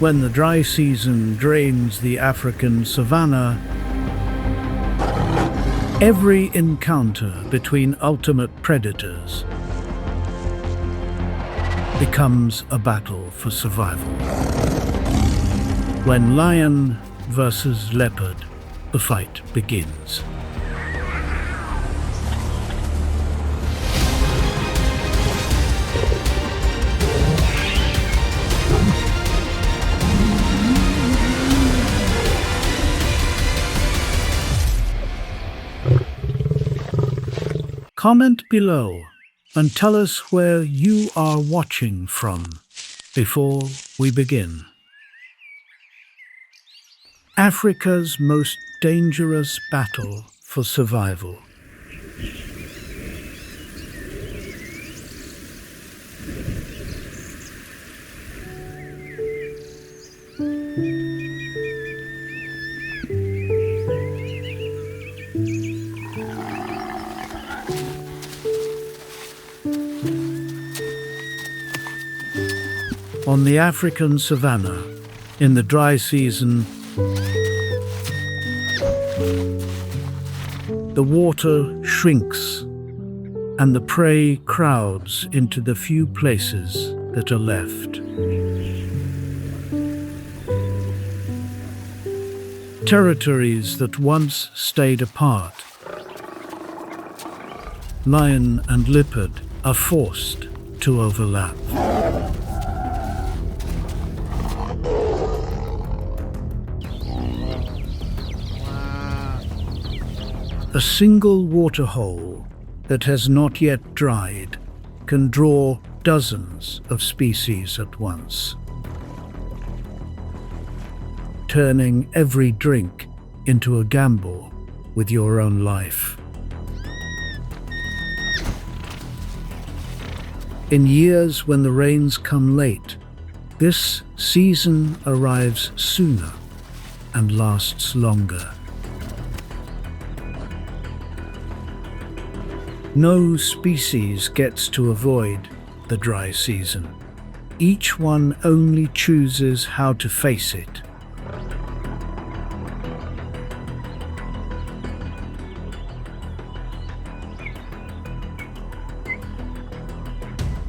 When the dry season drains the African savanna, every encounter between ultimate predators becomes a battle for survival. When lion versus leopard, the fight begins. Comment below and tell us where you are watching from before we begin. Africa's most dangerous battle for survival. On the African savanna, in the dry season, the water shrinks and the prey crowds into the few places that are left. Territories that once stayed apart, lion and leopard are forced to overlap. A single waterhole that has not yet dried can draw dozens of species at once, turning every drink into a gamble with your own life. In years when the rains come late, this season arrives sooner and lasts longer. No species gets to avoid the dry season. Each one only chooses how to face it.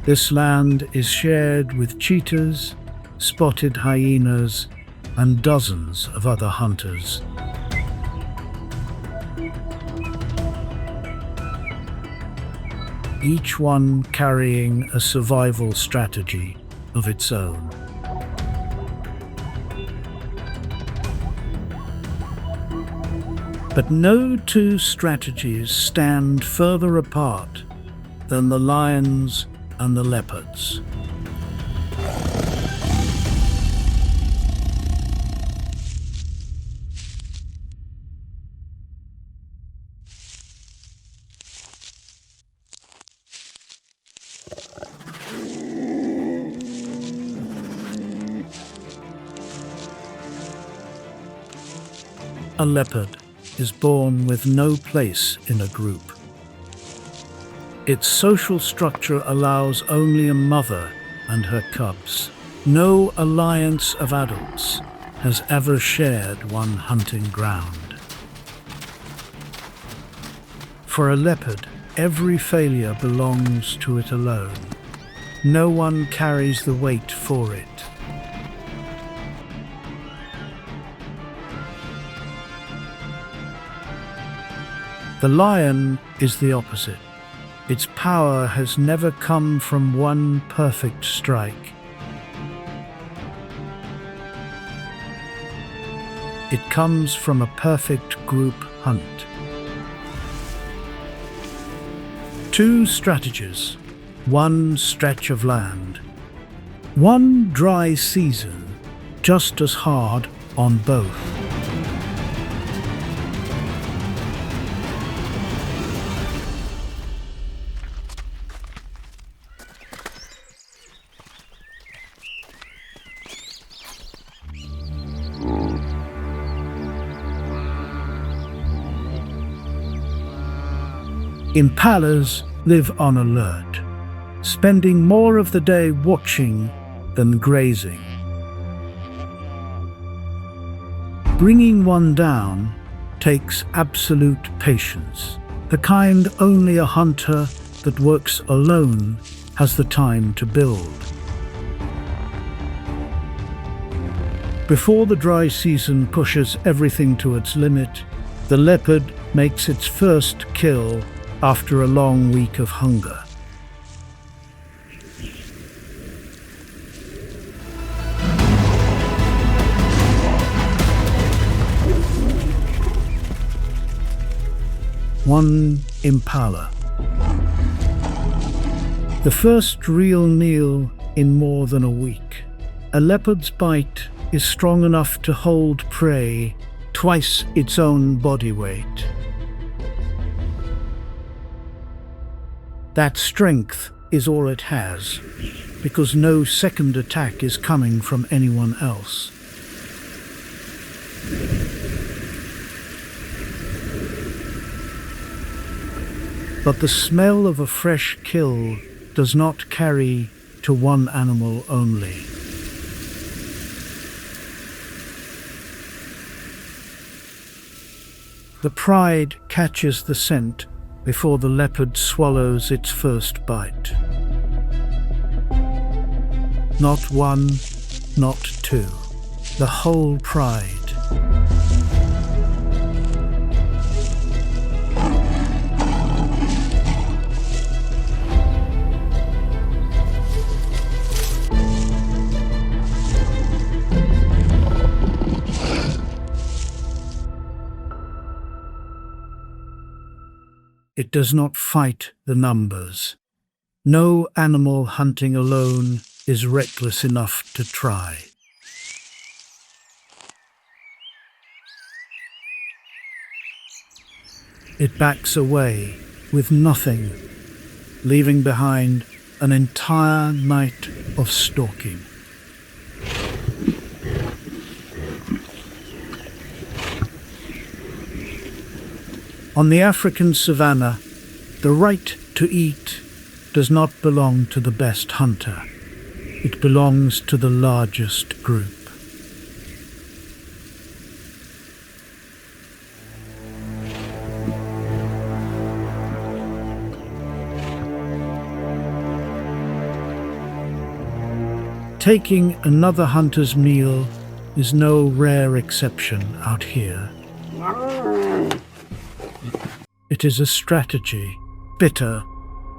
This land is shared with cheetahs, spotted hyenas, and dozens of other hunters. Each one carrying a survival strategy of its own. But no two strategies stand further apart than the lions and the leopards. A leopard is born with no place in a group. Its social structure allows only a mother and her cubs. No alliance of adults has ever shared one hunting ground. For a leopard, every failure belongs to it alone. No one carries the weight for it. The lion is the opposite. Its power has never come from one perfect strike. It comes from a perfect group hunt. Two strategies, one stretch of land, one dry season, just as hard on both. Impalas live on alert, spending more of the day watching than grazing. Bringing one down takes absolute patience, the kind only a hunter that works alone has the time to build. Before the dry season pushes everything to its limit, the leopard makes its first kill after a long week of hunger. One impala. The first real meal in more than a week. A leopard's bite is strong enough to hold prey twice its own body weight. That strength is all it has, because no second attack is coming from anyone else. But the smell of a fresh kill does not carry to one animal only. The pride catches the scent before the leopard swallows its first bite. Not one, not two, the whole pride. It does not fight the numbers. No animal hunting alone is reckless enough to try. It backs away with nothing, leaving behind an entire night of stalking. On the African savanna, the right to eat does not belong to the best hunter. It belongs to the largest group. Taking another hunter's meal is no rare exception out here. It is a strategy, bitter,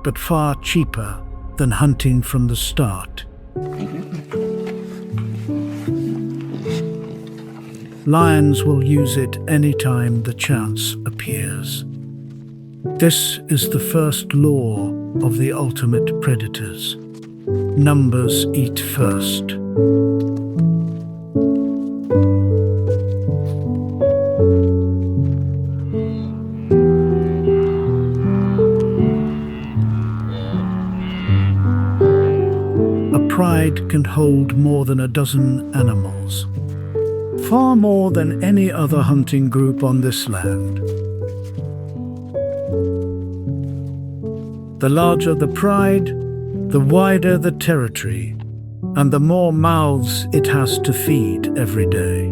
but far cheaper than hunting from the start. Lions will use it anytime the chance appears. This is the first law of the ultimate predators. Numbers eat first. Pride can hold more than a dozen animals, far more than any other hunting group on this land. The larger the pride, the wider the territory, and the more mouths it has to feed every day.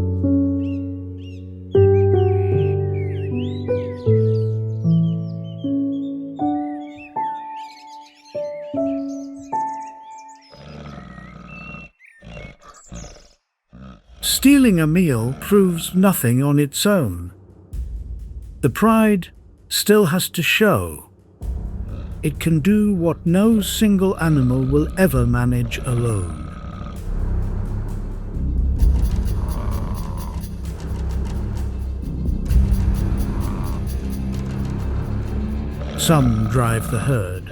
Stealing a meal proves nothing on its own. The pride still has to show it can do what no single animal will ever manage alone. Some drive the herd,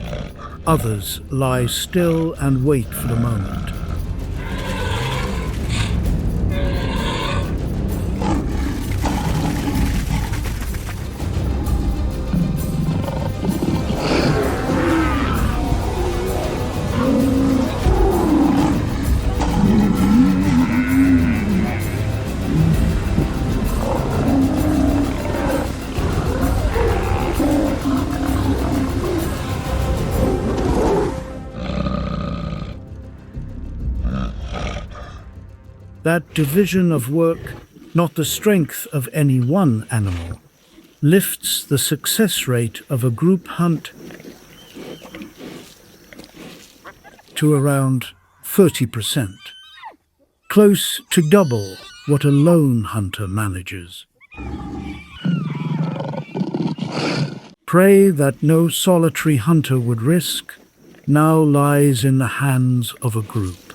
others lie still and wait for the moment. That division of work not the strength of any one animal, lifts the success rate of a group hunt to around 30%, close to double what a lone hunter manages. Prey that no solitary hunter would risk now lies in the hands of a group.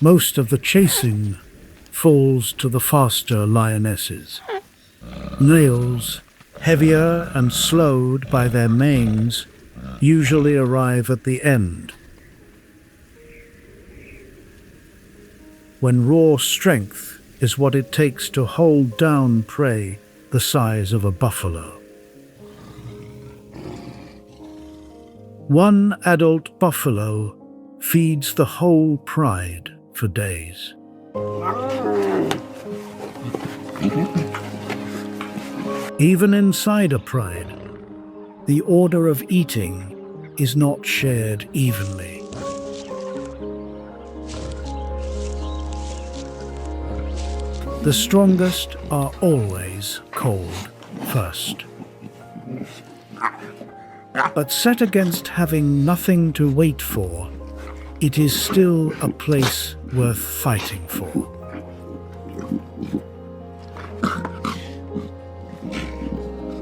Most of the chasing falls to the faster lionesses. Males, heavier and slowed by their manes, usually arrive at the end, when raw strength is what it takes to hold down prey the size of a buffalo. One adult buffalo feeds the whole pride for days. Even inside a pride, the order of eating is not shared evenly. The strongest are always called first. But set against having nothing to wait for, it is still a place worth fighting for.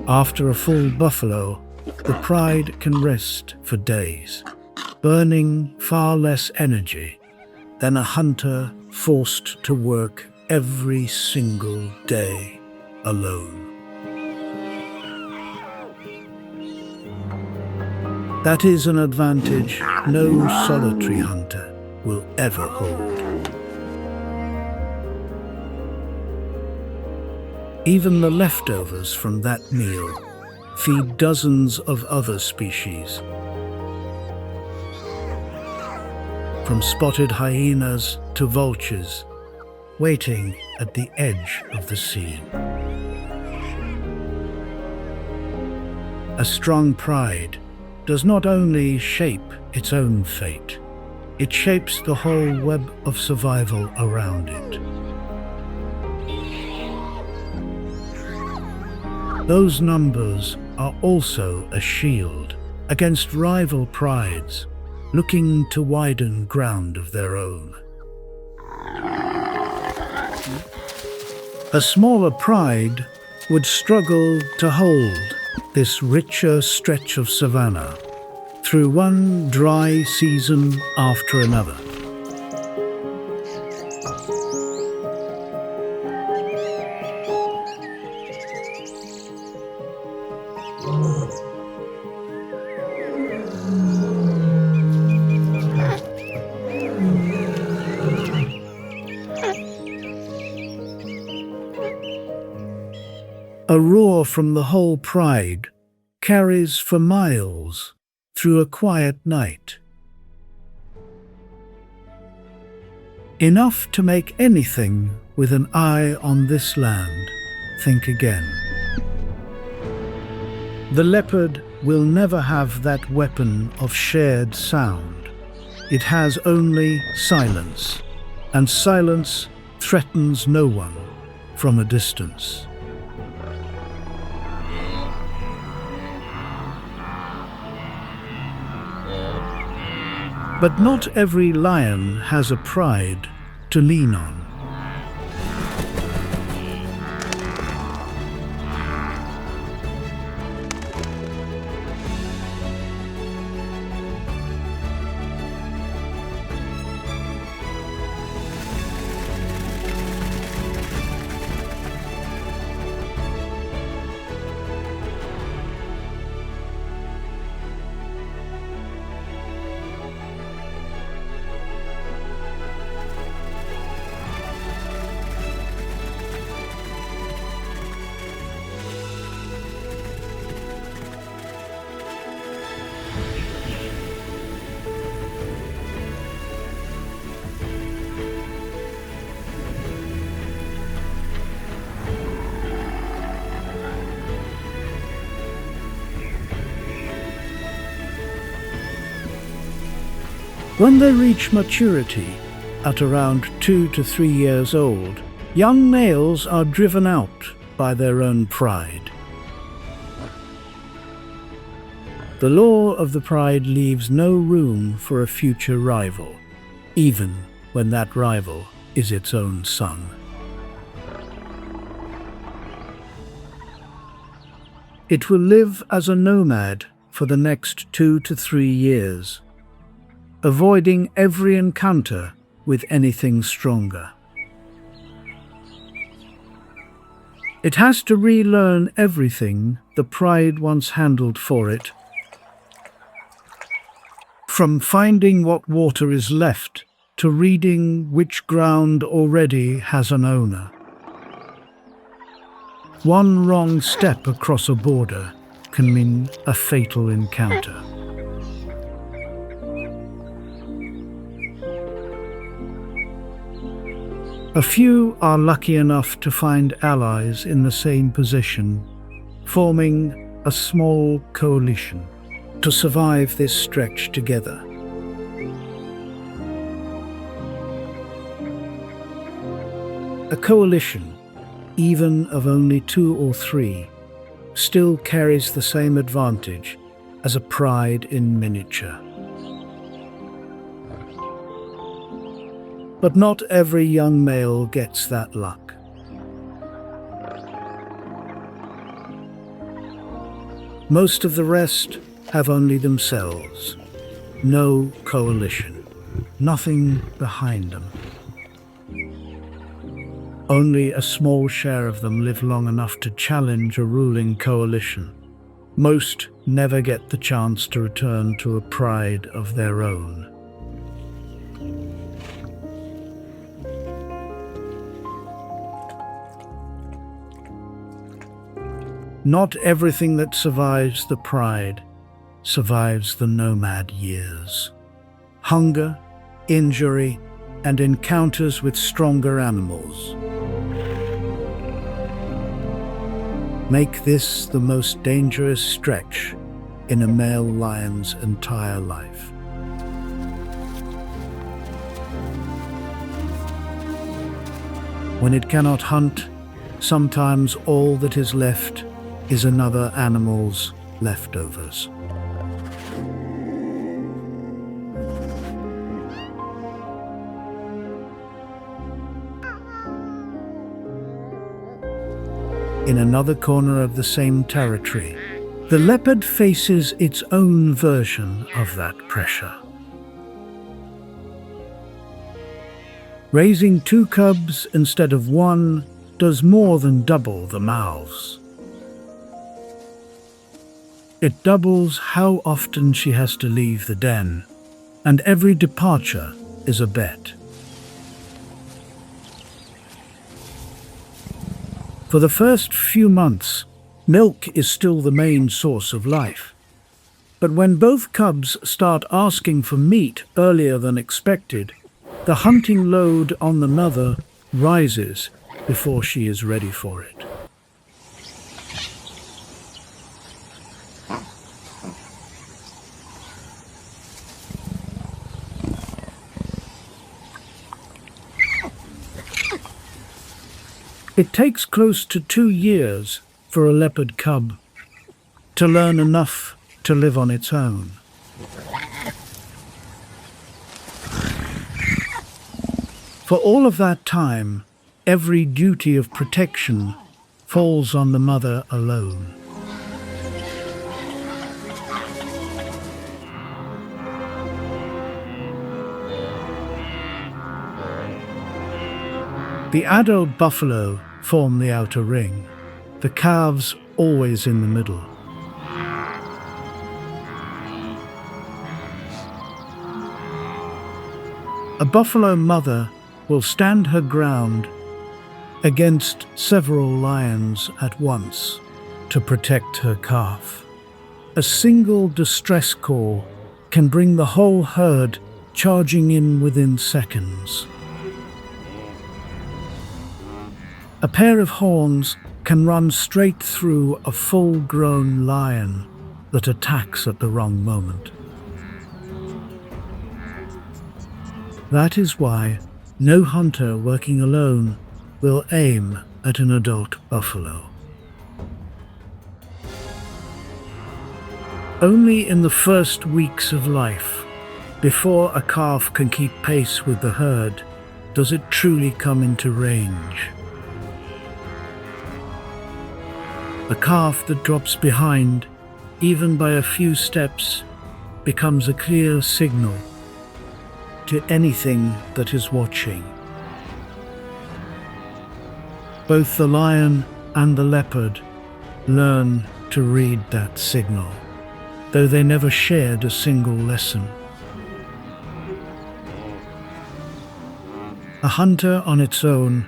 After a full buffalo, the pride can rest for days, burning far less energy than a hunter forced to work every single day alone. That is an advantage no solitary hunter will ever hold. Even the leftovers from that meal feed dozens of other species, from spotted hyenas to vultures, waiting at the edge of the scene. A strong pride does not only shape its own fate, it shapes the whole web of survival around it. Those numbers are also a shield against rival prides looking to widen ground of their own. A smaller pride would struggle to hold this richer stretch of savanna through one dry season after another. A roar from the whole pride carries for miles through a quiet night. Enough to make anything with an eye on this land think again. The leopard will never have that weapon of shared sound. It has only silence, and silence threatens no one from a distance. But not every lion has a pride to lean on. When they reach maturity, at around 2 to 3 years old, young males are driven out by their own pride. The law of the pride leaves no room for a future rival, even when that rival is its own son. It will live as a nomad for the next 2 to 3 years, avoiding every encounter with anything stronger. It has to relearn everything the pride once handled for it, from finding what water is left to reading which ground already has an owner. One wrong step across a border can mean a fatal encounter. A few are lucky enough to find allies in the same position, forming a small coalition to survive this stretch together. A coalition, even of only 2 or 3, still carries the same advantage as a pride in miniature. But not every young male gets that luck. Most of the rest have only themselves, no coalition, nothing behind them. Only a small share of them live long enough to challenge a ruling coalition. Most never get the chance to return to a pride of their own. Not everything that survives the pride survives the nomad years. Hunger, injury, and encounters with stronger animals make this the most dangerous stretch in a male lion's entire life. When it cannot hunt, sometimes all that is left is another animal's leftovers. In another corner of the same territory, the leopard faces its own version of that pressure. Raising 2 cubs instead of 1 does more than double the mouths. It doubles how often she has to leave the den, and every departure is a bet. For the first few months, milk is still the main source of life. But when both cubs start asking for meat earlier than expected, the hunting load on the mother rises before she is ready for it. It takes close to 2 years for a leopard cub to learn enough to live on its own. For all of that time, every duty of protection falls on the mother alone. The adult buffalo form the outer ring, the calves always in the middle. A buffalo mother will stand her ground against several lions at once to protect her calf. A single distress call can bring the whole herd charging in within seconds. A pair of horns can run straight through a full-grown lion that attacks at the wrong moment. That is why no hunter working alone will aim at an adult buffalo. Only in the first weeks of life, before a calf can keep pace with the herd, does it truly come into range. A calf that drops behind, even by a few steps, becomes a clear signal to anything that is watching. Both the lion and the leopard learn to read that signal, though they never shared a single lesson. A hunter on its own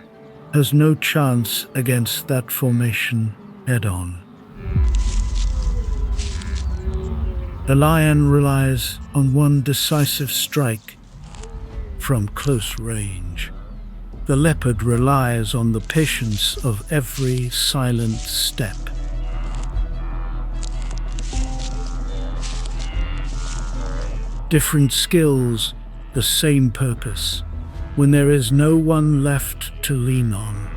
has no chance against that formation head-on. The lion relies on one decisive strike from close range. The leopard relies on the patience of every silent step. Different skills, the same purpose, when there is no one left to lean on.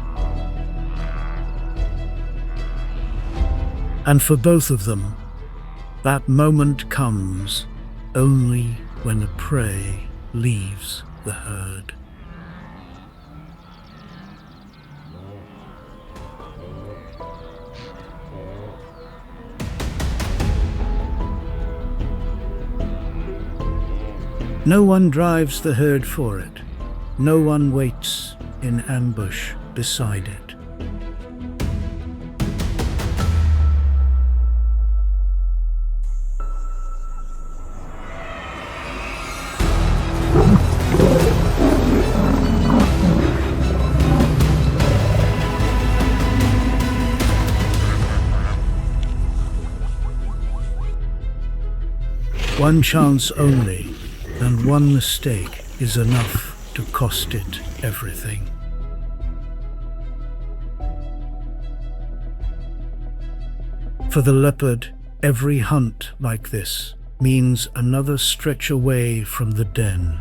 And for both of them, that moment comes only when a prey leaves the herd. No one drives the herd for it. No one waits in ambush beside it. One chance only, and one mistake is enough to cost it everything. For the leopard, every hunt like this means another stretch away from the den.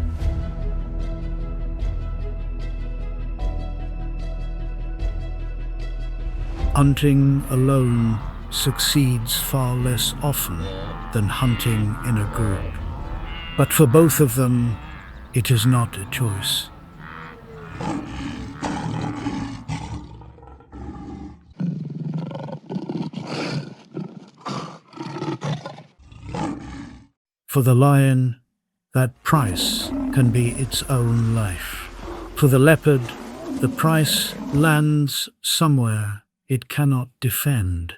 Hunting alone succeeds far less often than hunting in a group. But for both of them, it is not a choice. For the lion, that price can be its own life. For the leopard, the price lands somewhere it cannot defend.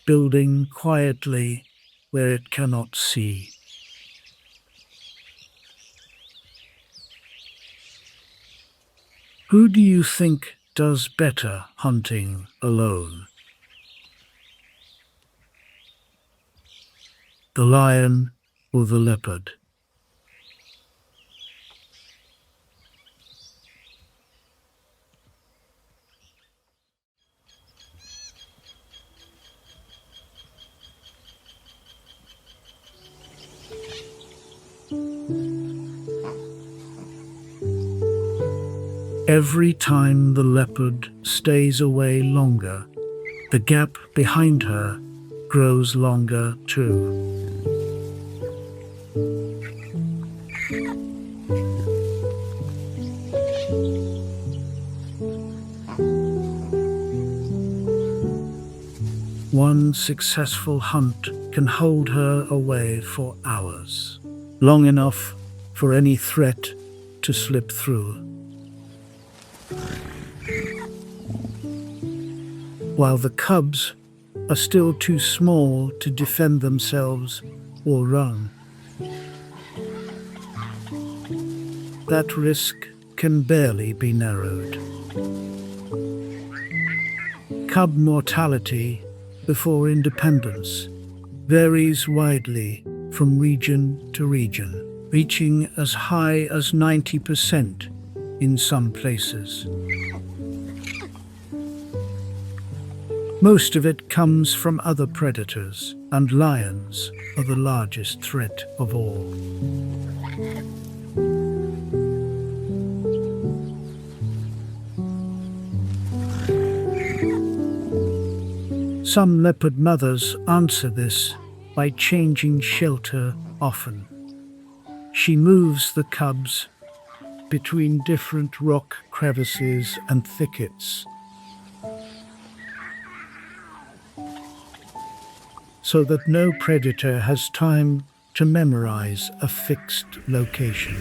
Building quietly where it cannot see. Who do you think does better hunting alone? The lion or the leopard? Every time the leopard stays away longer, the gap behind her grows longer too. One successful hunt can hold her away for hours, long enough for any threat to slip through. While the cubs are still too small to defend themselves or run. That risk can barely be narrowed. Cub mortality before independence varies widely from region to region, reaching as high as 90% in some places. Most of it comes from other predators, and lions are the largest threat of all. Some leopard mothers answer this by changing shelter often. She moves the cubs between different rock crevices and thickets, so that no predator has time to memorize a fixed location.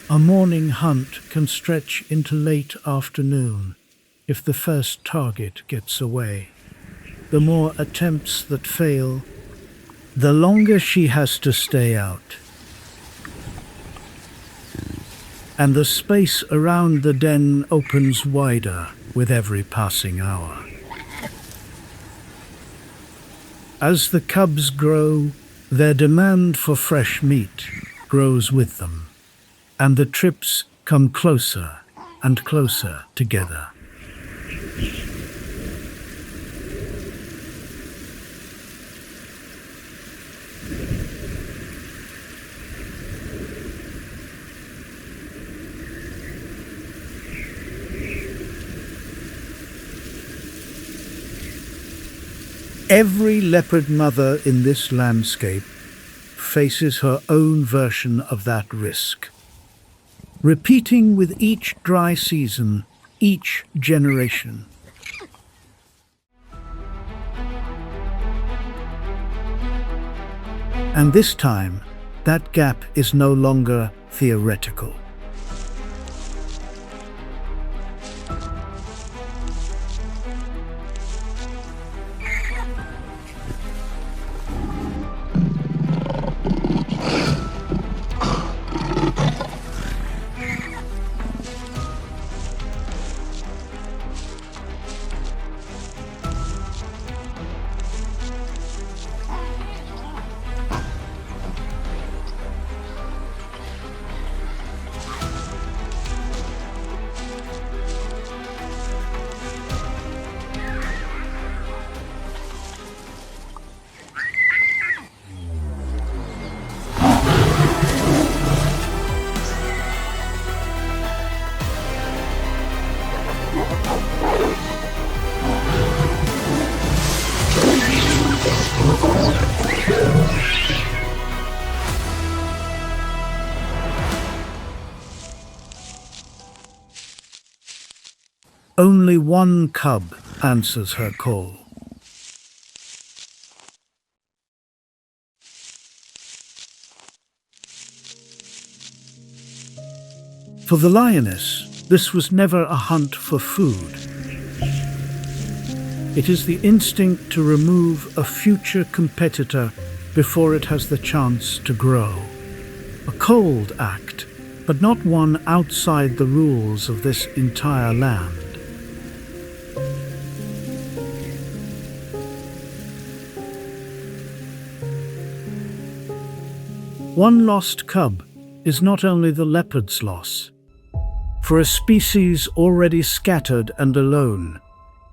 A morning hunt can stretch into late afternoon if the first target gets away. The more attempts that fail, the longer she has to stay out. And the space around the den opens wider with every passing hour. As the cubs grow, their demand for fresh meat grows with them, and the trips come closer and closer together. Every leopard mother in this landscape faces her own version of that risk, repeating with each dry season, each generation. And this time, that gap is no longer theoretical. Only one cub answers her call. For the lioness, this was never a hunt for food. It is the instinct to remove a future competitor before it has the chance to grow. A cold act, but not one outside the rules of this entire land. One lost cub is not only the leopard's loss. For a species already scattered and alone,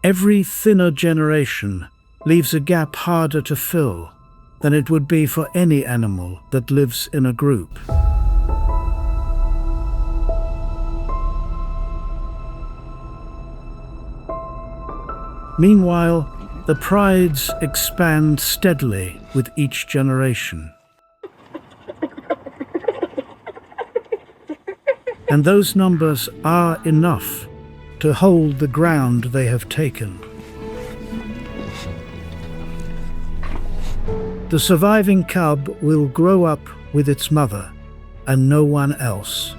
every thinner generation leaves a gap harder to fill than it would be for any animal that lives in a group. Meanwhile, the prides expand steadily with each generation. And those numbers are enough to hold the ground they have taken. The surviving cub will grow up with its mother and no one else.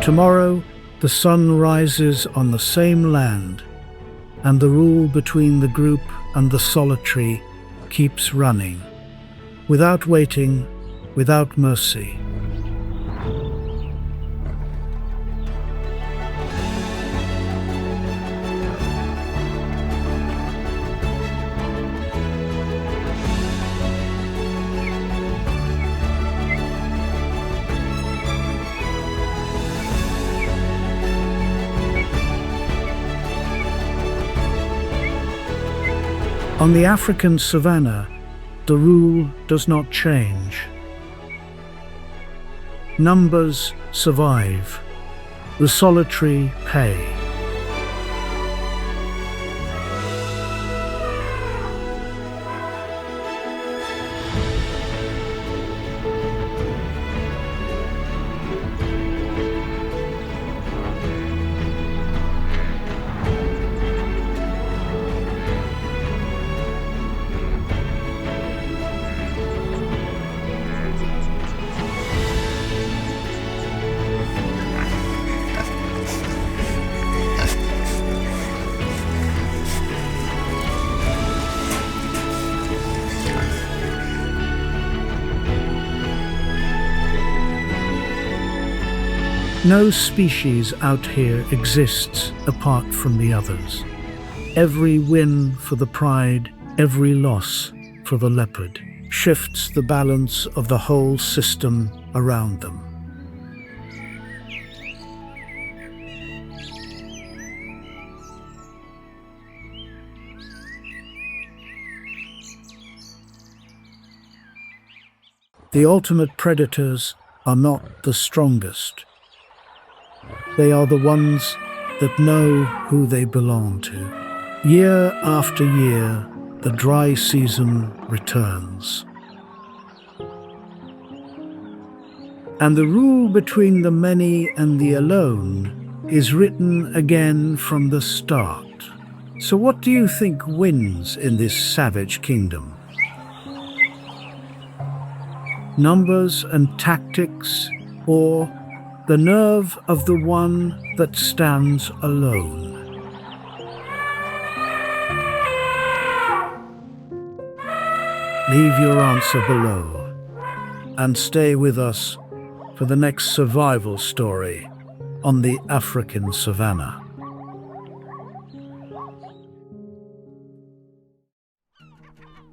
Tomorrow, the sun rises on the same land, and the rule between the group and the solitary keeps running, without waiting, without mercy. On the African savanna, the rule does not change. Numbers survive. The solitary pay. No species out here exists apart from the others. Every win for the pride, every loss for the leopard, shifts the balance of the whole system around them. The ultimate predators are not the strongest. They are the ones that know who they belong to. Year after year, the dry season returns. And the rule between the many and the alone is written again from the start. So what do you think wins in this savage kingdom? Numbers and tactics, or the nerve of the one that stands alone? Leave your answer below and stay with us for the next survival story on the African savanna.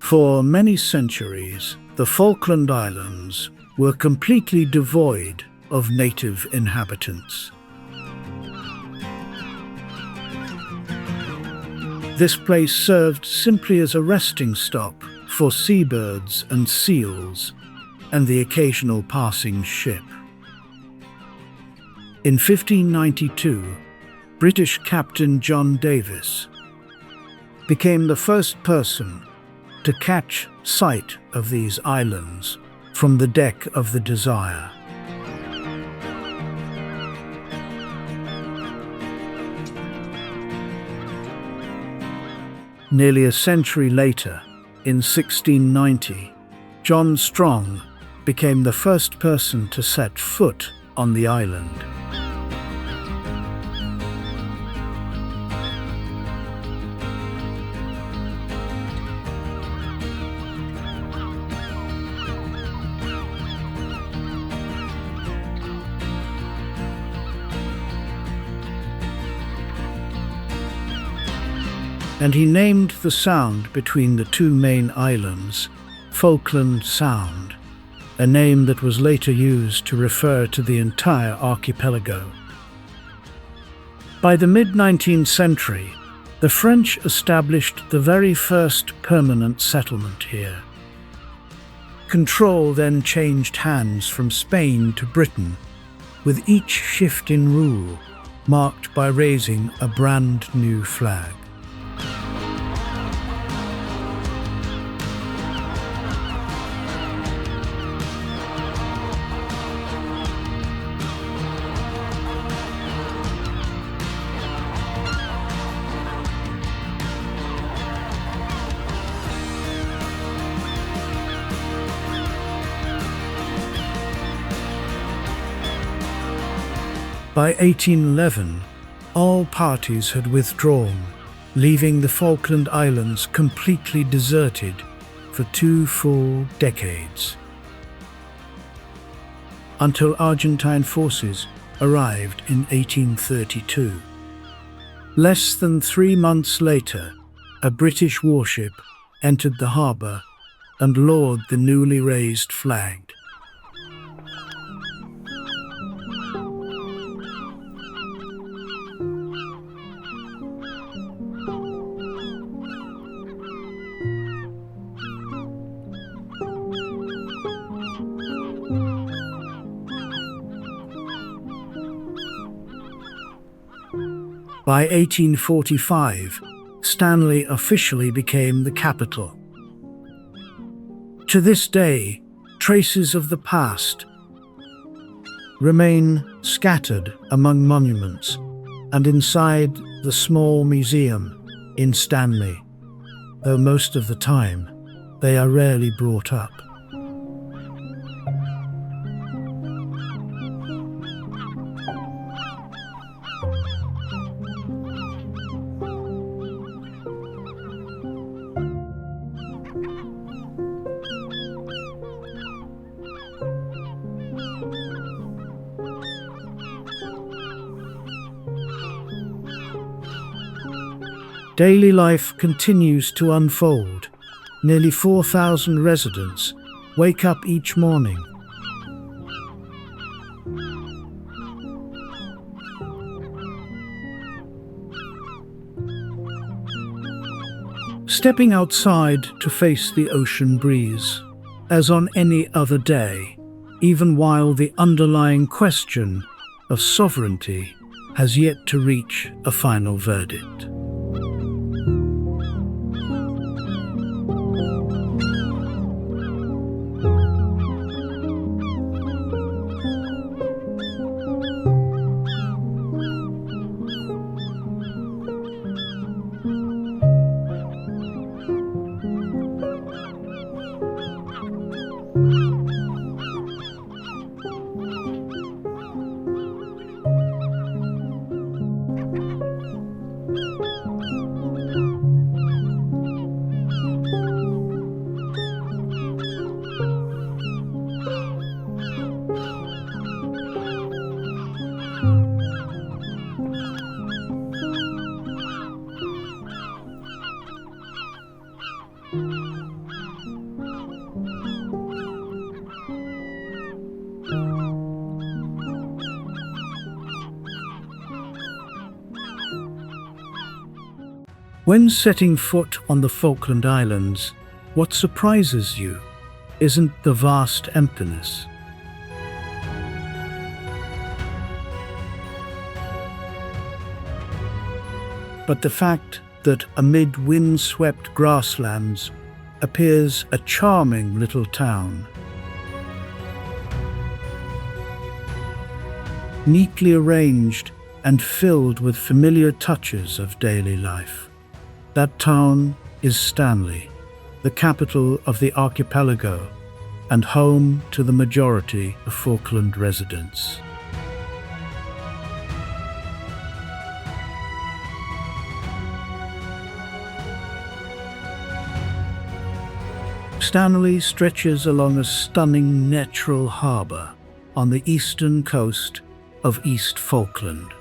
For many centuries, the Falkland Islands were completely devoid of native inhabitants. This place served simply as a resting stop for seabirds and seals and the occasional passing ship. In 1592, British Captain John Davis became the first person to catch sight of these islands from the deck of the Desire. Nearly a century later, in 1690, John Strong became the first person to set foot on the island. And he named the sound between the two main islands Falkland Sound, a name that was later used to refer to the entire archipelago. By the mid-19th century, the French established the very first permanent settlement here. Control then changed hands from Spain to Britain, with each shift in rule marked by raising a brand new flag. By 1811, all parties had withdrawn, leaving the Falkland Islands completely deserted for 2 full decades. Until Argentine forces arrived in 1832. Less than 3 months later, a British warship entered the harbour and lowered the newly raised flag. By 1845, Stanley officially became the capital. To this day, traces of the past remain scattered among monuments and inside the small museum in Stanley, though most of the time they are rarely brought up. Daily life continues to unfold. Nearly 4,000 residents wake up each morning. Stepping outside to face the ocean breeze, as on any other day, even while the underlying question of sovereignty has yet to reach a final verdict. When setting foot on the Falkland Islands, what surprises you isn't the vast emptiness. But the fact that amid wind-swept grasslands appears a charming little town. Neatly arranged and filled with familiar touches of daily life. That town is Stanley, the capital of the archipelago and home to the majority of Falkland residents. Stanley stretches along a stunning natural harbour on the eastern coast of East Falkland.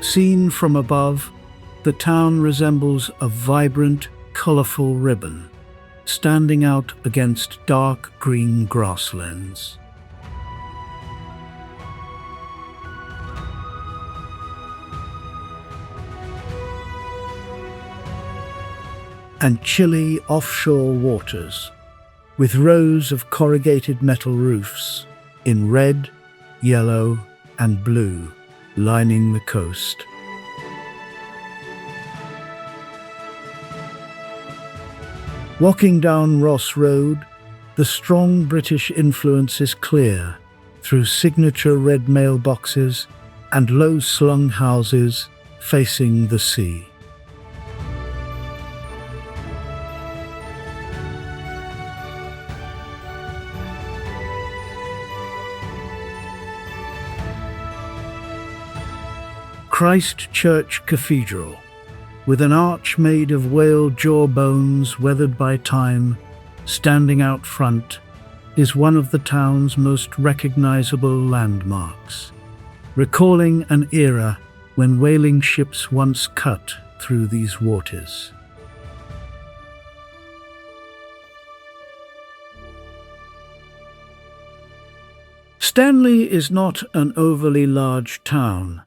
Seen from above, the town resembles a vibrant, colourful ribbon, standing out against dark green grasslands. And chilly offshore waters, with rows of corrugated metal roofs in red, yellow, and blue, lining the coast. Walking down Ross Road, the strong British influence is clear through signature red mailboxes and low-slung houses facing the sea. Christ Church Cathedral, with an arch made of whale jaw bones weathered by time, standing out front, is one of the town's most recognizable landmarks, recalling an era when whaling ships once cut through these waters. Stanley is not an overly large town.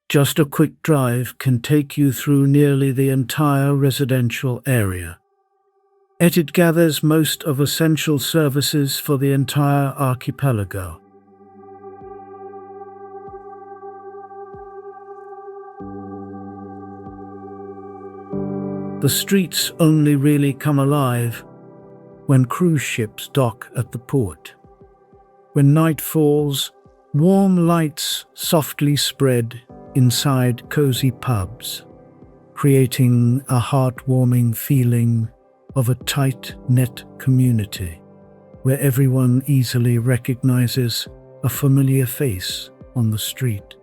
Just a quick drive can take you through nearly the entire residential area. It gathers most of essential services for the entire archipelago. The streets only really come alive when cruise ships dock at the port. When night falls, warm lights softly spread inside cozy pubs, creating a heartwarming feeling of a tight-knit community where everyone easily recognizes a familiar face on the street.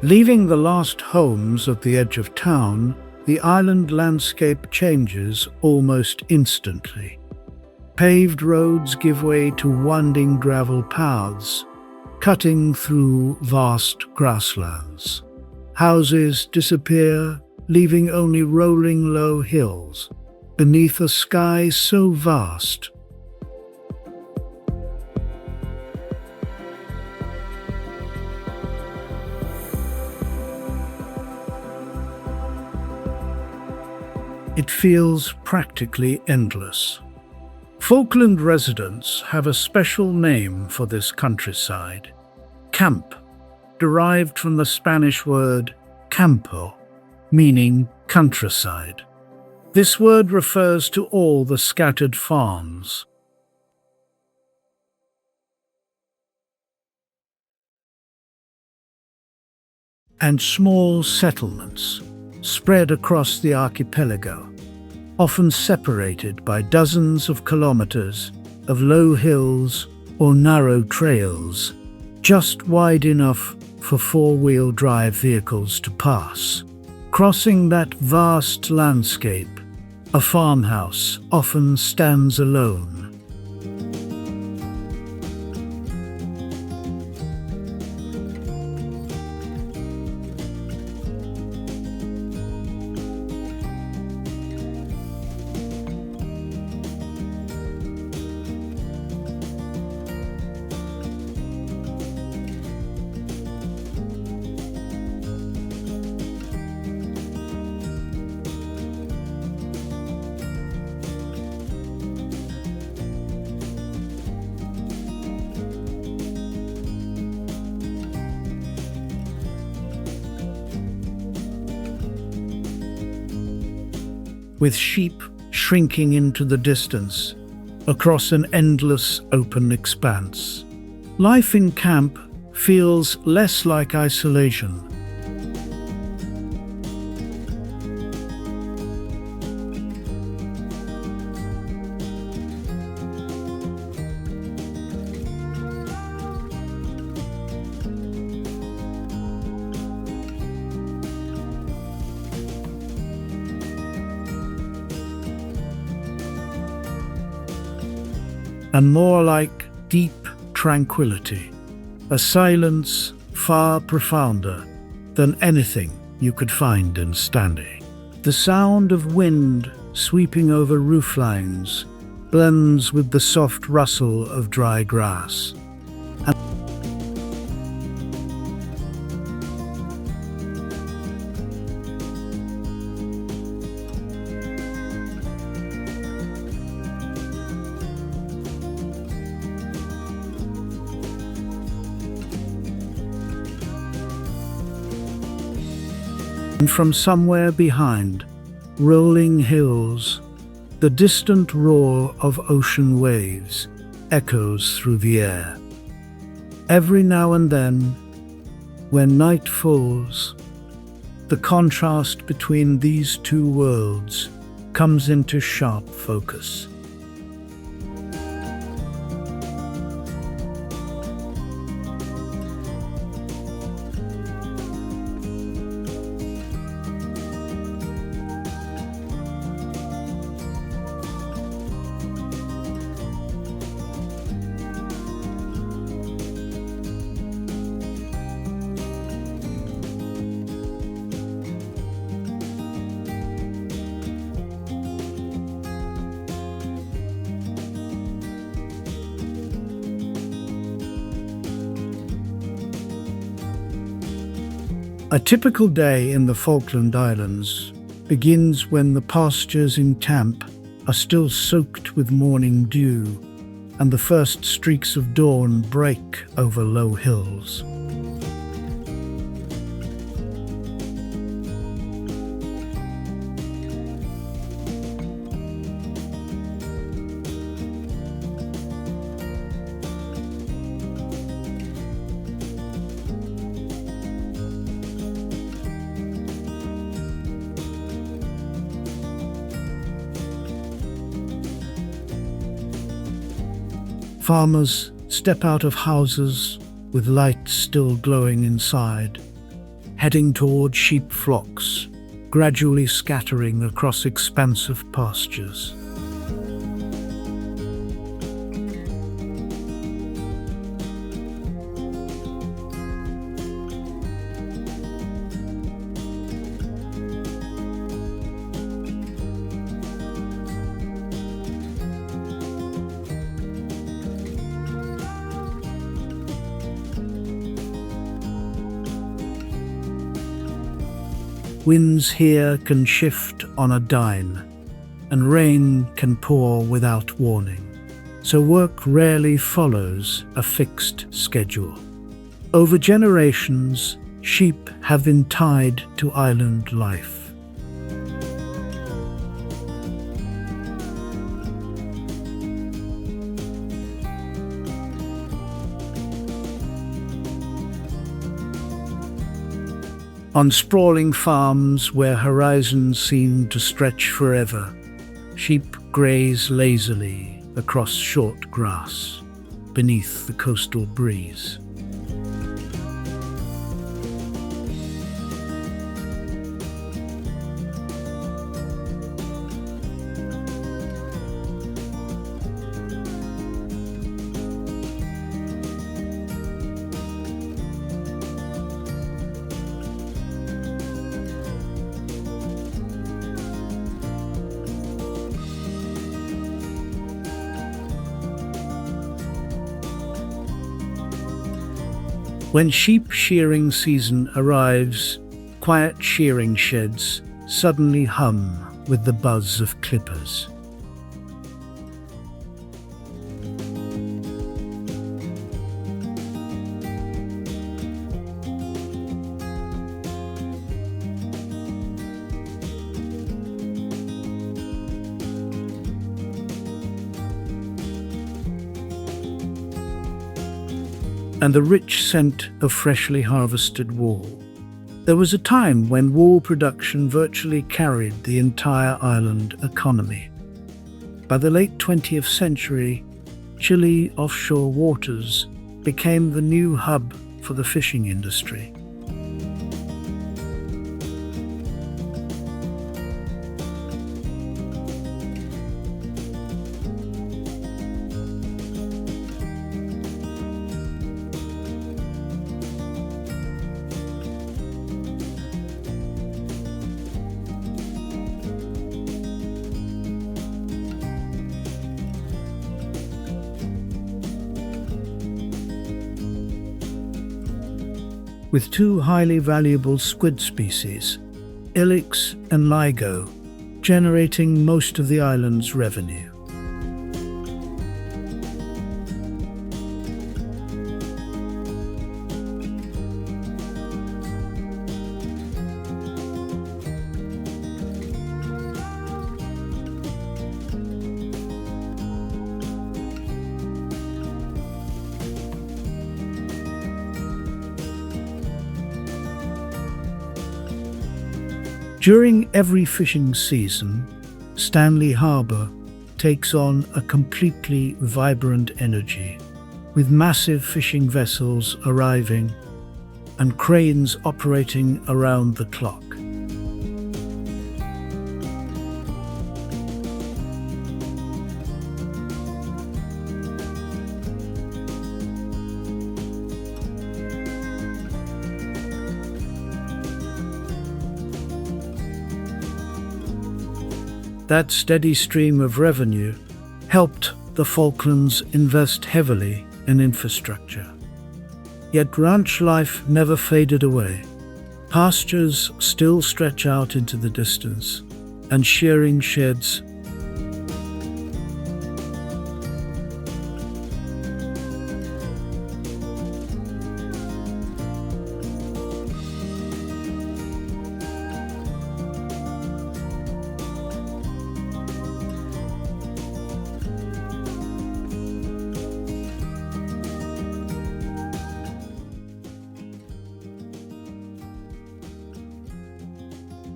Leaving the last homes at the edge of town, the island landscape changes almost instantly. Paved roads give way to winding gravel paths, cutting through vast grasslands. Houses disappear, leaving only rolling low hills, beneath a sky so vast it feels practically endless. Falkland residents have a special name for this countryside: camp, derived from the Spanish word campo, meaning countryside. This word refers to all the scattered farms, and small settlements spread across the archipelago, often separated by dozens of kilometers of low hills or narrow trails, just wide enough for four-wheel drive vehicles to pass. Crossing that vast landscape, a farmhouse often stands alone. With sheep shrinking into the distance across an endless open expanse. Life in camp feels less like isolation. And more like deep tranquility, a silence far profounder than anything you could find in Stanley. The sound of wind sweeping over rooflines blends with the soft rustle of dry grass. And from somewhere behind, rolling hills, the distant roar of ocean waves echoes through the air. Every now and then, when night falls, the contrast between these two worlds comes into sharp focus. A typical day in the Falkland Islands begins when the pastures in Tamp are still soaked with morning dew and the first streaks of dawn break over low hills. Farmers step out of houses with lights still glowing inside, heading toward sheep flocks, gradually scattering across expansive pastures. Winds here can shift on a dime, and rain can pour without warning, so work rarely follows a fixed schedule. Over generations, sheep have been tied to island life. On sprawling farms where horizons seem to stretch forever, sheep graze lazily across short grass beneath the coastal breeze. When sheep shearing season arrives, quiet shearing sheds suddenly hum with the buzz of clippers. And the rich scent of freshly harvested wool. There was a time when wool production virtually carried the entire island economy. By the late 20th century, Chile offshore waters became the new hub for the fishing industry. With two highly valuable squid species, ilex and ligo, generating most of the island's revenue. During every fishing season, Stanley Harbour takes on a completely vibrant energy, with massive fishing vessels arriving and cranes operating around the clock. That steady stream of revenue helped the Falklands invest heavily in infrastructure. Yet ranch life never faded away. Pastures still stretch out into the distance, and shearing sheds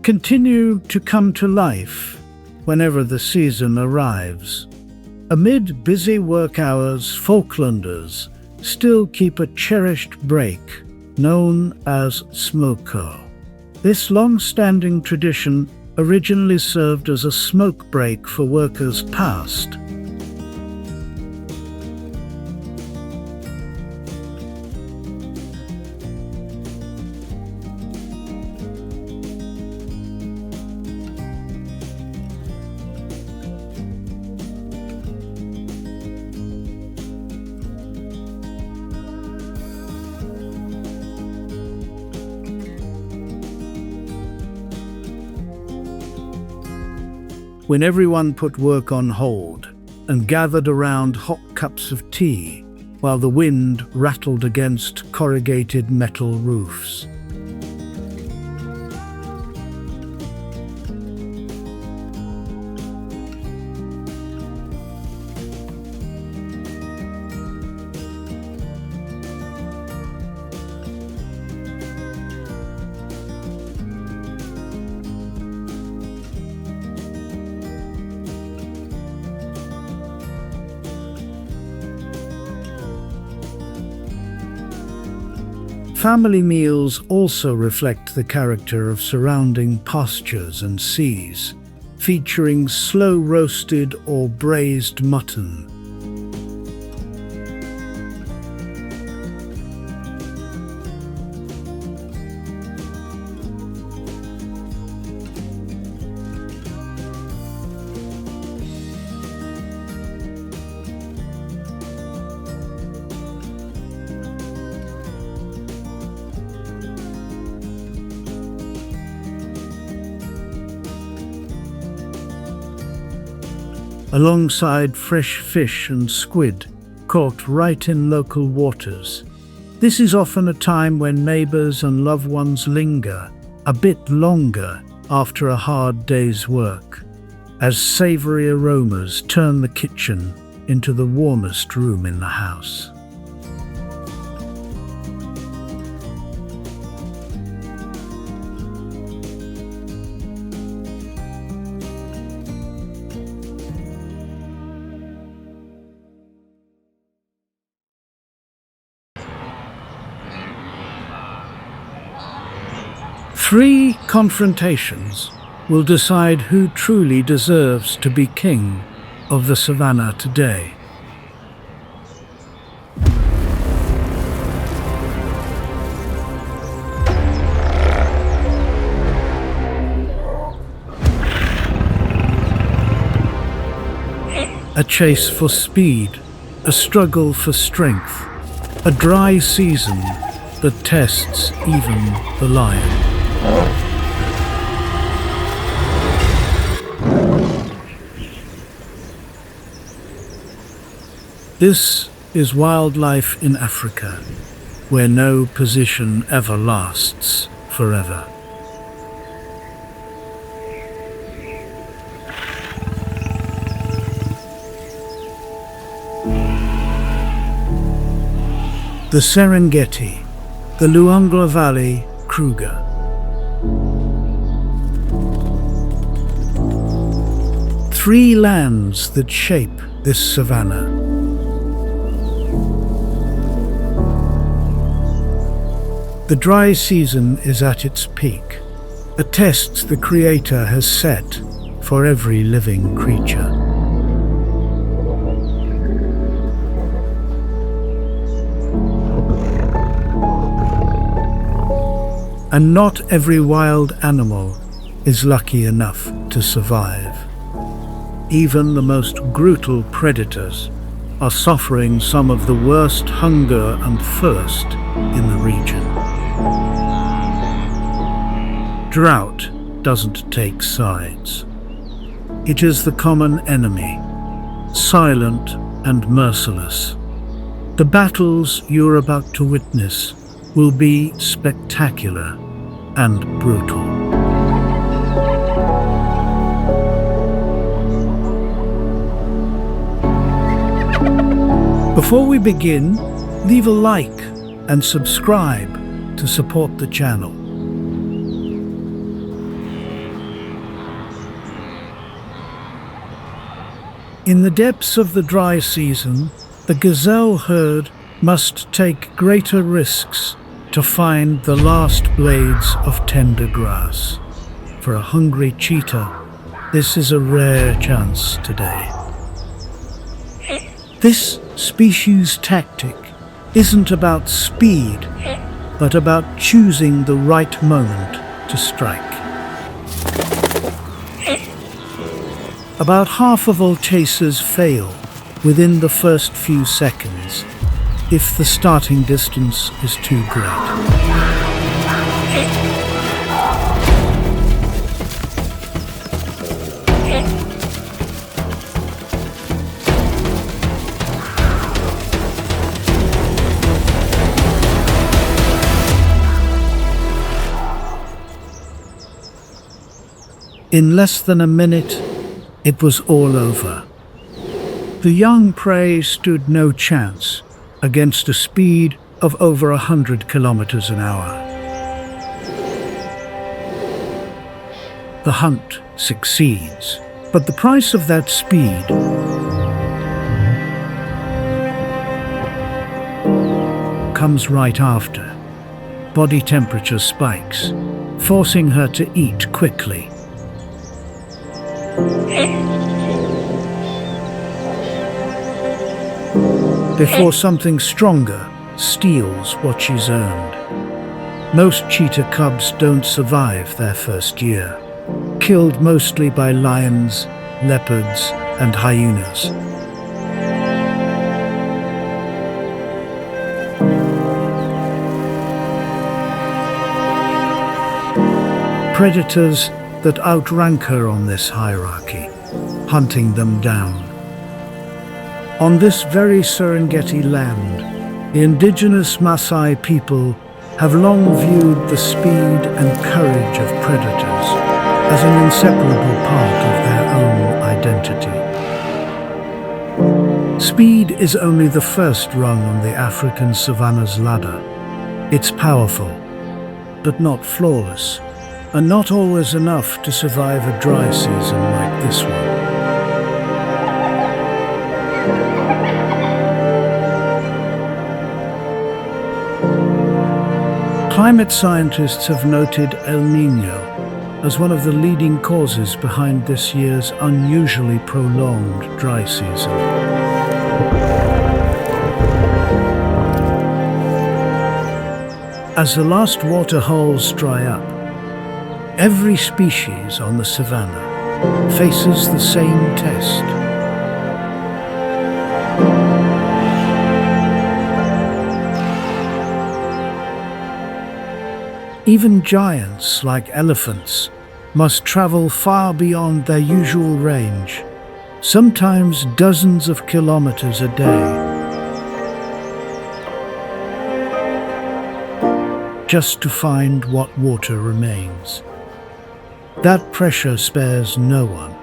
continue to come to life whenever the season arrives. Amid busy work hours, Falklanders still keep a cherished break known as smoko. This long-standing tradition originally served as a smoke break for workers past. When everyone put work on hold and gathered around hot cups of tea while the wind rattled against corrugated metal roofs. Family meals also reflect the character of surrounding pastures and seas, featuring slow-roasted or braised mutton. Alongside fresh fish and squid caught right in local waters. This is often a time when neighbors and loved ones linger a bit longer after a hard day's work, as savory aromas turn the kitchen into the warmest room in the house. Three confrontations will decide who truly deserves to be king of the savannah today. A chase for speed, a struggle for strength, a dry season that tests even the lion. This is wildlife in Africa, where no position ever lasts forever. The Serengeti, the Luangwa Valley, Kruger. three lands that shape this savanna. The dry season is at its peak, a test the Creator has set for every living creature. And not every wild animal is lucky enough to survive. Even the most brutal predators are suffering some of the worst hunger and thirst in the region. Drought doesn't take sides. It is the common enemy, silent and merciless. The battles you're about to witness will be spectacular and brutal. Before we begin, leave a like and subscribe to support the channel. In the depths of the dry season, the gazelle herd must take greater risks to find the last blades of tender grass. For a hungry cheetah, this is a rare chance today. This species tactic isn't about speed, but about choosing the right moment to strike. About half of all chasers fail within the first few seconds if the starting distance is too great. In less than a minute, it was all over. The young prey stood no chance against a speed of over 100 kilometers an hour. The hunt succeeds, but the price of that speed comes right after. Body temperature spikes, forcing her to eat quickly. Before something stronger steals what she's earned. Most cheetah cubs don't survive their first year, killed mostly by lions, leopards, and hyenas. Predators that outrank her on this hierarchy, hunting them down. On this very Serengeti land, the indigenous Maasai people have long viewed the speed and courage of predators as an inseparable part of their own identity. Speed is only the first rung on the African savanna's ladder. It's powerful, but not flawless, and not always enough to survive a dry season like this one. Climate scientists have noted El Niño as one of the leading causes behind this year's unusually prolonged dry season. As the last water holes dry up, every species on the savanna faces the same test. Even giants like elephants must travel far beyond their usual range, sometimes dozens of kilometers a day, just to find what water remains. That pressure spares no one.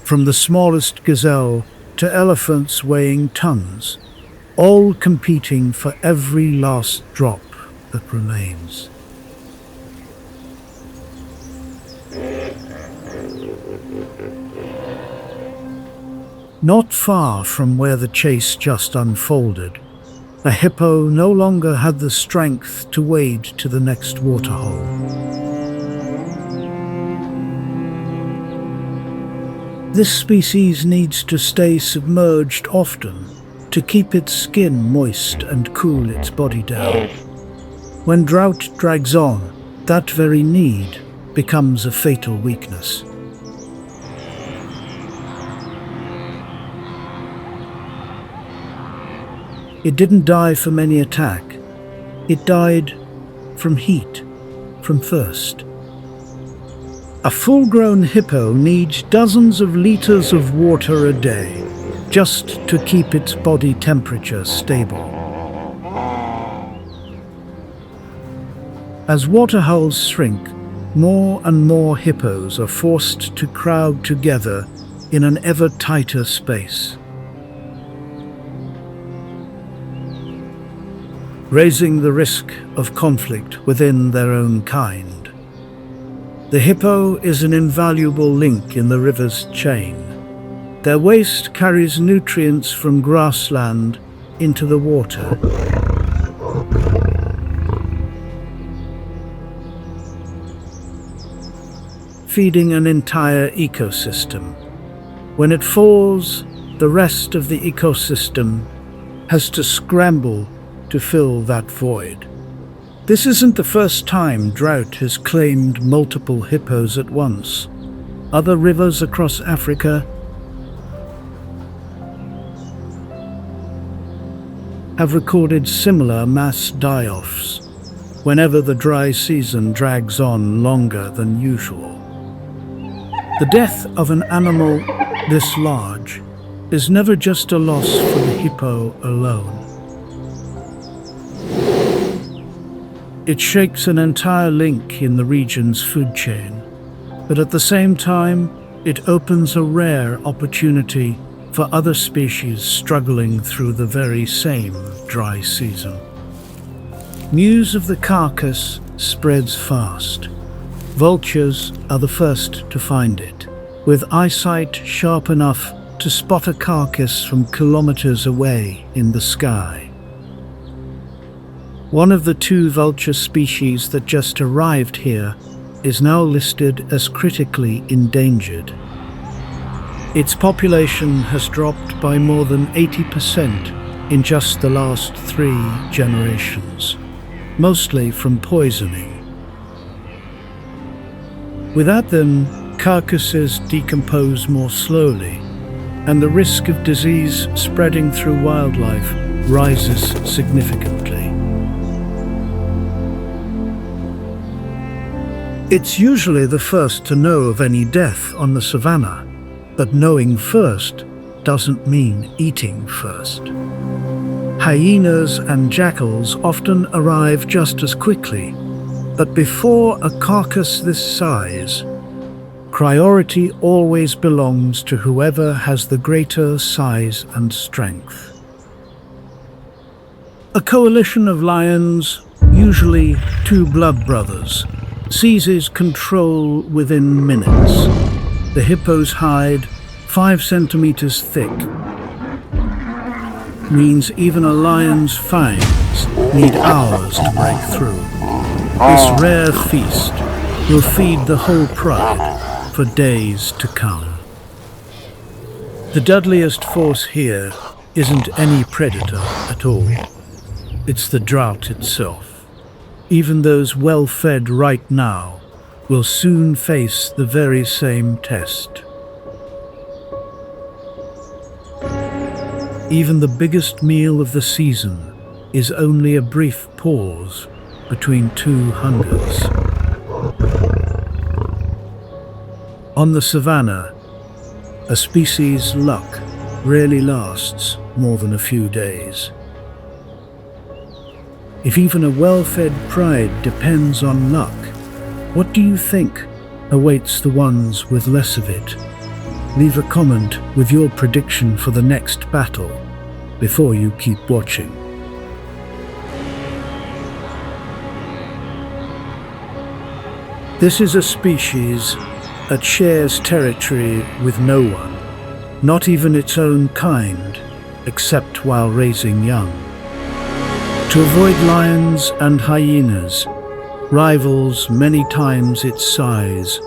from the smallest gazelle to elephants weighing tons, all competing for every last drop that remains. Not far from where the chase just unfolded, a hippo no longer had the strength to wade to the next waterhole. This species needs to stay submerged often to keep its skin moist and cool its body down. When drought drags on, that very need becomes a fatal weakness. It didn't die from any attack. It died from heat, from thirst. A full-grown hippo needs dozens of liters of water a day just to keep its body temperature stable. As waterholes shrink, more and more hippos are forced to crowd together in an ever tighter space, raising the risk of conflict within their own kind. The hippo is an invaluable link in the river's chain. Their waste carries nutrients from grassland into the water. Feeding an entire ecosystem. When it falls, the rest of the ecosystem has to scramble to fill that void. This isn't the first time drought has claimed multiple hippos at once. Other rivers across Africa have recorded similar mass die-offs whenever the dry season drags on longer than usual. The death of an animal this large is never just a loss for the hippo alone. It shakes an entire link in the region's food chain, but at the same time, it opens a rare opportunity for other species struggling through the very same dry season. News of the carcass spreads fast. Vultures are the first to find it, with eyesight sharp enough to spot a carcass from kilometers away in the sky. One of the 2 vulture species that just arrived here is now listed as critically endangered. Its population has dropped by more than 80% in just the last 3 generations, mostly from poisoning. Without them, carcasses decompose more slowly, and the risk of disease spreading through wildlife rises significantly. It's usually the first to know of any death on the savannah, but knowing first doesn't mean eating first. Hyenas and jackals often arrive just as quickly, but before a carcass this size, priority always belongs to whoever has the greater size and strength. A coalition of lions, usually 2 blood brothers, seizes control within minutes. The hippo's hide, 5 centimeters thick, means even a lion's fangs need hours to break through. This rare feast will feed the whole pride for days to come. The deadliest force here isn't any predator at all. It's the drought itself. Even those well-fed right now will soon face the very same test. Even the biggest meal of the season is only a brief pause between 2 hungers. On the savannah, a species' luck rarely lasts more than a few days. If even a well-fed pride depends on luck, what do you think awaits the ones with less of it? Leave a comment with your prediction for the next battle before you keep watching. This is a species that shares territory with no one, not even its own kind, except while raising young. To avoid lions and hyenas, rivals many times its size.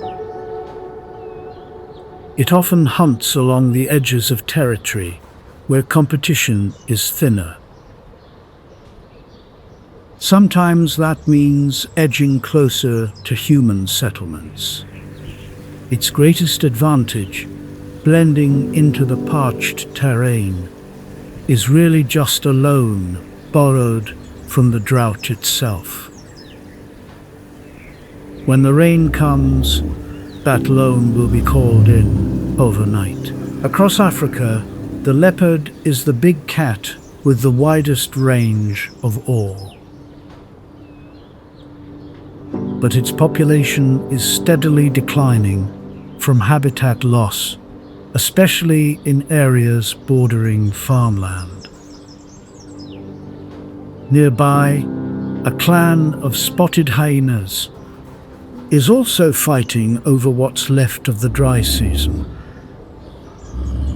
It often hunts along the edges of territory, where competition is thinner. Sometimes that means edging closer to human settlements. Its greatest advantage, blending into the parched terrain, is really just a loan borrowed from the drought itself. When the rain comes, that loan will be called in overnight. Across Africa, the leopard is the big cat with the widest range of all. But its population is steadily declining from habitat loss, especially in areas bordering farmland. Nearby, a clan of spotted hyenas is also fighting over what's left of the dry season.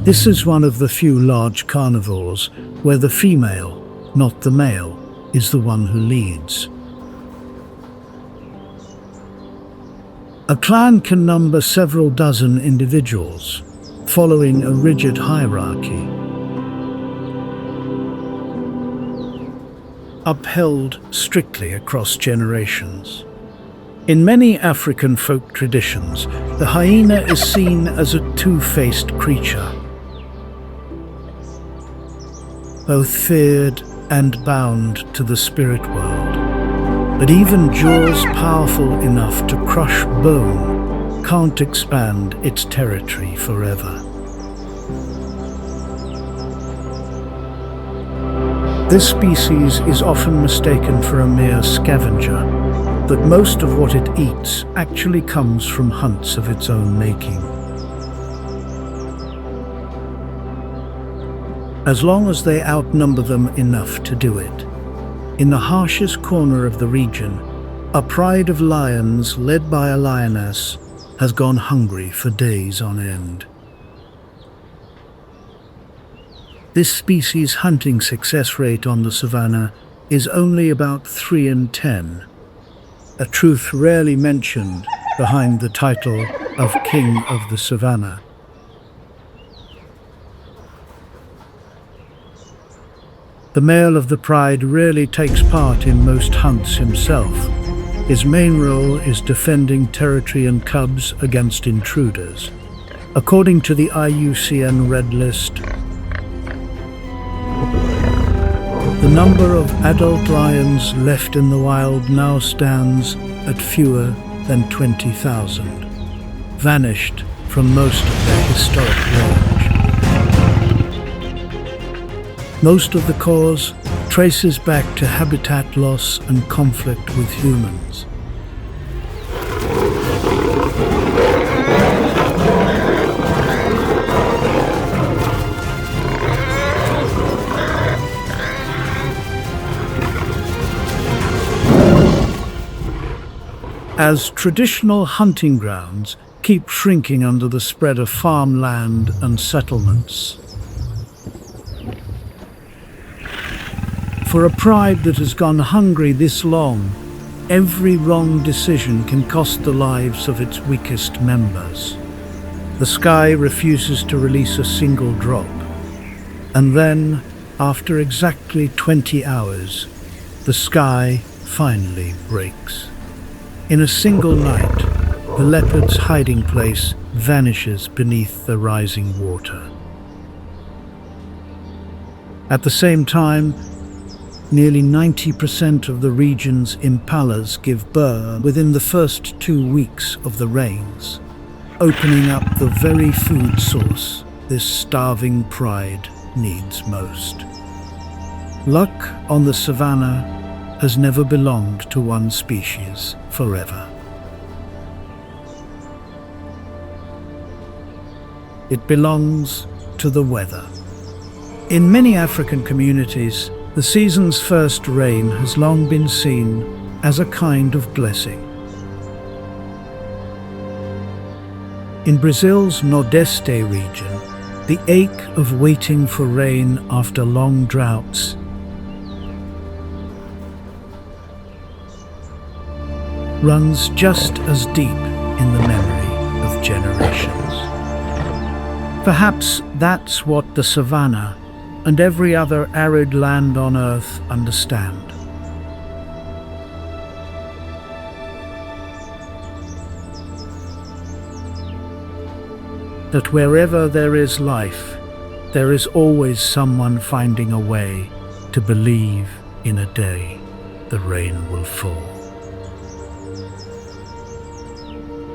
This is one of the few large carnivores where the female, not the male, is the one who leads. A clan can number several dozen individuals, following a rigid hierarchy, upheld strictly across generations. In many African folk traditions, the hyena is seen as a two-faced creature, both feared and bound to the spirit world. But even jaws powerful enough to crush bone can't expand its territory forever. This species is often mistaken for a mere scavenger, but most of what it eats actually comes from hunts of its own making. As long as they outnumber them enough to do it. In the harshest corner of the region, a pride of lions led by a lioness has gone hungry for days on end. This species' hunting success rate on the savannah is only about 3 in 10, a truth rarely mentioned behind the title of King of the Savannah. The male of the pride rarely takes part in most hunts himself. His main role is defending territory and cubs against intruders. According to the IUCN Red List, the number of adult lions left in the wild now stands at fewer than 20,000, vanished from most of their historic range. Most of the cause traces back to habitat loss and conflict with humans. As traditional hunting grounds keep shrinking under the spread of farmland and settlements. For a pride that has gone hungry this long, every wrong decision can cost the lives of its weakest members. The sky refuses to release a single drop. And then, after exactly 20 hours, the sky finally breaks. In a single night, the leopard's hiding place vanishes beneath the rising water. At the same time, nearly 90% of the region's impalas give birth within the first 2 weeks of the rains, opening up the very food source this starving pride needs most. Luck on the savannah has never belonged to one species forever. It belongs to the weather. In many African communities, the season's first rain has long been seen as a kind of blessing. In Brazil's Nordeste region, the ache of waiting for rain after long droughts runs just as deep in the memory of generations. Perhaps that's what the savannah and every other arid land on Earth understand. That wherever there is life, there is always someone finding a way to believe in a day the rain will fall.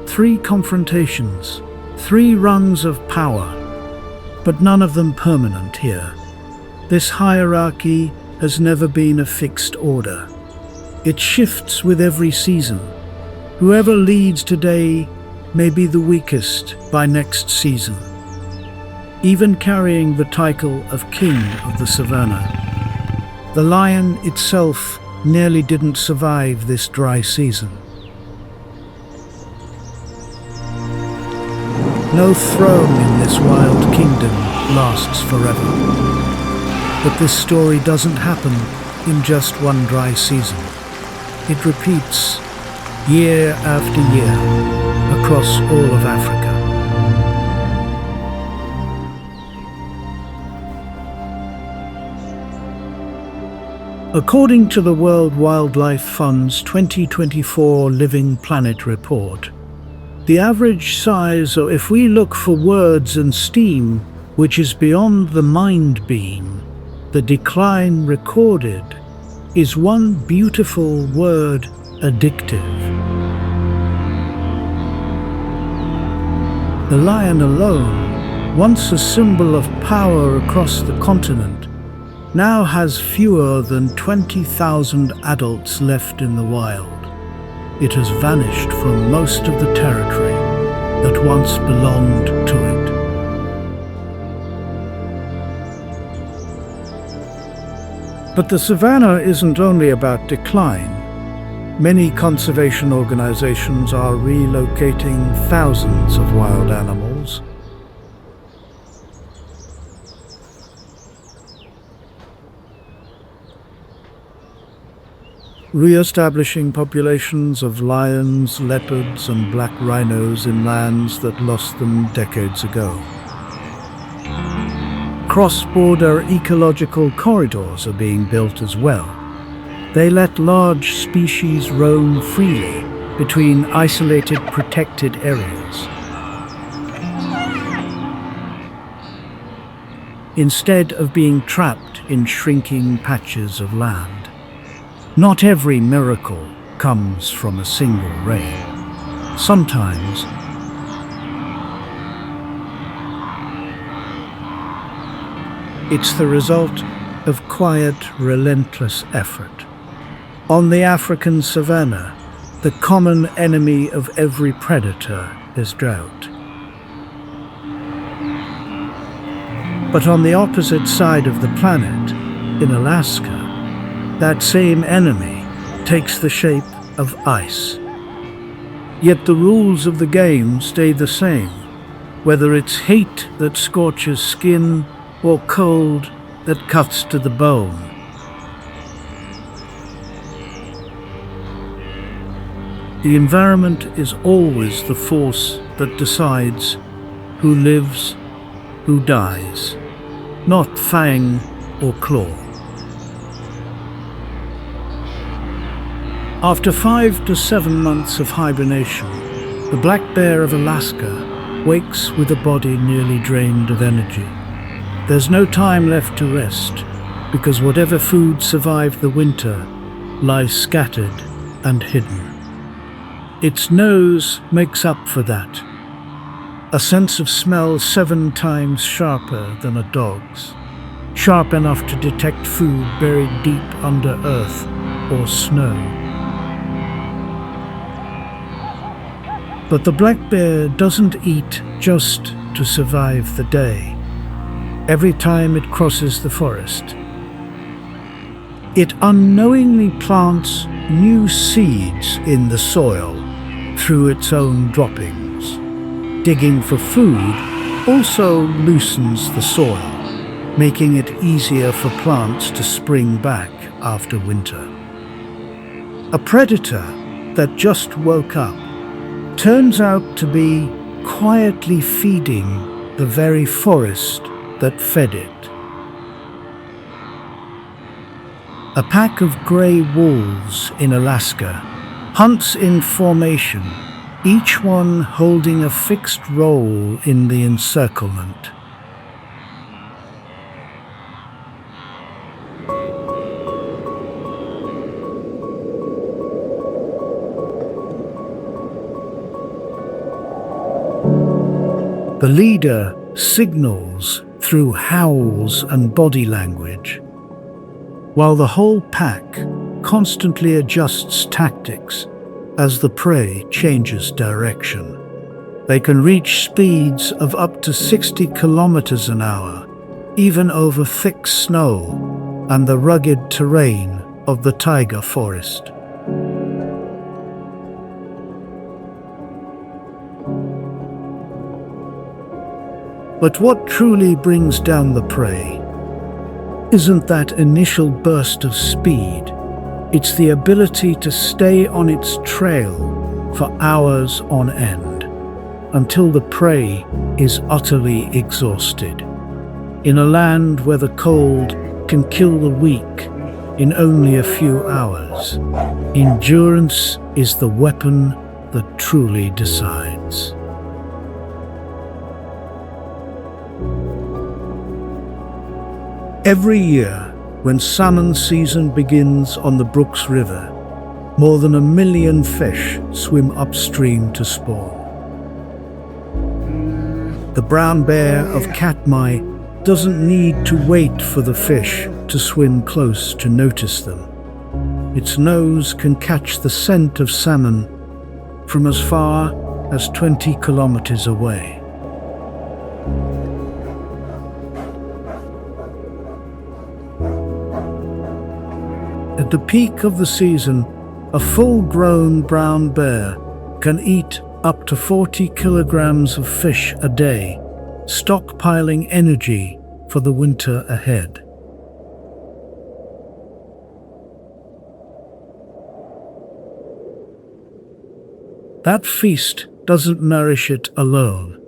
3 confrontations, 3 rungs of power, but none of them permanent here. This hierarchy has never been a fixed order. It shifts with every season. Whoever leads today may be the weakest by next season, even carrying the title of King of the Savannah. The lion itself nearly didn't survive this dry season. No throne in this wild kingdom lasts forever. But this story doesn't happen in just one dry season. It repeats year after year across all of Africa. According to the World Wildlife Fund's 2024 Living Planet report, the average size, or if we look for words and steam, which is beyond the mind beam, the decline recorded is one beautiful word: addictive. The lion alone, once a symbol of power across the continent, now has fewer than 20,000 adults left in the wild. It has vanished from most of the territory that once belonged to it. But the savannah isn't only about decline. Many conservation organizations are relocating thousands of wild animals. Re-establishing populations of lions, leopards, and black rhinos in lands that lost them decades ago. Cross-border ecological corridors are being built as well. They let large species roam freely between isolated protected areas, instead of being trapped in shrinking patches of land. Not every miracle comes from a single rain. Sometimes it's the result of quiet, relentless effort. On the African savannah, the common enemy of every predator is drought. But on the opposite side of the planet, in Alaska, that same enemy takes the shape of ice. Yet the rules of the game stay the same, whether it's heat that scorches skin or cold that cuts to the bone. The environment is always the force that decides who lives, who dies, not fang or claw. After 5 to 7 months of hibernation, the black bear of Alaska wakes with a body nearly drained of energy. There's no time left to rest, because whatever food survived the winter lies scattered and hidden. Its nose makes up for that, a sense of smell 7 times sharper than a dog's, sharp enough to detect food buried deep under earth or snow. But the black bear doesn't eat just to survive the day. Every time it crosses the forest, it unknowingly plants new seeds in the soil through its own droppings. Digging for food also loosens the soil, making it easier for plants to spring back after winter. A predator that just woke up turns out to be quietly feeding the very forest that fed it. A pack of grey wolves in Alaska hunts in formation, each one holding a fixed role in the encirclement. The leader signals through howls and body language, while the whole pack constantly adjusts tactics as the prey changes direction. They can reach speeds of up to 60 kilometers an hour, even over thick snow and the rugged terrain of the taiga forest. But what truly brings down the prey isn't that initial burst of speed. It's the ability to stay on its trail for hours on end, until the prey is utterly exhausted. In a land where the cold can kill the weak in only a few hours, endurance is the weapon that truly decides. Every year, when salmon season begins on the Brooks River, more than 1 million fish swim upstream to spawn. The brown bear of Katmai doesn't need to wait for the fish to swim close to notice them. Its nose can catch the scent of salmon from as far as 20 kilometers away. At the peak of the season, a full-grown brown bear can eat up to 40 kilograms of fish a day, stockpiling energy for the winter ahead. That feast doesn't nourish it alone.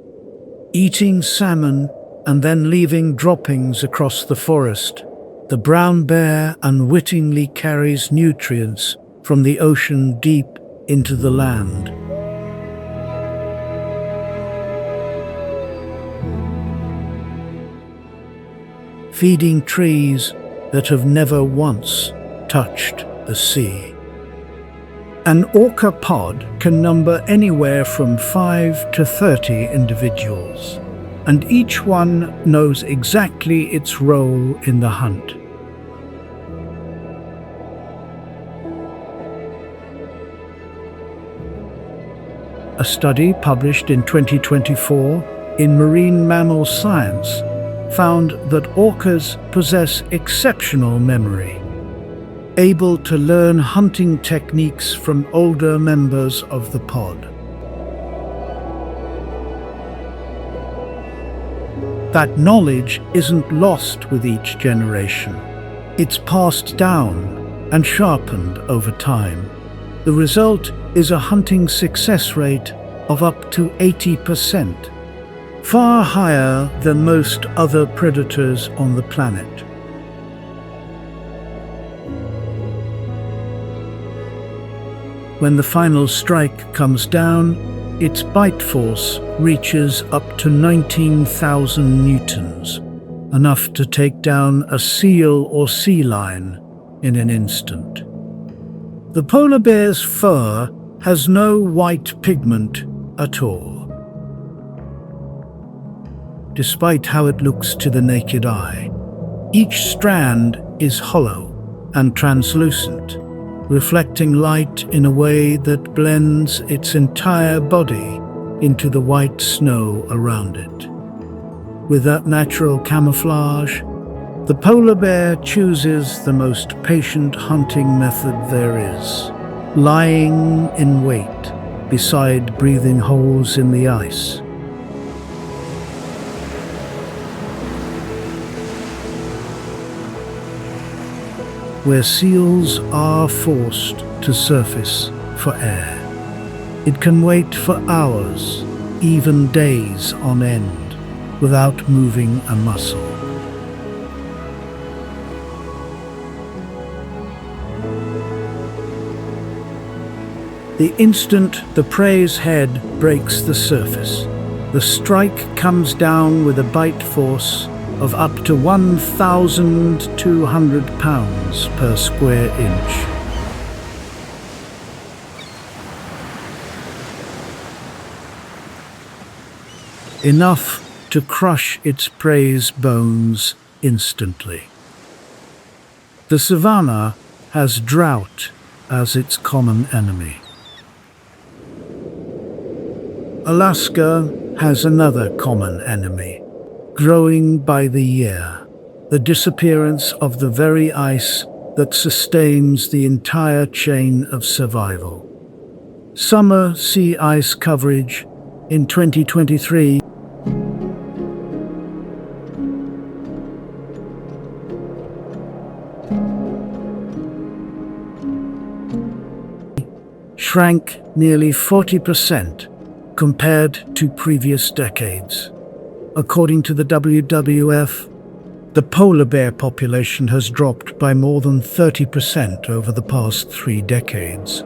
Eating salmon and then leaving droppings across the forest, the brown bear unwittingly carries nutrients from the ocean deep into the land. Feeding trees that have never once touched the sea. An orca pod can number anywhere from 5 to 30 individuals, and each one knows exactly its role in the hunt. A study published in 2024 in Marine Mammal Science found that orcas possess exceptional memory, able to learn hunting techniques from older members of the pod. That knowledge isn't lost with each generation. It's passed down and sharpened over time. The result is a hunting success rate of up to 80%, far higher than most other predators on the planet. When the final strike comes down, its bite force reaches up to 19,000 newtons, enough to take down a seal or sea lion in an instant. The polar bear's fur has no white pigment at all. Despite how it looks to the naked eye, each strand is hollow and translucent, reflecting light in a way that blends its entire body into the white snow around it. With that natural camouflage, the polar bear chooses the most patient hunting method there is, lying in wait beside breathing holes in the ice. Where seals are forced to surface for air. It can wait for hours, even days on end, without moving a muscle. The instant the prey's head breaks the surface, the strike comes down with a bite force of up to 1,200 pounds per square inch. Enough to crush its prey's bones instantly. The savanna has drought as its common enemy. Alaska has another common enemy, growing by the year, the disappearance of the very ice that sustains the entire chain of survival. Summer sea ice coverage in 2023 shrank nearly 40% compared to previous decades. According to the WWF, the polar bear population has dropped by more than 30% over the past 3 decades.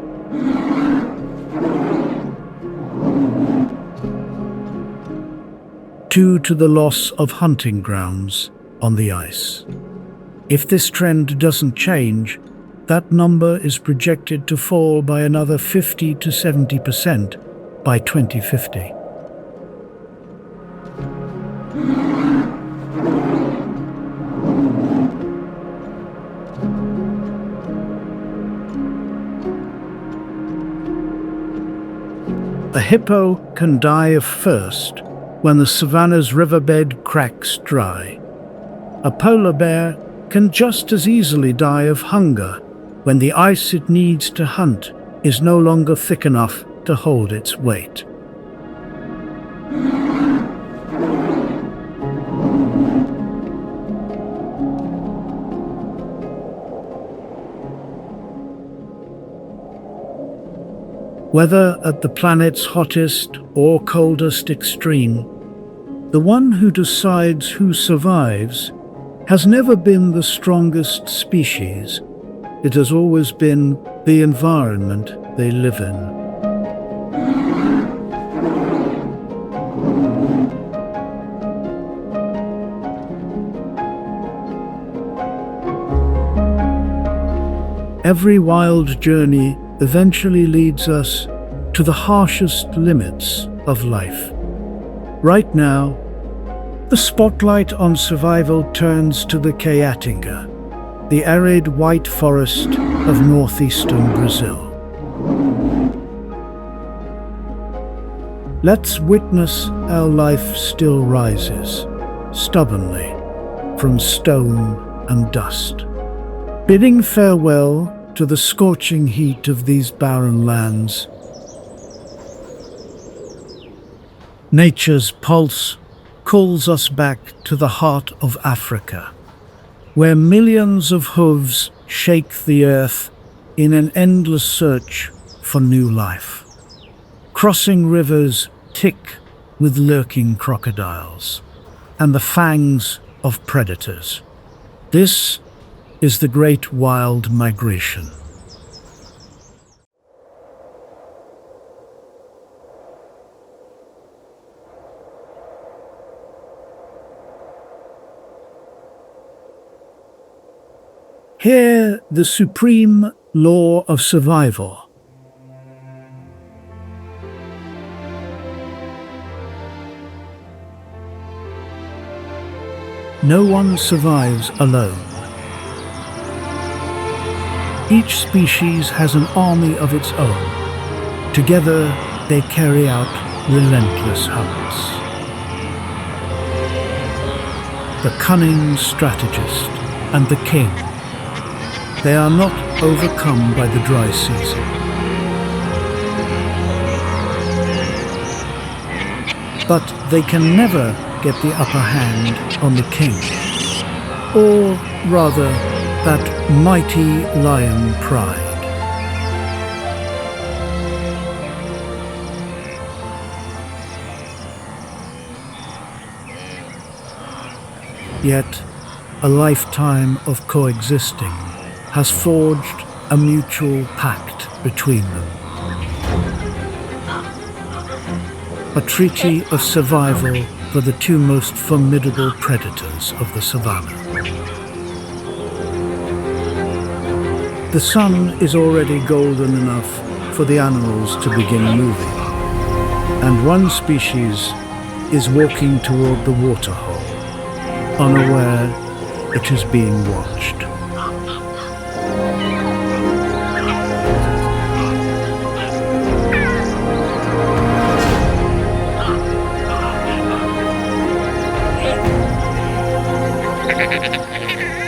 Due to the loss of hunting grounds on the ice. If this trend doesn't change, that number is projected to fall by another 50 to 70% by 2050. A hippo can die of thirst when the savanna's riverbed cracks dry. A polar bear can just as easily die of hunger when the ice it needs to hunt is no longer thick enough to hold its weight. Whether at the planet's hottest or coldest extreme, the one who decides who survives has never been the strongest species. It has always been the environment they live in. Every wild journey eventually leads us to the harshest limits of life. Right now, the spotlight on survival turns to the Caatinga, the arid white forest of northeastern Brazil. Let's witness how life still rises, stubbornly, from stone and dust. Bidding farewell to the scorching heat of these barren lands. Nature's pulse calls us back to the heart of Africa, where millions of hooves shake the earth in an endless search for new life. Crossing rivers tick with lurking crocodiles and the fangs of predators. This is the Great Wild Migration. Hear the supreme law of survival. No one survives alone. Each species has an army of its own. Together, they carry out relentless hunts. The cunning strategist and the king. They are not overcome by the dry season. But they can never get the upper hand on the king, or rather, that mighty lion pride. Yet, a lifetime of coexisting has forged a mutual pact between them. A treaty of survival for the two most formidable predators of the savannah. The sun is already golden enough for the animals to begin moving, and one species is walking toward the waterhole, unaware it is being watched.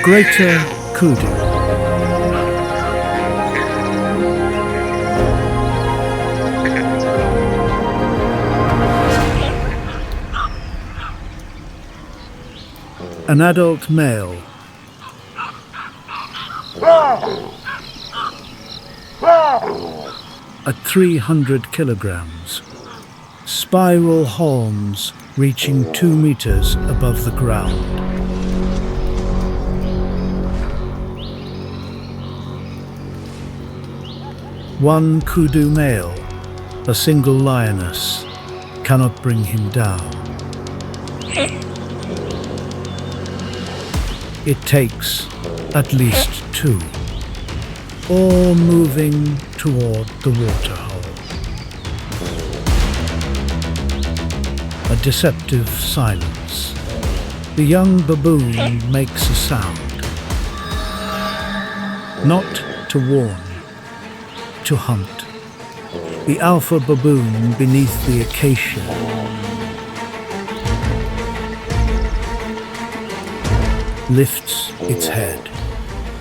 Greater kudu. An adult male. At 300 kilograms. Spiral horns reaching 2 meters above the ground. One kudu male, a single lioness, cannot bring him down. It takes at least two, all moving toward the waterhole. A deceptive silence. The young baboon makes a sound. Not to warn, to hunt. The alpha baboon beneath the acacia lifts its head.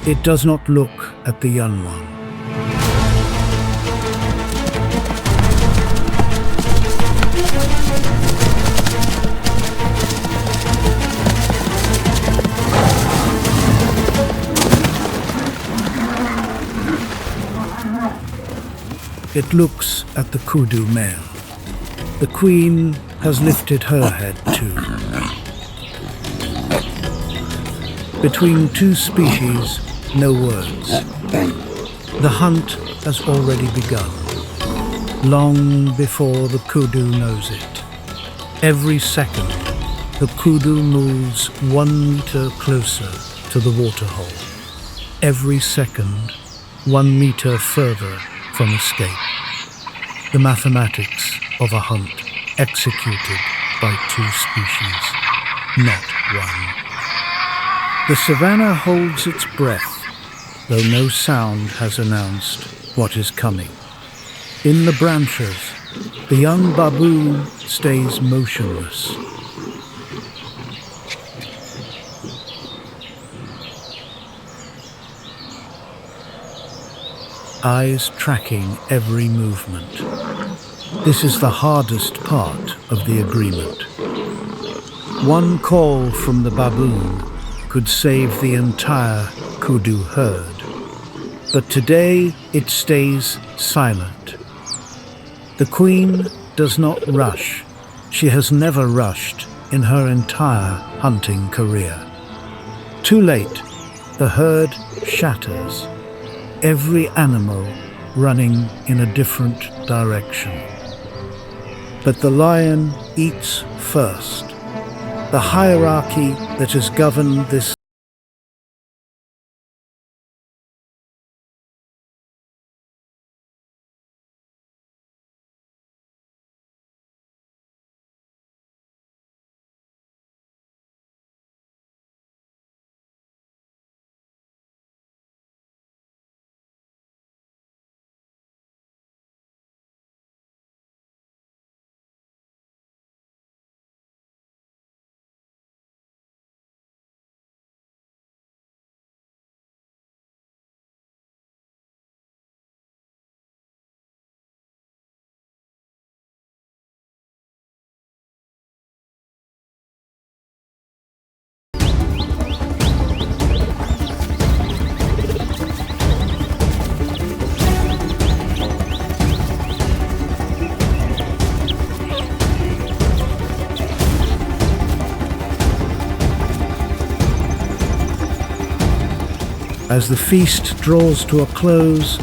It does not look at the young one. It looks at the kudu male. The queen has lifted her head too. Between two species, no words. The hunt has already begun, long before the kudu knows it. Every second, the kudu moves 1 meter closer to the waterhole. Every second, 1 meter further from escape. The mathematics of a hunt executed by two species, not one. The savannah holds its breath, though no sound has announced what is coming. In the branches, the young baboon stays motionless. Eyes tracking every movement. This is the hardest part of the agreement. One call from the baboon could save the entire kudu herd. But today it stays silent. The queen does not rush. She has never rushed in her entire hunting career. Too late, the herd shatters. Every animal running in a different direction. But the lion eats first. The hierarchy that has governed this As the feast draws to a close,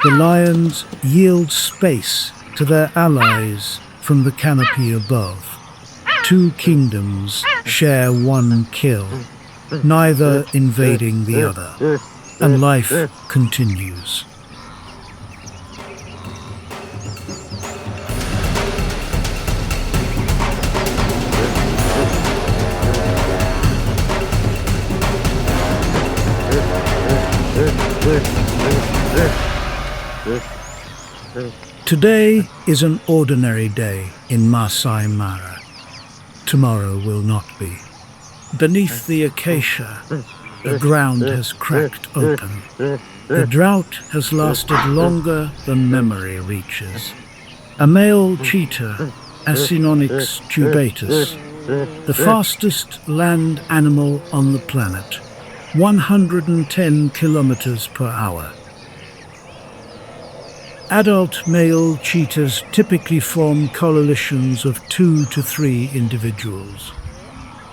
the lions yield space to their allies from the canopy above. Two kingdoms share one kill, neither invading the other, and life continues. Today is an ordinary day in Masai Mara. Tomorrow will not be. Beneath the acacia, the ground has cracked open. The drought has lasted longer than memory reaches. A male cheetah, Acinonyx tubatus, the fastest land animal on the planet, 110 kilometers per hour. Adult male cheetahs typically form coalitions of 2 to 3 individuals.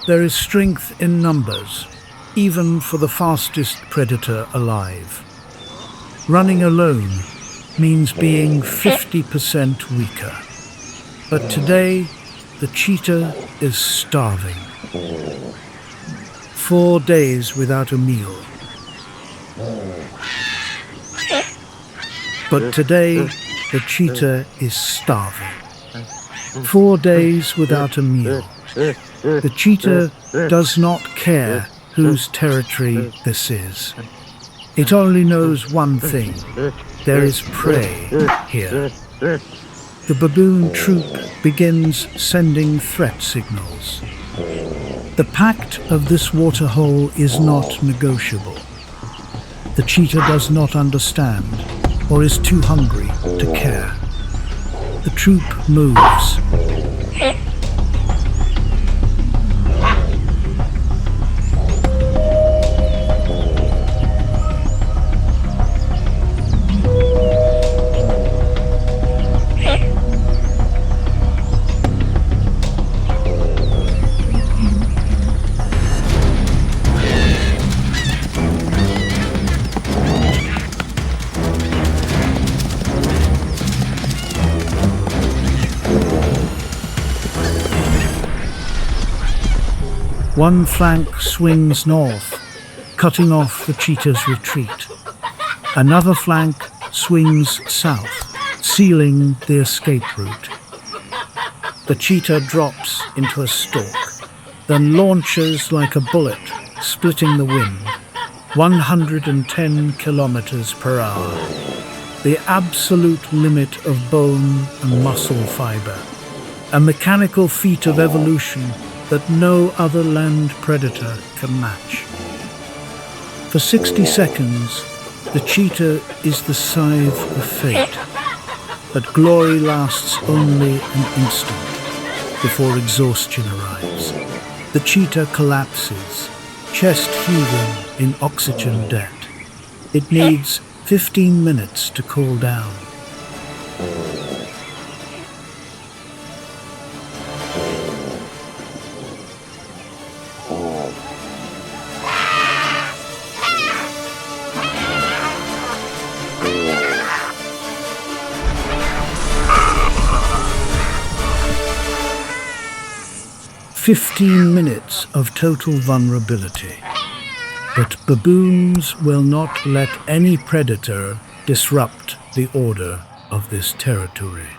There is strength in numbers, even for the fastest predator alive. Running alone means being 50% weaker. But today, the cheetah is starving. 4 days without a meal. But today, the cheetah is starving. 4 days without a meal. The cheetah does not care whose territory this is. It only knows one thing. There is prey here. The baboon troop begins sending threat signals. The pact of this waterhole is not negotiable. The cheetah does not understand, or is too hungry to care. The troop moves. One flank swings north, cutting off the cheetah's retreat. Another flank swings south, sealing the escape route. The cheetah drops into a stalk, then launches like a bullet, splitting the wind, 110 kilometers per hour. The absolute limit of bone and muscle fiber, a mechanical feat of evolution that no other land predator can match. For 60 seconds, the cheetah is the scythe of fate, but glory lasts only an instant before exhaustion arrives. The cheetah collapses, chest heaving in oxygen debt. It needs 15 minutes to cool down. "15 minutes of total vulnerability. But baboons will not let any predator disrupt the order of this territory.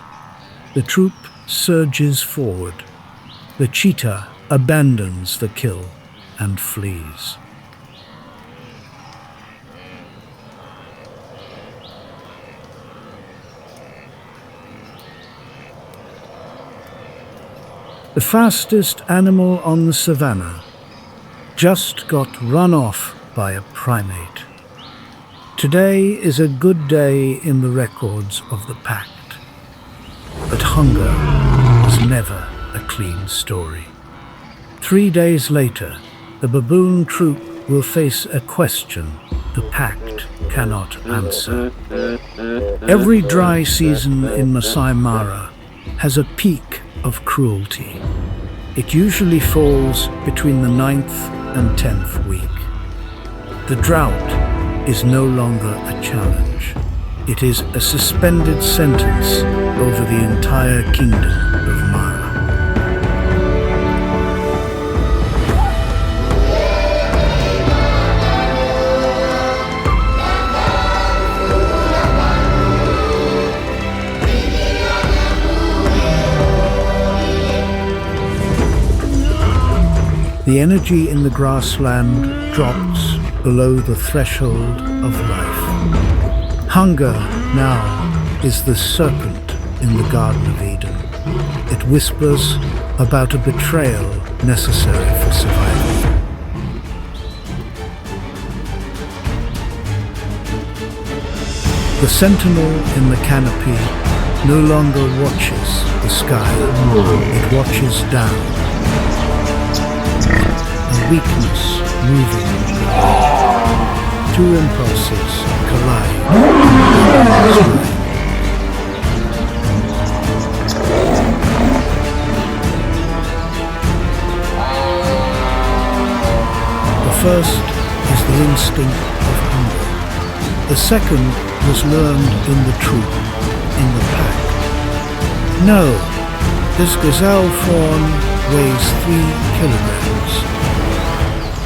The troop surges forward. The cheetah abandons the kill and flees. The fastest animal on the savannah just got run off by a primate. Today is a good day in the records of the pact. But hunger was never a clean story. 3 days later, the baboon troop will face a question the pact cannot answer. Every dry season in Masai Mara, has a peak of cruelty. It usually falls between the 9th and 10th week. The drought is no longer a challenge. It is a suspended sentence over the entire kingdom of Mara. The energy in the grassland drops below the threshold of life. Hunger now is the serpent in the Garden of Eden. It whispers about a betrayal necessary for survival. The sentinel in the canopy no longer watches the sky, it watches down. A weakness moving. Two impulses collide. The first is the instinct of hunger. The second was learned in the troop, in the pack. No, this gazelle fawn weighs 3 kilograms.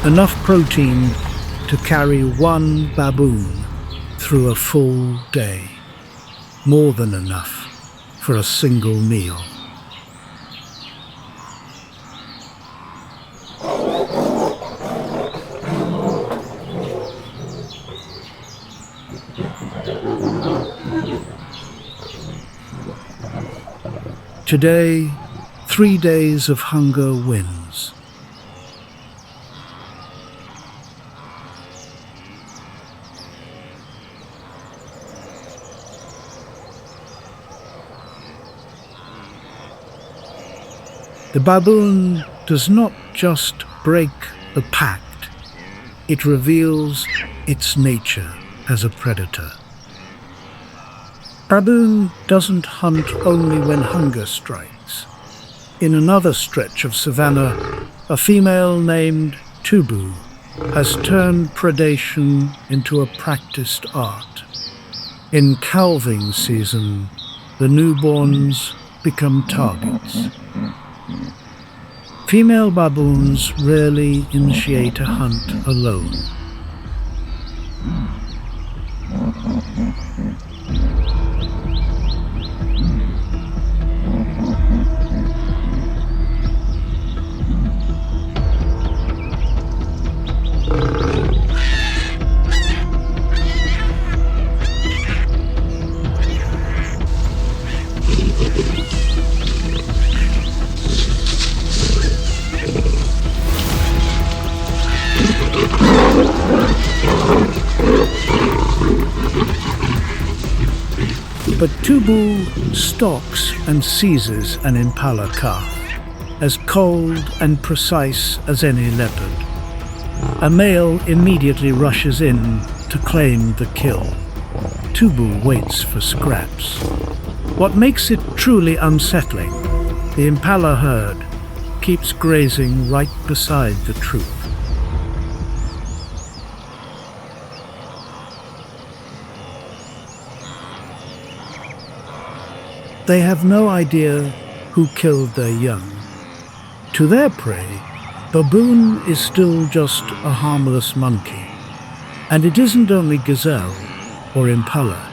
Enough protein to carry one baboon through a full day. More than enough for a single meal. Today, 3 days of hunger wins. The baboon does not just break the pact, it reveals its nature as a predator. Baboon doesn't hunt only when hunger strikes. In another stretch of savanna, a female named Tubu has turned predation into a practiced art. In calving season, the newborns become targets. Female baboons rarely initiate a hunt alone. But Tubu stalks and seizes an impala calf, as cold and precise as any leopard. A male immediately rushes in to claim the kill. Tubu waits for scraps. What makes it truly unsettling, the impala herd keeps grazing right beside the troop. They have no idea who killed their young. To their prey, baboon is still just a harmless monkey. And it isn't only gazelle or impala.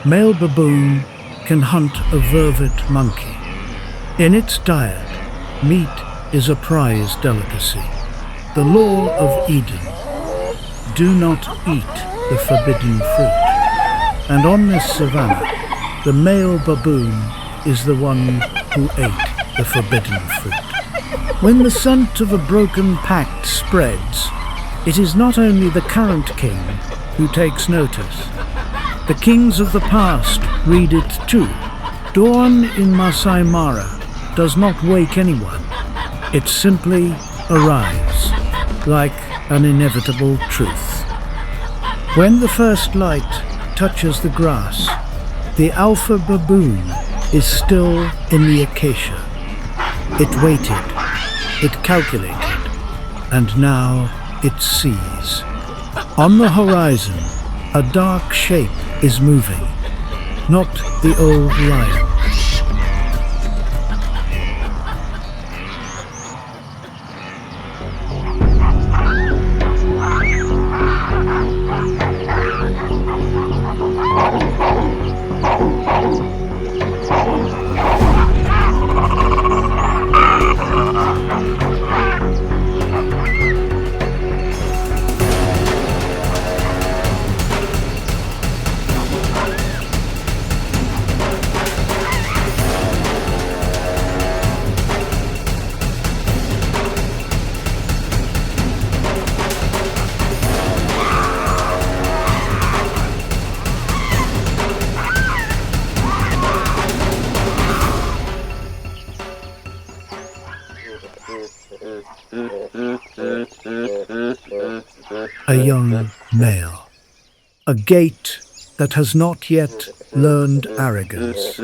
Male baboon can hunt a vervet monkey. In its diet, meat is a prized delicacy. The law of Eden: do not eat the forbidden fruit. And on this savanna, the male baboon is the one who ate the forbidden fruit. When the scent of a broken pact spreads, it is not only the current king who takes notice. The kings of the past read it too. Dawn in Masai Mara does not wake anyone. It simply arrives, like an inevitable truth. When the first light touches the grass, the alpha baboon is still in the acacia. It waited, it calculated, and now it sees. On the horizon, a dark shape is moving, not the old lion. A young male. A gait that has not yet learned arrogance.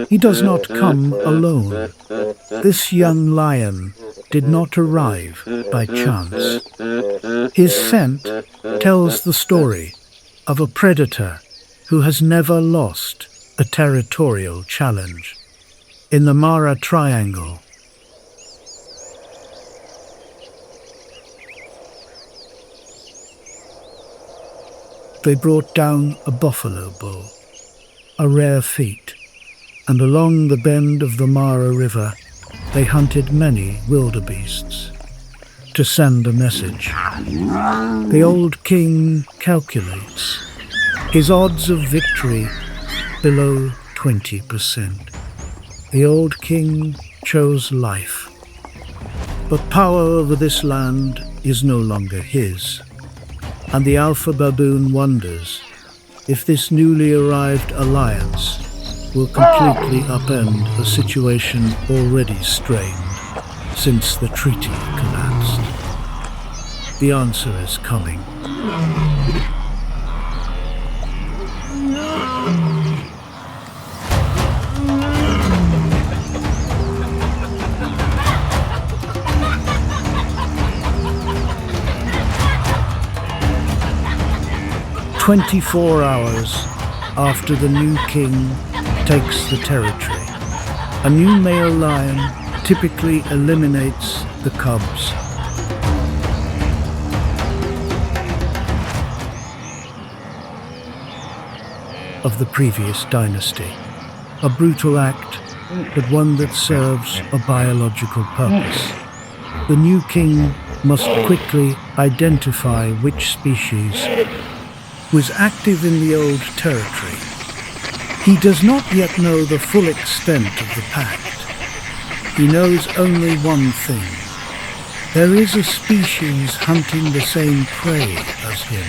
He does not come alone. This young lion did not arrive by chance. His scent tells the story of a predator who has never lost a territorial challenge. In the Mara Triangle, they brought down a buffalo bull, a rare feat, and along the bend of the Mara River, they hunted many wildebeests to send a message. The old king calculates his odds of victory below 20%. The old king chose life, but power over this land is no longer his. And the alpha baboon wonders if this newly arrived alliance will completely upend a situation already strained since the treaty collapsed. The answer is coming. 24 hours after the new king takes the territory, a new male lion typically eliminates the cubs. Of the previous dynasty, a brutal act, but one that serves a biological purpose. The new king must quickly identify which species was active in the old territory. He does not yet know the full extent of the pact. He knows only one thing. There is a species hunting the same prey as him.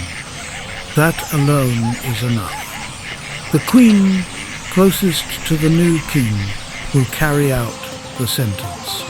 That alone is enough. The queen, closest to the new king, will carry out the sentence.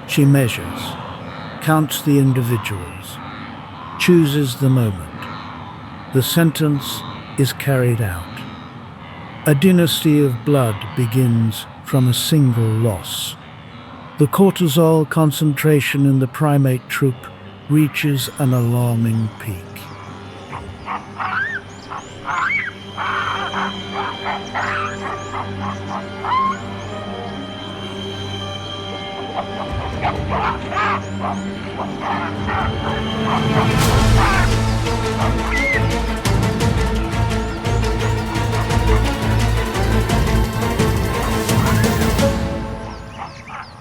She measures, counts the individuals, chooses the moment. The sentence is carried out. A dynasty of blood begins from a single loss. The cortisol concentration in the primate troop reaches an alarming peak.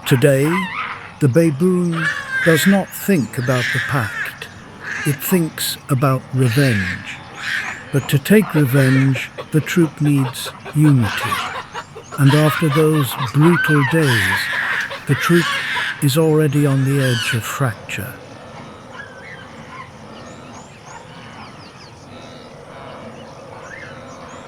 Today, the baboon does not think about the pact. It thinks about revenge. But to take revenge, the troop needs unity. And after those brutal days, the troop is already on the edge of fracture.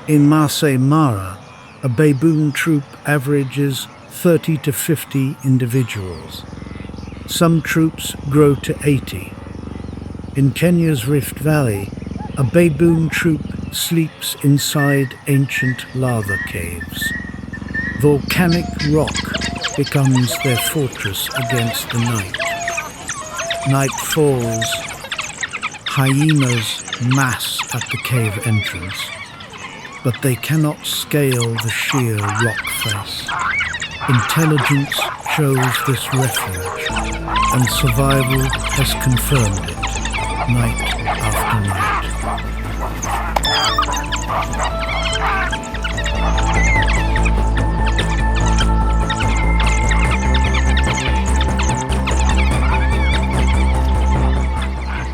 In Masai Mara, a baboon troop averages 30 to 50 individuals. Some troops grow to 80. In Kenya's Rift Valley, a baboon troop sleeps inside ancient lava caves. Volcanic rock becomes their fortress against the night. Night falls, hyenas mass at the cave entrance, but they cannot scale the sheer rock face. Intelligence chose this refuge, and survival has confirmed it, night after night.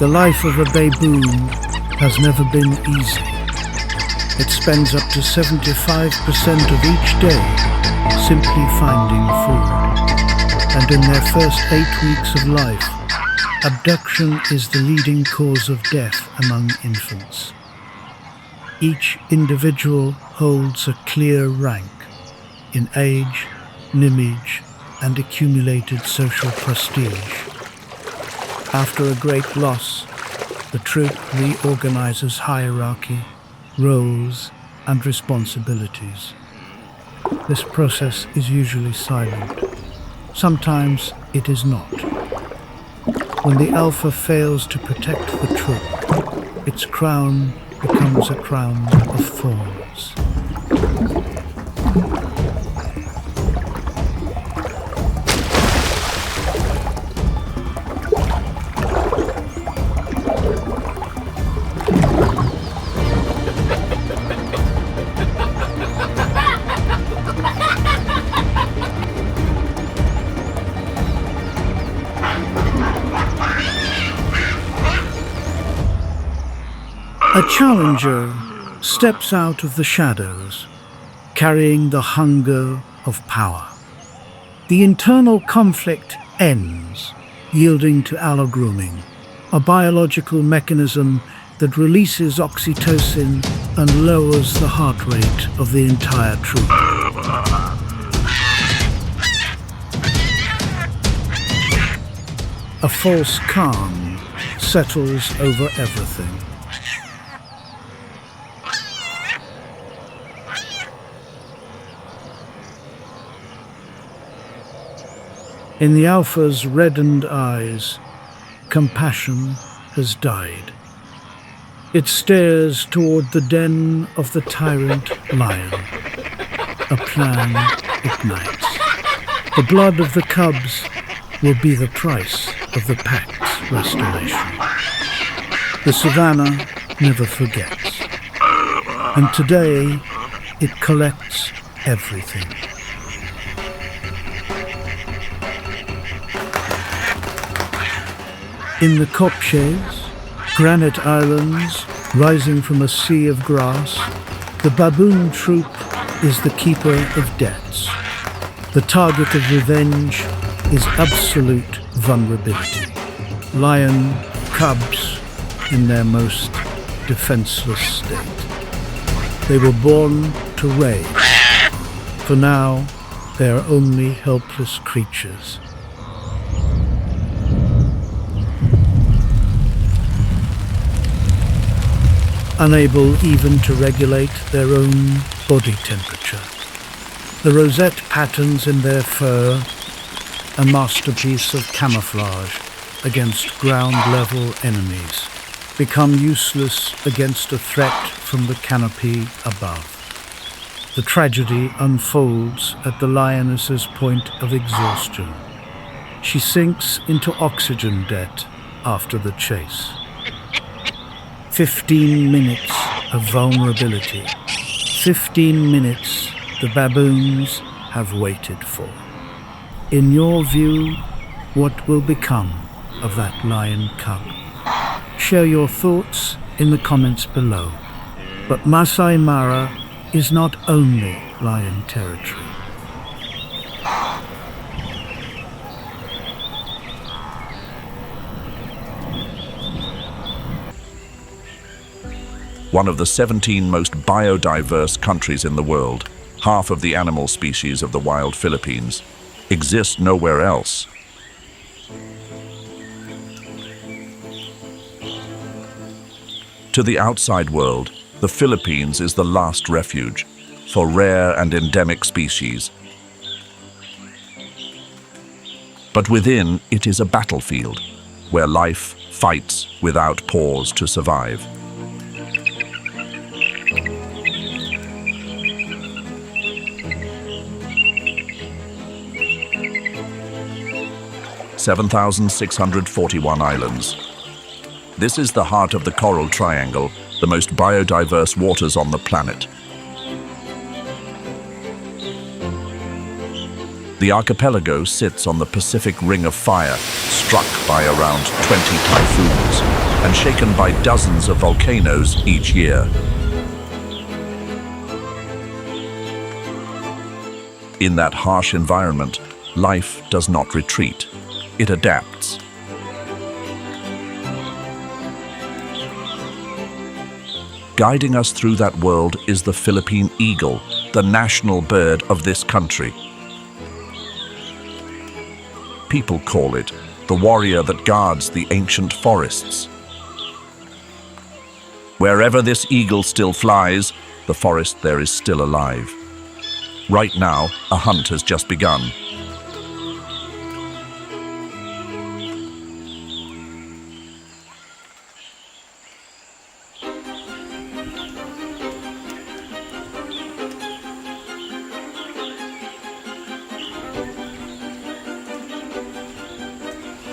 The life of a baboon has never been easy. It spends up to 75% of each day simply finding food. And in their first 8 weeks of life, abduction is the leading cause of death among infants. Each individual holds a clear rank in age, lineage, and accumulated social prestige. After a great loss, the troop reorganizes hierarchy, roles, and responsibilities. This process is usually silent. Sometimes it is not. When the alpha fails to protect the troop, its crown becomes a crown of thorns. A challenger steps out of the shadows, carrying the hunger of power. The internal conflict ends, yielding to allogrooming, a biological mechanism that releases oxytocin and lowers the heart rate of the entire troop. A false calm settles over everything. In the alpha's reddened eyes, compassion has died. It stares toward the den of the tyrant lion. A plan ignites. The blood of the cubs will be the price of the pack's restoration. The savannah never forgets. And today, it collects everything. In the Kopjes, granite islands rising from a sea of grass, the baboon troop is the keeper of debts. The target of revenge is absolute vulnerability. Lion cubs in their most defenseless state. They were born to rage. For now, they are only helpless creatures. Unable even to regulate their own body temperature. The rosette patterns in their fur, a masterpiece of camouflage against ground-level enemies, become useless against a threat from the canopy above. The tragedy unfolds at the lioness's point of exhaustion. She sinks into oxygen debt after the chase. 15 minutes of vulnerability. 15 minutes the baboons have waited for. In your view, what will become of that lion cub? share your thoughts in the comments below. But Masai Mara is not only lion territory. One of the 17 most biodiverse countries in the world, half of the animal species of the wild Philippines, exist nowhere else. To the outside world, the Philippines is the last refuge for rare and endemic species. But within, it is a battlefield where life fights without pause to survive. (7,641 islands. This is the heart of the Coral Triangle, the most biodiverse waters on the planet. The archipelago sits on the Pacific Ring of Fire, struck by around 20 typhoons and shaken by dozens of volcanoes each year. In that harsh environment, life does not retreat. It adapts. Guiding us through that world is the Philippine eagle, the national bird of this country. People call it the warrior that guards the ancient forests. Wherever this eagle still flies, the forest there is still alive. Right now, a hunt has just begun.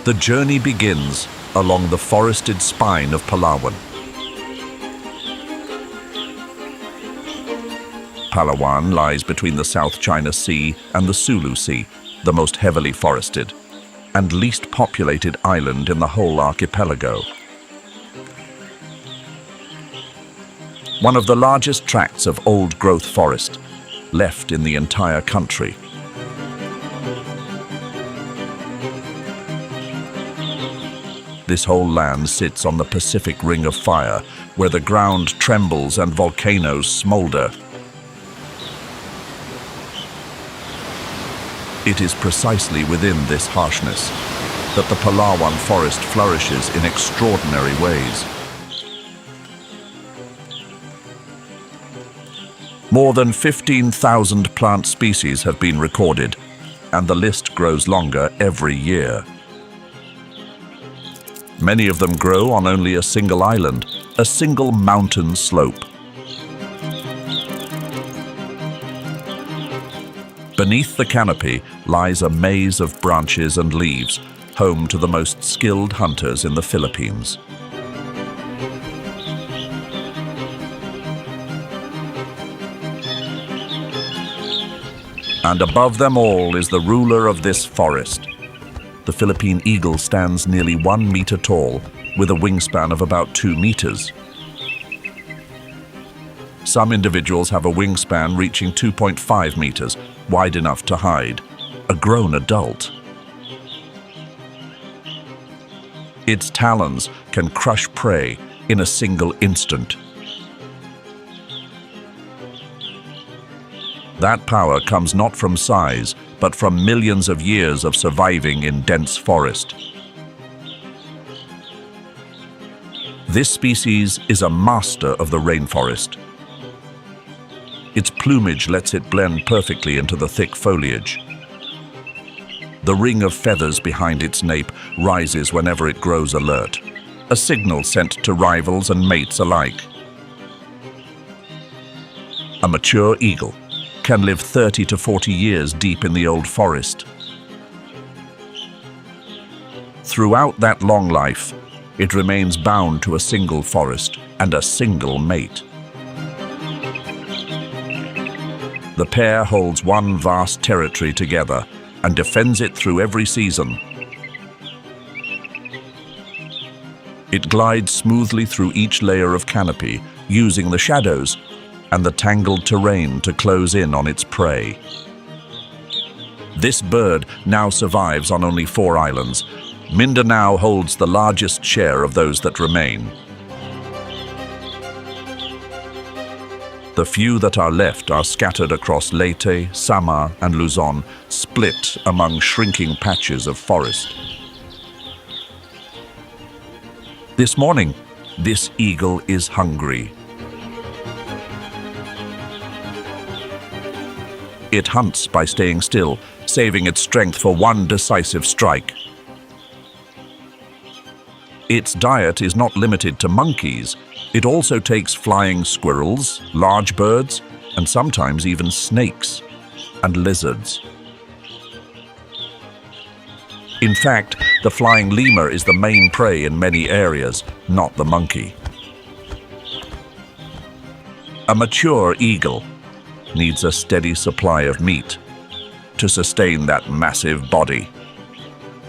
The journey begins along the forested spine of Palawan. Palawan lies between the South China Sea and the Sulu Sea, the most heavily forested and least populated island in the whole archipelago. One of the largest tracts of old-growth forest left in the entire country. This whole land sits on the Pacific Ring of Fire, where the ground trembles and volcanoes smolder. It is precisely within this harshness that the Palawan forest flourishes in extraordinary ways. More than 15,000 plant species have been recorded, and the list grows longer every year. Many of them grow on only a single island, a single mountain slope. Beneath the canopy lies a maze of branches and leaves, home to the most skilled hunters in the Philippines. And above them all is the ruler of this forest. The Philippine eagle stands nearly 1 meter tall, with a wingspan of about 2 meters. Some individuals have a wingspan reaching 2.5 meters, wide enough to hide a grown adult. Its talons can crush prey in a single instant. That power comes not from size, but from millions of years of surviving in dense forest. This species is a master of the rainforest. Its plumage lets it blend perfectly into the thick foliage. The ring of feathers behind its nape rises whenever it grows alert, a signal sent to rivals and mates alike. A mature eagle can live 30 to 40 years deep in the old forest. Throughout that long life, it remains bound to a single forest and a single mate. The pair holds one vast territory together and defends it through every season. It glides smoothly through each layer of canopy, using the shadows and the tangled terrain to close in on its prey. This bird now survives on only 4 islands. Mindanao holds the largest share of those that remain. The few that are left are scattered across Leyte, Samar, and Luzon, split among shrinking patches of forest. This morning, this eagle is hungry. It hunts by staying still, saving its strength for one decisive strike. Its diet is not limited to monkeys. It also takes flying squirrels, large birds, and sometimes even snakes and lizards. In fact, the flying lemur is the main prey in many areas, not the monkey. A mature eagle needs a steady supply of meat to sustain that massive body.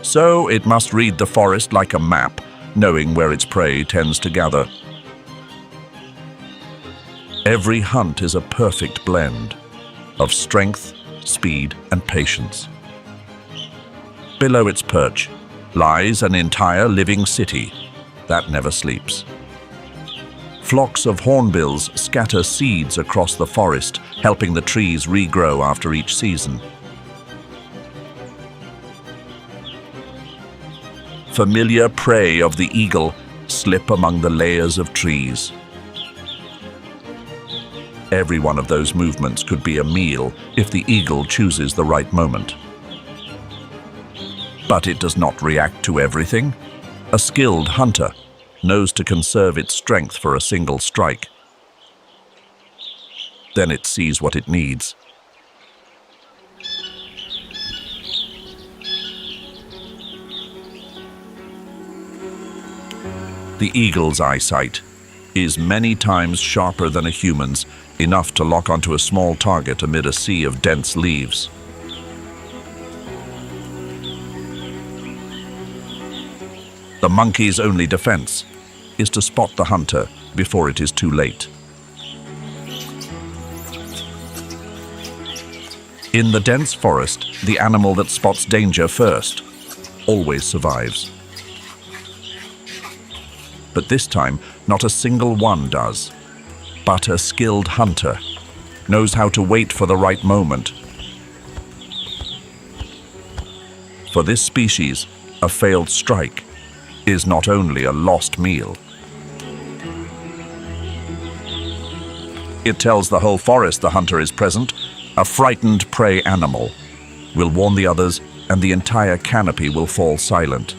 So it must read the forest like a map, knowing where its prey tends to gather. Every hunt is a perfect blend of strength, speed, and patience. Below its perch lies an entire living city that never sleeps. Flocks of hornbills scatter seeds across the forest, helping the trees regrow after each season. Familiar prey of the eagle slip among the layers of trees. Every one of those movements could be a meal if the eagle chooses the right moment. But it does not react to everything. A skilled hunter knows to conserve its strength for a single strike. Then it sees what it needs. The eagle's eyesight is many times sharper than a human's, enough to lock onto a small target amid a sea of dense leaves. The monkey's only defense is to spot the hunter before it is too late. In the dense forest, the animal that spots danger first always survives. But this time, not a single one does. But a skilled hunter knows how to wait for the right moment. For this species, a failed strike is not only a lost meal. It tells the whole forest the hunter is present. A frightened prey animal will warn the others, and the entire canopy will fall silent.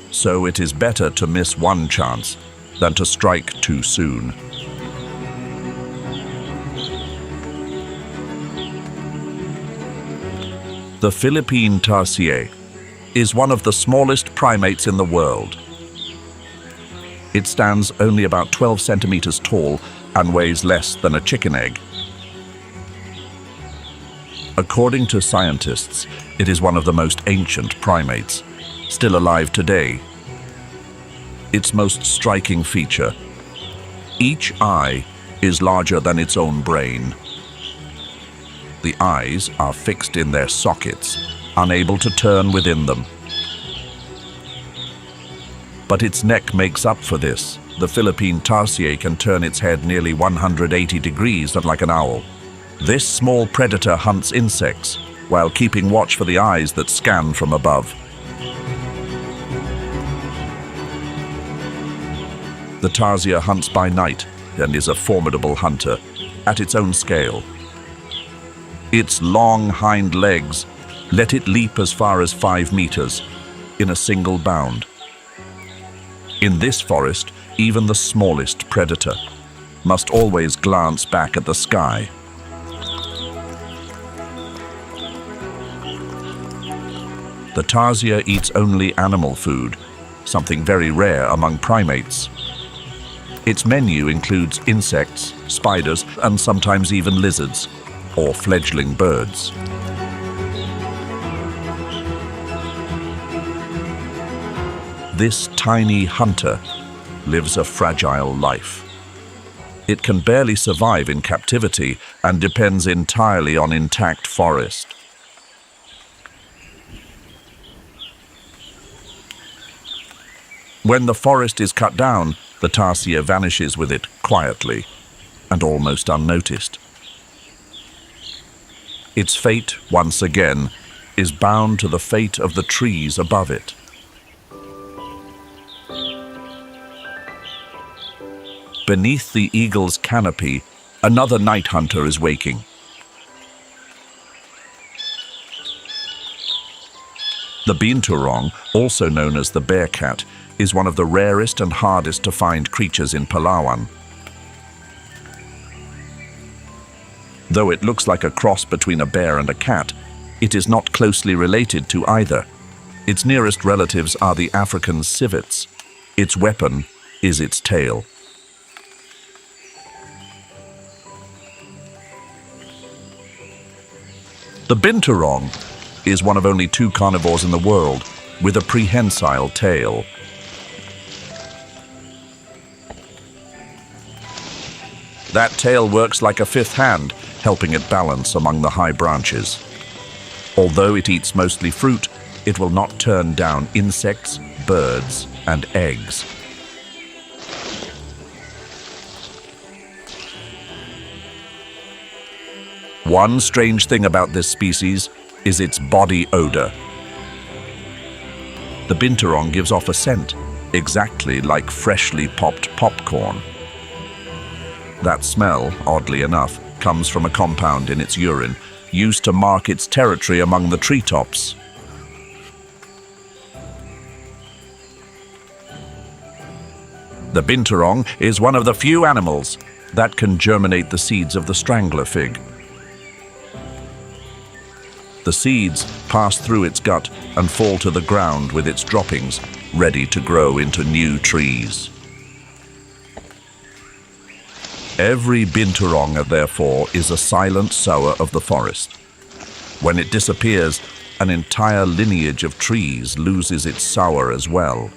So it is better to miss one chance than to strike too soon. The Philippine tarsier is one of the smallest primates in the world. It stands only about 12 centimeters tall and weighs less than a chicken egg. According to scientists, it is one of the most ancient primates, still alive today. Its most striking feature: each eye is larger than its own brain. The eyes are fixed in their sockets, unable to turn within them. But its neck makes up for this. The Philippine tarsier can turn its head nearly 180 degrees like an owl. This small predator hunts insects while keeping watch for the eyes that scan from above. The tarsier hunts by night and is a formidable hunter at its own scale. Its long hind legs let it leap as far as 5 meters in a single bound. In this forest, even the smallest predator must always glance back at the sky. The tarsier eats only animal food, something very rare among primates. Its menu includes insects, spiders, and sometimes even lizards, or fledgling birds. This tiny hunter lives a fragile life. It can barely survive in captivity and depends entirely on intact forest. When the forest is cut down, the tarsier vanishes with it quietly and almost unnoticed. Its fate, once again, is bound to the fate of the trees above it. Beneath the eagle's canopy, another night hunter is waking. The binturong, also known as the bear cat, is one of the rarest and hardest to find creatures in Palawan. Though it looks like a cross between a bear and a cat, it is not closely related to either. Its nearest relatives are the African civets. Its weapon is its tail. The binturong is one of only 2 carnivores in the world with a prehensile tail. That tail works like a 5th hand, helping it balance among the high branches. Although it eats mostly fruit, it will not turn down insects, birds, and eggs. One strange thing about this species is its body odor. The binturong gives off a scent, exactly like freshly popped popcorn. That smell, oddly enough, comes from a compound in its urine, used to mark its territory among the treetops. The binturong is one of the few animals that can germinate the seeds of the strangler fig. The seeds pass through its gut and fall to the ground with its droppings, ready to grow into new trees. Every binturong, therefore, is a silent sower of the forest. When it disappears, an entire lineage of trees loses its sower as well.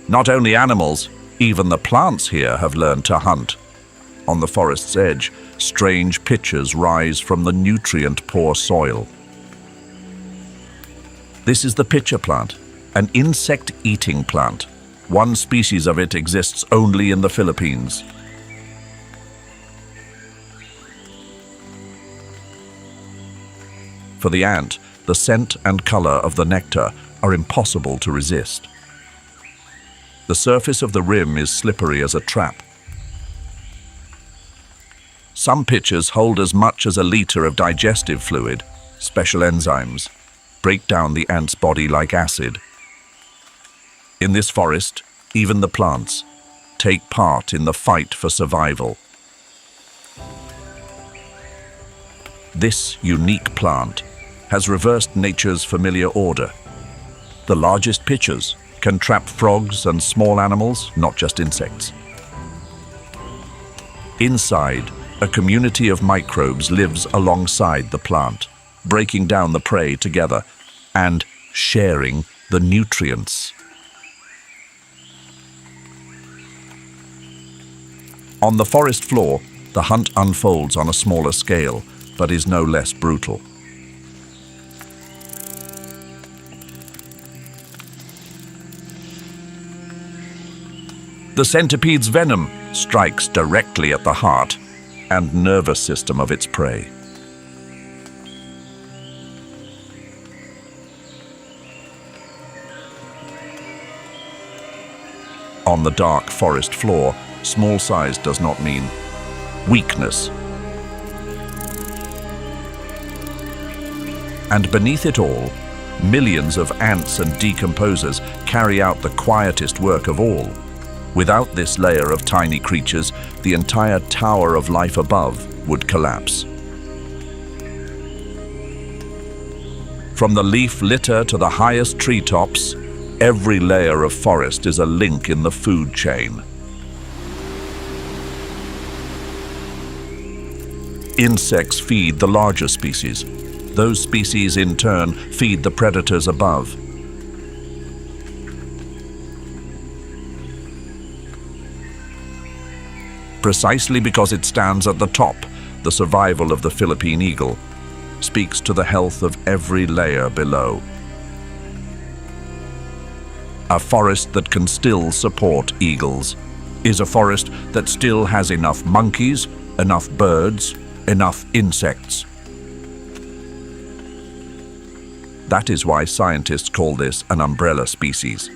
Not only animals, even the plants here have learned to hunt. On the forest's edge, strange pitchers rise from the nutrient-poor soil. This is the pitcher plant, an insect-eating plant. One species of it exists only in the Philippines. For the ant, the scent and color of the nectar are impossible to resist. The surface of the rim is slippery as a trap. Some pitchers hold as much as a liter of digestive fluid. Special enzymes break down the ant's body like acid. In this forest, even the plants take part in the fight for survival. This unique plant has reversed nature's familiar order. The largest pitchers can trap frogs and small animals, not just insects. Inside, a community of microbes lives alongside the plant, breaking down the prey together and sharing the nutrients. On the forest floor, the hunt unfolds on a smaller scale, but is no less brutal. The centipede's venom strikes directly at the heart and nervous system of its prey. On the dark forest floor, small size does not mean weakness. And beneath it all, millions of ants and decomposers carry out the quietest work of all. Without this layer of tiny creatures, the entire tower of life above would collapse. From the leaf litter to the highest treetops, every layer of forest is a link in the food chain. Insects feed the larger species. Those species, in turn, feed the predators above. Precisely because it stands at the top, the survival of the Philippine eagle speaks to the health of every layer below. A forest that can still support eagles is a forest that still has enough monkeys, enough birds, enough insects. That is why scientists call this an umbrella species.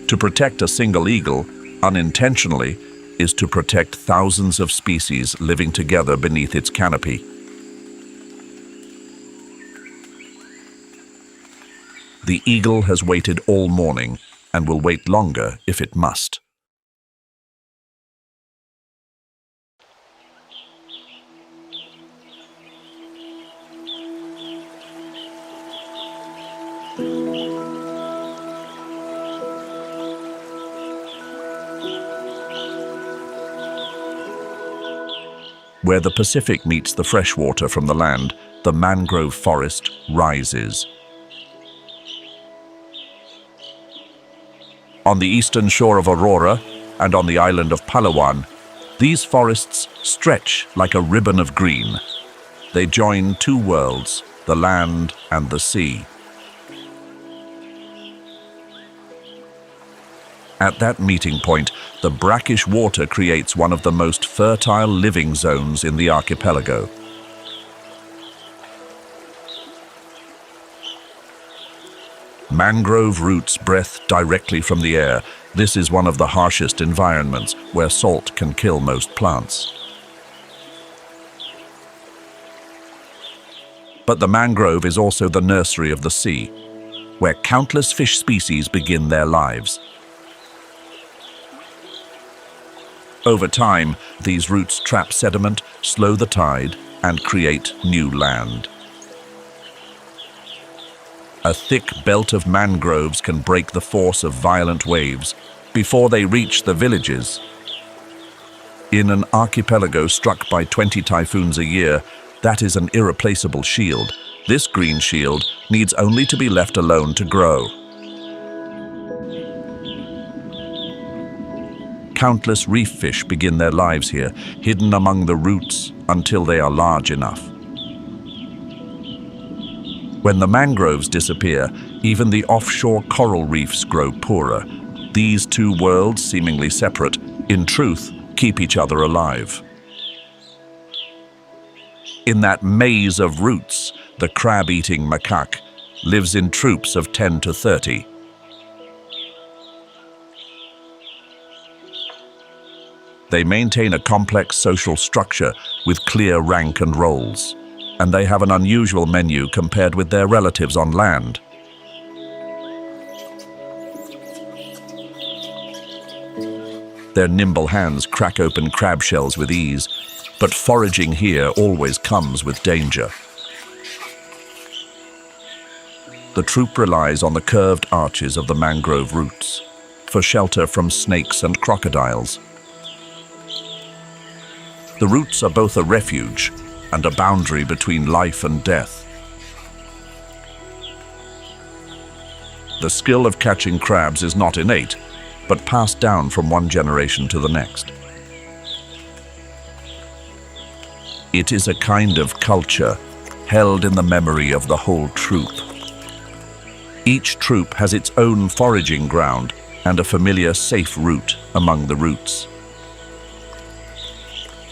To protect a single eagle, unintentionally, is to protect thousands of species living together beneath its canopy. The eagle has waited all morning and will wait longer if it must. Where the Pacific meets the fresh water from the land, the mangrove forest rises. On the eastern shore of Aurora and on the island of Palawan, these forests stretch like a ribbon of green. They join two worlds, the land and the sea. At that meeting point, the brackish water creates one of the most fertile living zones in the archipelago. Mangrove roots breath directly from the air. This is one of the harshest environments where salt can kill most plants. But the mangrove is also the nursery of the sea, where countless fish species begin their lives. Over time, these roots trap sediment, slow the tide, and create new land. A thick belt of mangroves can break the force of violent waves before they reach the villages. In an archipelago struck by 20 typhoons a year, that is an irreplaceable shield. This green shield needs only to be left alone to grow. Countless reef fish begin their lives here, hidden among the roots until they are large enough. When the mangroves disappear, even the offshore coral reefs grow poorer. These two worlds, seemingly separate, in truth, keep each other alive. In that maze of roots, the crab-eating macaque lives in troops of 10 to 30. They maintain a complex social structure with clear rank and roles, and they have an unusual menu compared with their relatives on land. Their nimble hands crack open crab shells with ease, but foraging here always comes with danger. The troop relies on the curved arches of the mangrove roots for shelter from snakes and crocodiles. The roots are both a refuge and a boundary between life and death. The skill of catching crabs is not innate, but passed down from one generation to the next. It is a kind of culture held in the memory of the whole troop. Each troop has its own foraging ground and a familiar safe route among the roots.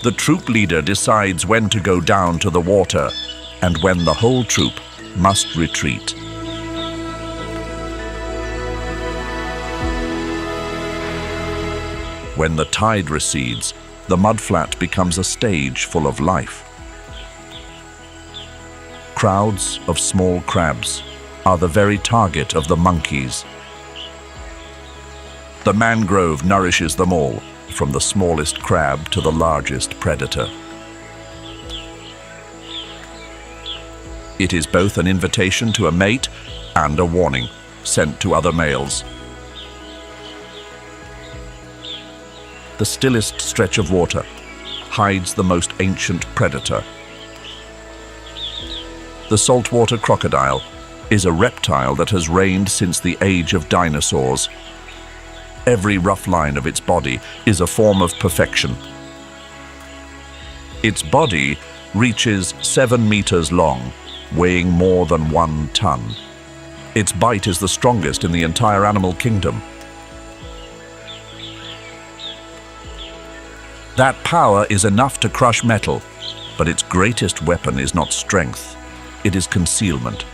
The troop leader decides when to go down to the water and when the whole troop must retreat. When the tide recedes, the mudflat becomes a stage full of life. Crowds of small crabs are the very target of the monkeys. The mangrove nourishes them all, from the smallest crab to the largest predator. It is both an invitation to a mate and a warning sent to other males. The stillest stretch of water hides the most ancient predator, The saltwater crocodile is a reptile that has reigned since the age of dinosaurs. Every rough line of its body is a form of perfection. Its body reaches 7 meters long, weighing more than 1 ton. Its bite is the strongest in the entire animal kingdom. That power is enough to crush metal, but its greatest weapon is not strength, it is concealment.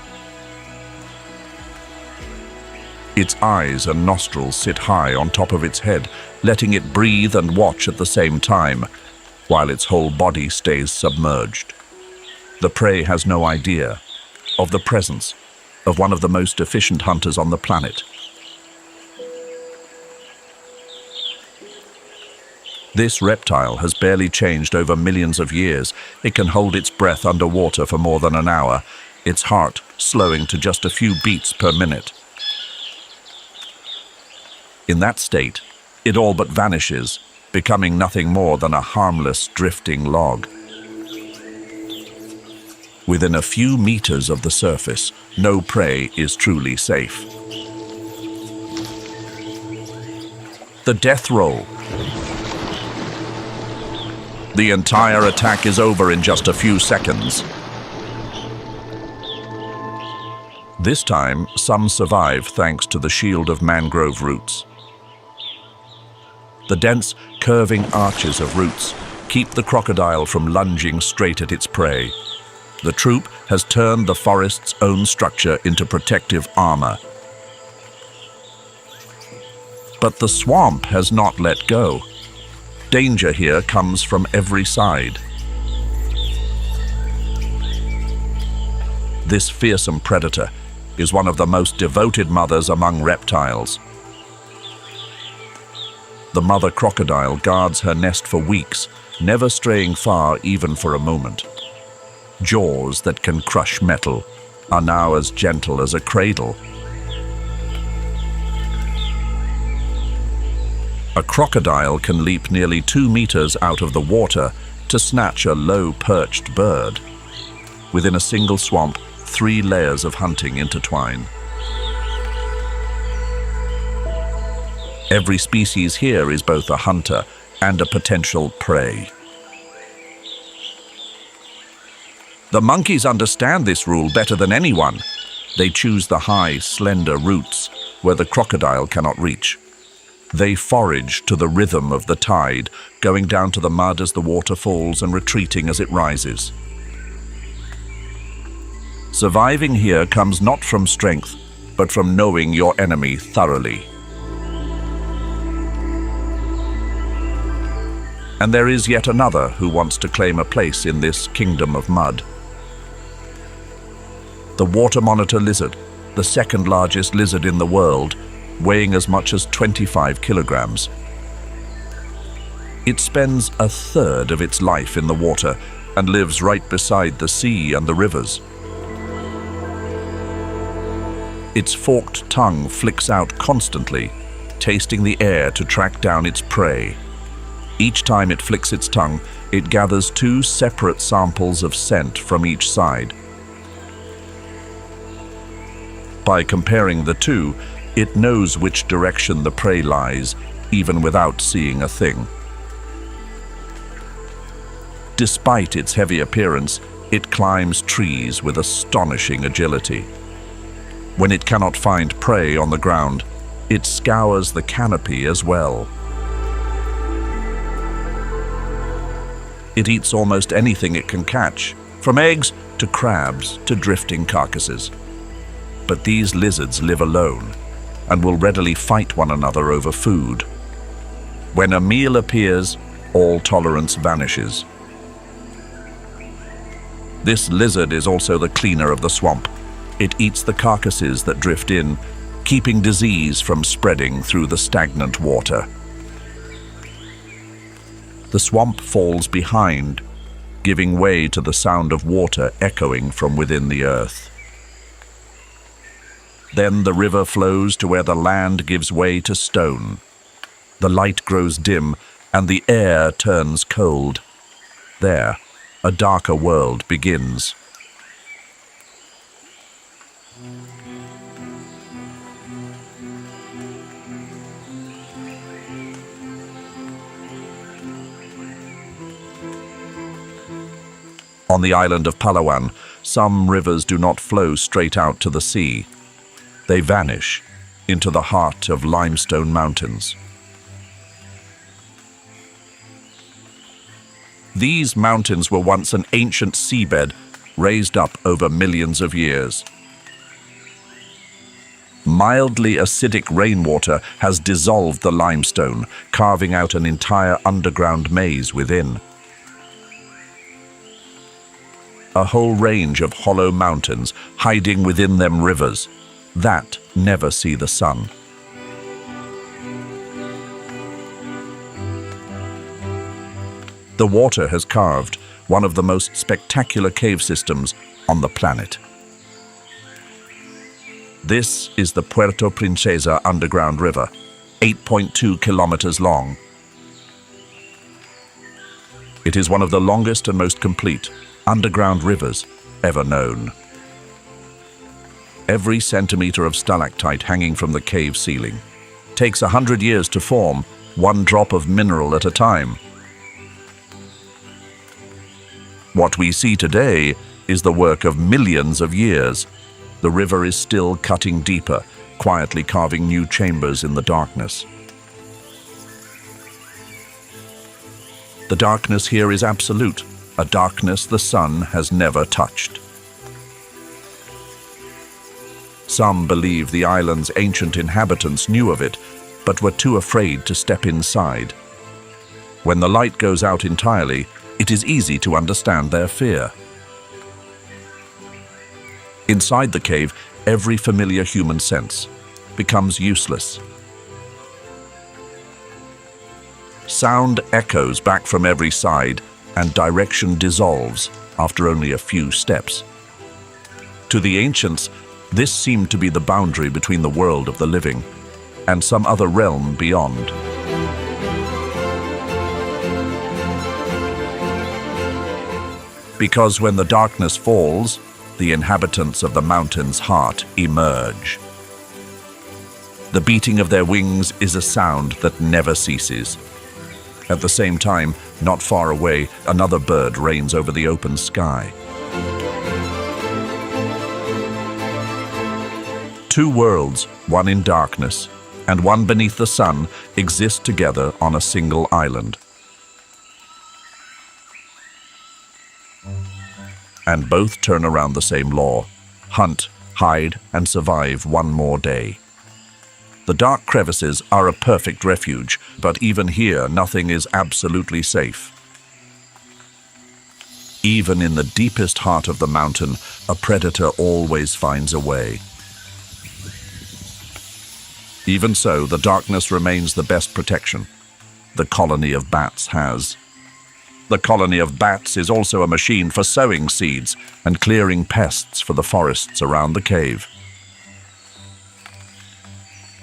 Its eyes and nostrils sit high on top of its head, letting it breathe and watch at the same time, while its whole body stays submerged. The prey has no idea of the presence of one of the most efficient hunters on the planet. This reptile has barely changed over millions of years. It can hold its breath underwater for more than an hour, its heart slowing to just a few beats per minute. In that state, it all but vanishes, becoming nothing more than a harmless drifting log. Within a few meters of the surface, no prey is truly safe. The death roll. The entire attack is over in just a few seconds. This time, some survive thanks to the shield of mangrove roots. The dense, curving arches of roots keep the crocodile from lunging straight at its prey. The troop has turned the forest's own structure into protective armor. But the swamp has not let go. Danger here comes from every side. This fearsome predator is one of the most devoted mothers among reptiles. The mother crocodile guards her nest for weeks, never straying far even for a moment. Jaws that can crush metal are now as gentle as a cradle. A crocodile can leap nearly 2 meters out of the water to snatch a low-perched bird. Within a single swamp, 3 layers of hunting intertwine. Every species here is both a hunter and a potential prey. The monkeys understand this rule better than anyone. They choose the high, slender roots where the crocodile cannot reach. They forage to the rhythm of the tide, going down to the mud as the water falls and retreating as it rises. Surviving here comes not from strength, but from knowing your enemy thoroughly. And there is yet another who wants to claim a place in this kingdom of mud. The water monitor lizard, the second largest lizard in the world, weighing as much as 25 kilograms. It spends a third of its life in the water and lives right beside the sea and the rivers. Its forked tongue flicks out constantly, tasting the air to track down its prey. Each time it flicks its tongue, it gathers 2 separate samples of scent from each side. By comparing the two, it knows which direction the prey lies, even without seeing a thing. Despite its heavy appearance, it climbs trees with astonishing agility. When it cannot find prey on the ground, it scours the canopy as well. It eats almost anything it can catch, from eggs to crabs to drifting carcasses. But these lizards live alone and will readily fight one another over food. When a meal appears, all tolerance vanishes. This lizard is also the cleaner of the swamp. It eats the carcasses that drift in, keeping disease from spreading through the stagnant water. The swamp falls behind, giving way to the sound of water echoing from within the earth. Then the river flows to where the land gives way to stone. The light grows dim and the air turns cold. There, a darker world begins. On the island of Palawan, some rivers do not flow straight out to the sea. They vanish into the heart of limestone mountains. These mountains were once an ancient seabed raised up over millions of years. Mildly acidic rainwater has dissolved the limestone, carving out an entire underground maze within. A whole range of hollow mountains hiding within them rivers that never see the sun. The water has carved one of the most spectacular cave systems on the planet. This is the Puerto Princesa underground river, 8.2 kilometers long. It is one of the longest and most complete underground rivers ever known. Every centimeter of stalactite hanging from the cave ceiling takes 100 years to form, one drop of mineral at a time. What we see today is the work of millions of years. The river is still cutting deeper, quietly carving new chambers in the darkness. The darkness here is absolute, a darkness the sun has never touched. Some believe the island's ancient inhabitants knew of it, but were too afraid to step inside. When the light goes out entirely, it is easy to understand their fear. Inside the cave, every familiar human sense becomes useless. Sound echoes back from every side, and direction dissolves after only a few steps. To the ancients, this seemed to be the boundary between the world of the living and some other realm beyond. Because when the darkness falls, the inhabitants of the mountain's heart emerge. The beating of their wings is a sound that never ceases. At the same time, not far away, another bird reigns over the open sky. Two worlds, one in darkness and one beneath the sun, exist together on a single island. And both turn around the same law: hunt, hide, and survive one more day. The dark crevices are a perfect refuge, but even here nothing is absolutely safe. Even in the deepest heart of the mountain, a predator always finds a way. Even so, the darkness remains the best protection the colony of bats has. The colony of bats is also a machine for sowing seeds and clearing pests for the forests around the cave.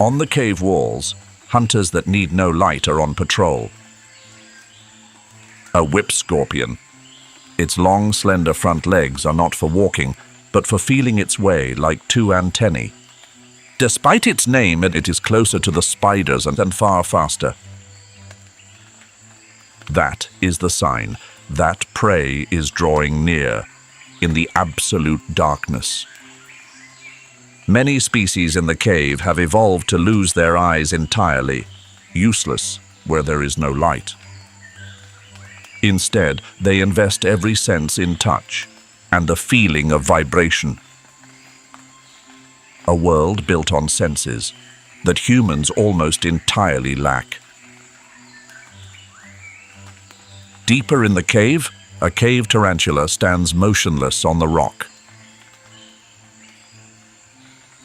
On the cave walls, hunters that need no light are on patrol. A whip scorpion. Its long, slender front legs are not for walking, but for feeling its way like two antennae. Despite its name, it is closer to the spiders and far faster. That is the sign that prey is drawing near in the absolute darkness. Many species in the cave have evolved to lose their eyes entirely, useless where there is no light. Instead, they invest every sense in touch and the feeling of vibration. A world built on senses that humans almost entirely lack. Deeper in the cave, a cave tarantula stands motionless on the rock.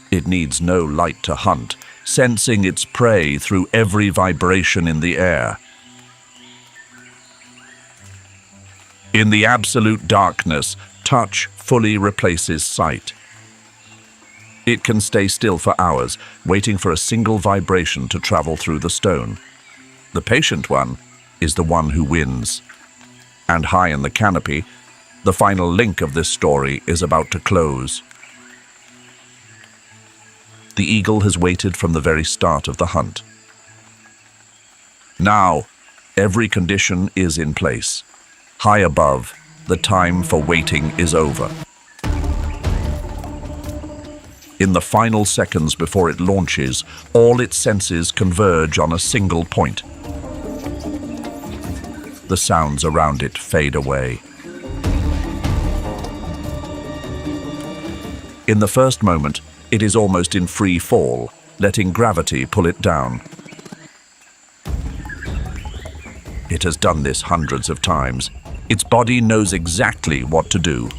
It needs no light to hunt, sensing its prey through every vibration in the air. In the absolute darkness, touch fully replaces sight. It can stay still for hours, waiting for a single vibration to travel through the stone. The patient one is the one who wins. And high in the canopy, the final link of this story is about to close. The eagle has waited from the very start of the hunt. Now, every condition is in place. High above, the time for waiting is over. In the final seconds before it launches, all its senses converge on a single point. The sounds around it fade away. In the first moment, it is almost in free fall, letting gravity pull it down. It has done this hundreds of times. Its body knows exactly what to do.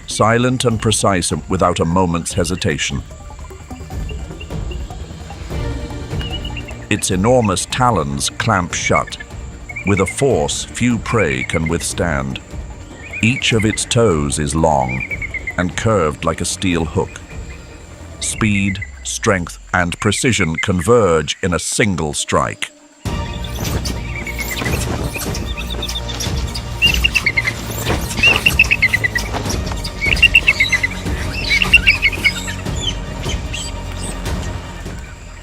Silent and precise without a moment's hesitation. Its enormous talons clamp shut, with a force few prey can withstand. Each of its toes is long and curved like a steel hook. Speed, strength, and precision converge in a single strike.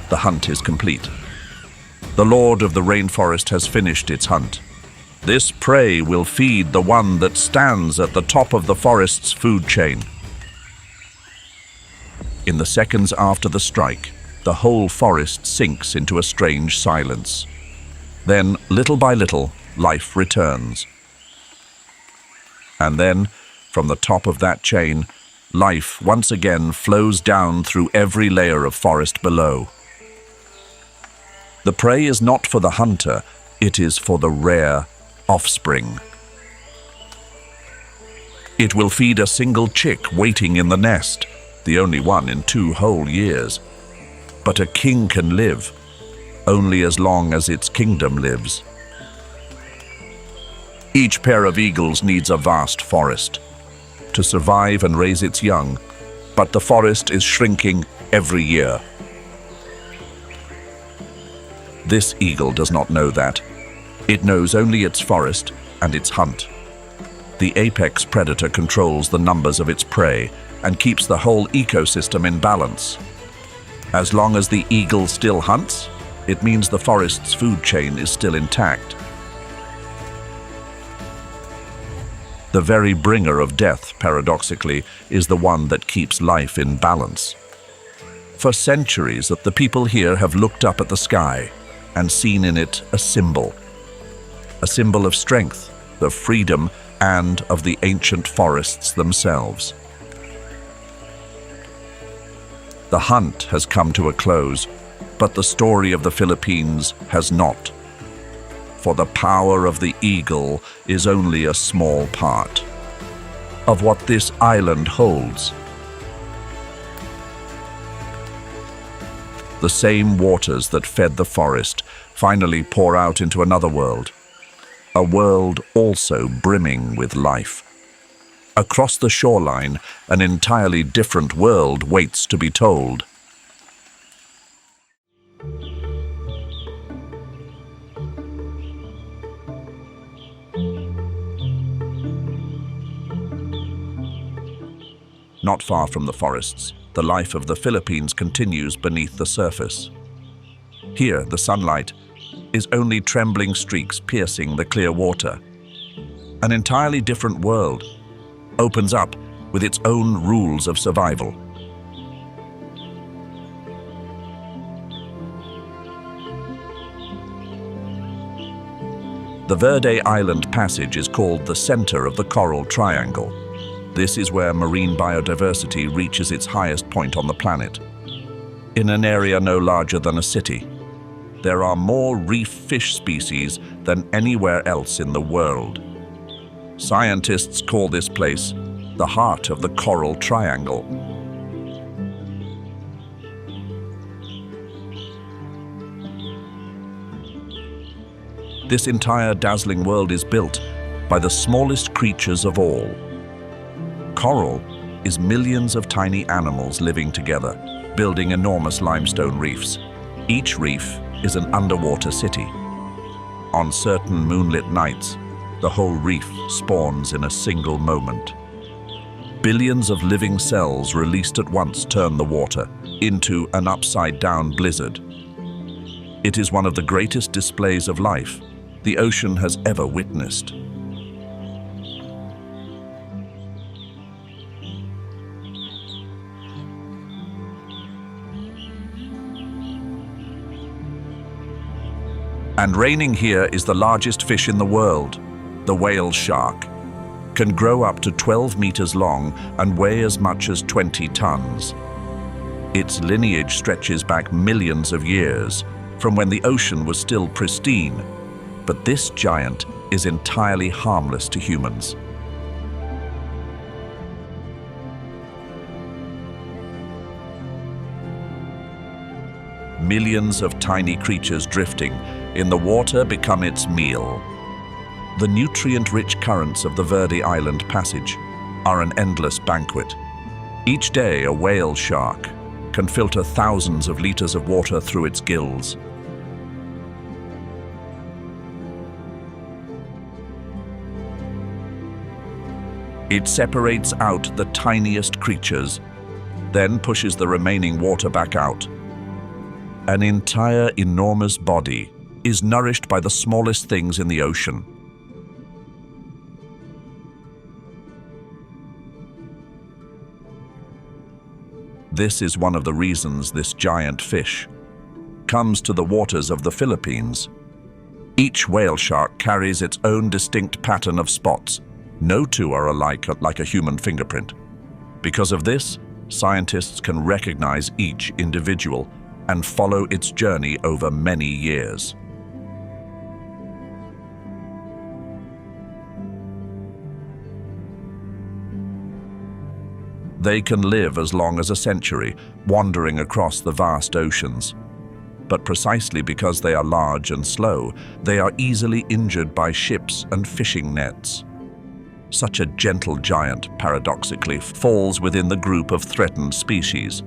The hunt is complete. The Lord of the Rainforest has finished its hunt. This prey will feed the one that stands at the top of the forest's food chain. In the seconds after the strike, the whole forest sinks into a strange silence. Then, little by little, life returns. And then, from the top of that chain, life once again flows down through every layer of forest below. The prey is not for the hunter, it is for the rare offspring. It will feed a single chick waiting in the nest, the only one in 2 whole years. But a king can live, only as long as its kingdom lives. Each pair of eagles needs a vast forest to survive and raise its young, but the forest is shrinking every year. This eagle does not know that. It knows only its forest and its hunt. The apex predator controls the numbers of its prey and keeps the whole ecosystem in balance. As long as the eagle still hunts, it means the forest's food chain is still intact. The very bringer of death, paradoxically, is the one that keeps life in balance. For centuries, the people here have looked up at the sky and seen in it a symbol of strength, of freedom, and of the ancient forests themselves. The hunt has come to a close, but the story of the Philippines has not. For the power of the eagle is only a small part of what this island holds. The same waters that fed the forest finally pour out into another world, a world also brimming with life. Across the shoreline, an entirely different world waits to be told. Not far from the forests, the life of the Philippines continues beneath the surface. Here, the sunlight is only trembling streaks piercing the clear water. An entirely different world opens up with its own rules of survival. The Verde Island Passage is called the center of the Coral Triangle. This is where marine biodiversity reaches its highest point on the planet. In an area no larger than a city, there are more reef fish species than anywhere else in the world. Scientists call this place the heart of the Coral Triangle. This entire dazzling world is built by the smallest creatures of all. Coral is millions of tiny animals living together, building enormous limestone reefs. Each reef is an underwater city. On certain moonlit nights, the whole reef spawns in a single moment. Billions of living cells released at once turn the water into an upside-down blizzard. It is one of the greatest displays of life the ocean has ever witnessed. And reigning here is the largest fish in the world, the whale shark. Can grow up to 12 meters long and weigh as much as 20 tons. Its lineage stretches back millions of years, from when the ocean was still pristine. But this giant is entirely harmless to humans. Millions of tiny creatures drifting in the water become its meal. The nutrient-rich currents of the Verde Island Passage are an endless banquet. Each day, a whale shark can filter thousands of liters of water through its gills. It separates out the tiniest creatures, then pushes the remaining water back out. An entire enormous body is nourished by the smallest things in the ocean. This is one of the reasons this giant fish comes to the waters of the Philippines. Each whale shark carries its own distinct pattern of spots. No two are alike like a human fingerprint. Because of this, scientists can recognize each individual and follow its journey over many years. They can live as long as a century, wandering across the vast oceans. But precisely because they are large and slow, they are easily injured by ships and fishing nets. Such a gentle giant, paradoxically, falls within the group of threatened species.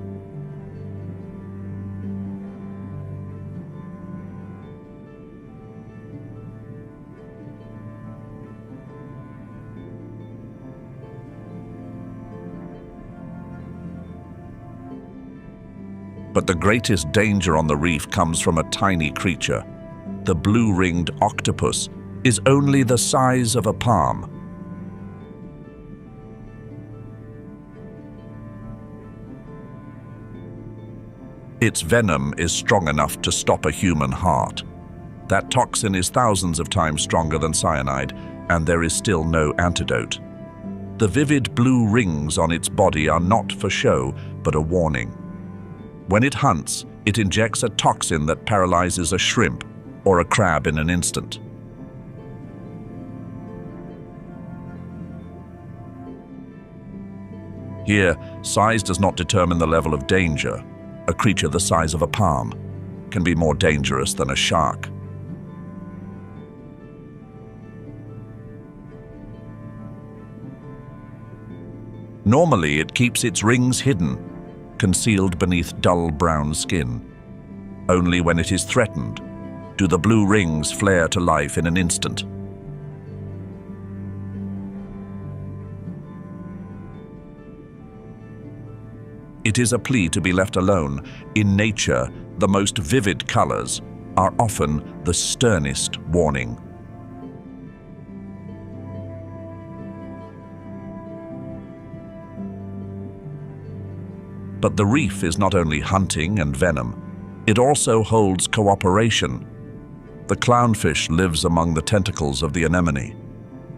But the greatest danger on the reef comes from a tiny creature. The blue-ringed octopus is only the size of a palm. Its venom is strong enough to stop a human heart. That toxin is thousands of times stronger than cyanide, and there is still no antidote. The vivid blue rings on its body are not for show, but a warning. When it hunts, it injects a toxin that paralyzes a shrimp or a crab in an instant. Here, size does not determine the level of danger. A creature the size of a palm can be more dangerous than a shark. Normally, it keeps its rings hidden, concealed beneath dull brown skin. Only when it is threatened do the blue rings flare to life in an instant. It is a plea to be left alone. In nature, the most vivid colors are often the sternest warning. But the reef is not only hunting and venom, it also holds cooperation. The clownfish lives among the tentacles of the anemone,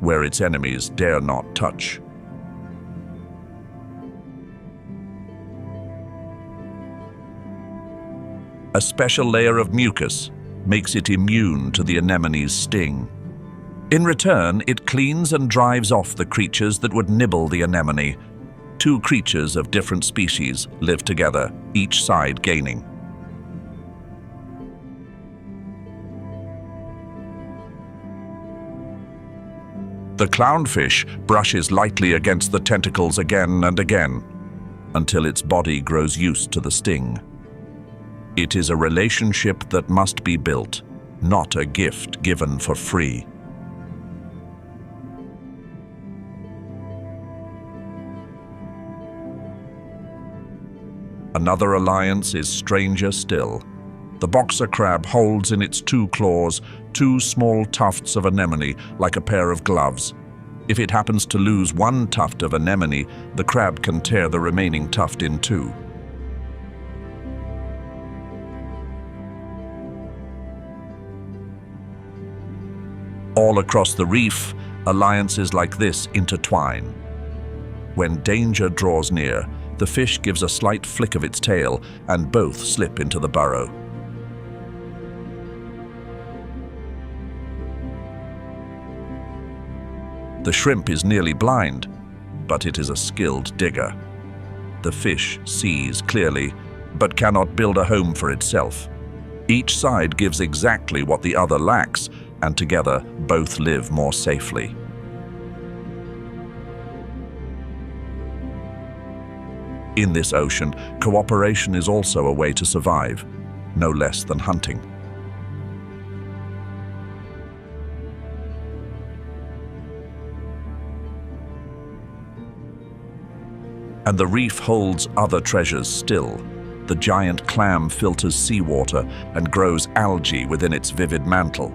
where its enemies dare not touch. A special layer of mucus makes it immune to the anemone's sting. In return, it cleans and drives off the creatures that would nibble the anemone. Two creatures of different species live together, each side gaining. The clownfish brushes lightly against the tentacles again and again, until its body grows used to the sting. It is a relationship that must be built, not a gift given for free. Another alliance is stranger still. The boxer crab holds in its two claws two small tufts of anemone like a pair of gloves. If it happens to lose one tuft of anemone, the crab can tear the remaining tuft in two. All across the reef, alliances like this intertwine. When danger draws near, the fish gives a slight flick of its tail and both slip into the burrow. The shrimp is nearly blind, but it is a skilled digger. The fish sees clearly, but cannot build a home for itself. Each side gives exactly what the other lacks, and together both live more safely. In this ocean, cooperation is also a way to survive, no less than hunting. And the reef holds other treasures still. The giant clam filters seawater and grows algae within its vivid mantle.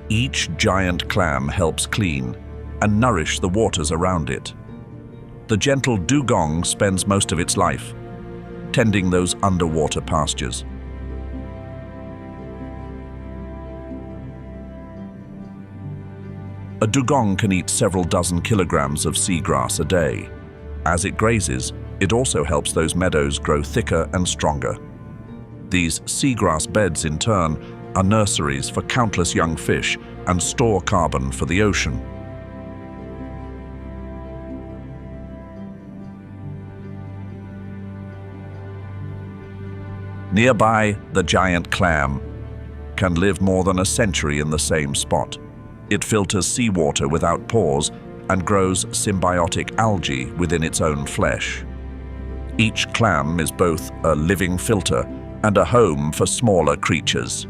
Each giant clam helps clean and nourish the waters around it. The gentle dugong spends most of its life tending those underwater pastures. A dugong can eat several dozen kilograms of seagrass a day. As it grazes, it also helps those meadows grow thicker and stronger. These seagrass beds, in turn, are nurseries for countless young fish and store carbon for the ocean. Nearby, the giant clam can live more than a century in the same spot. It filters seawater without pores and grows symbiotic algae within its own flesh. Each clam is both a living filter and a home for smaller creatures.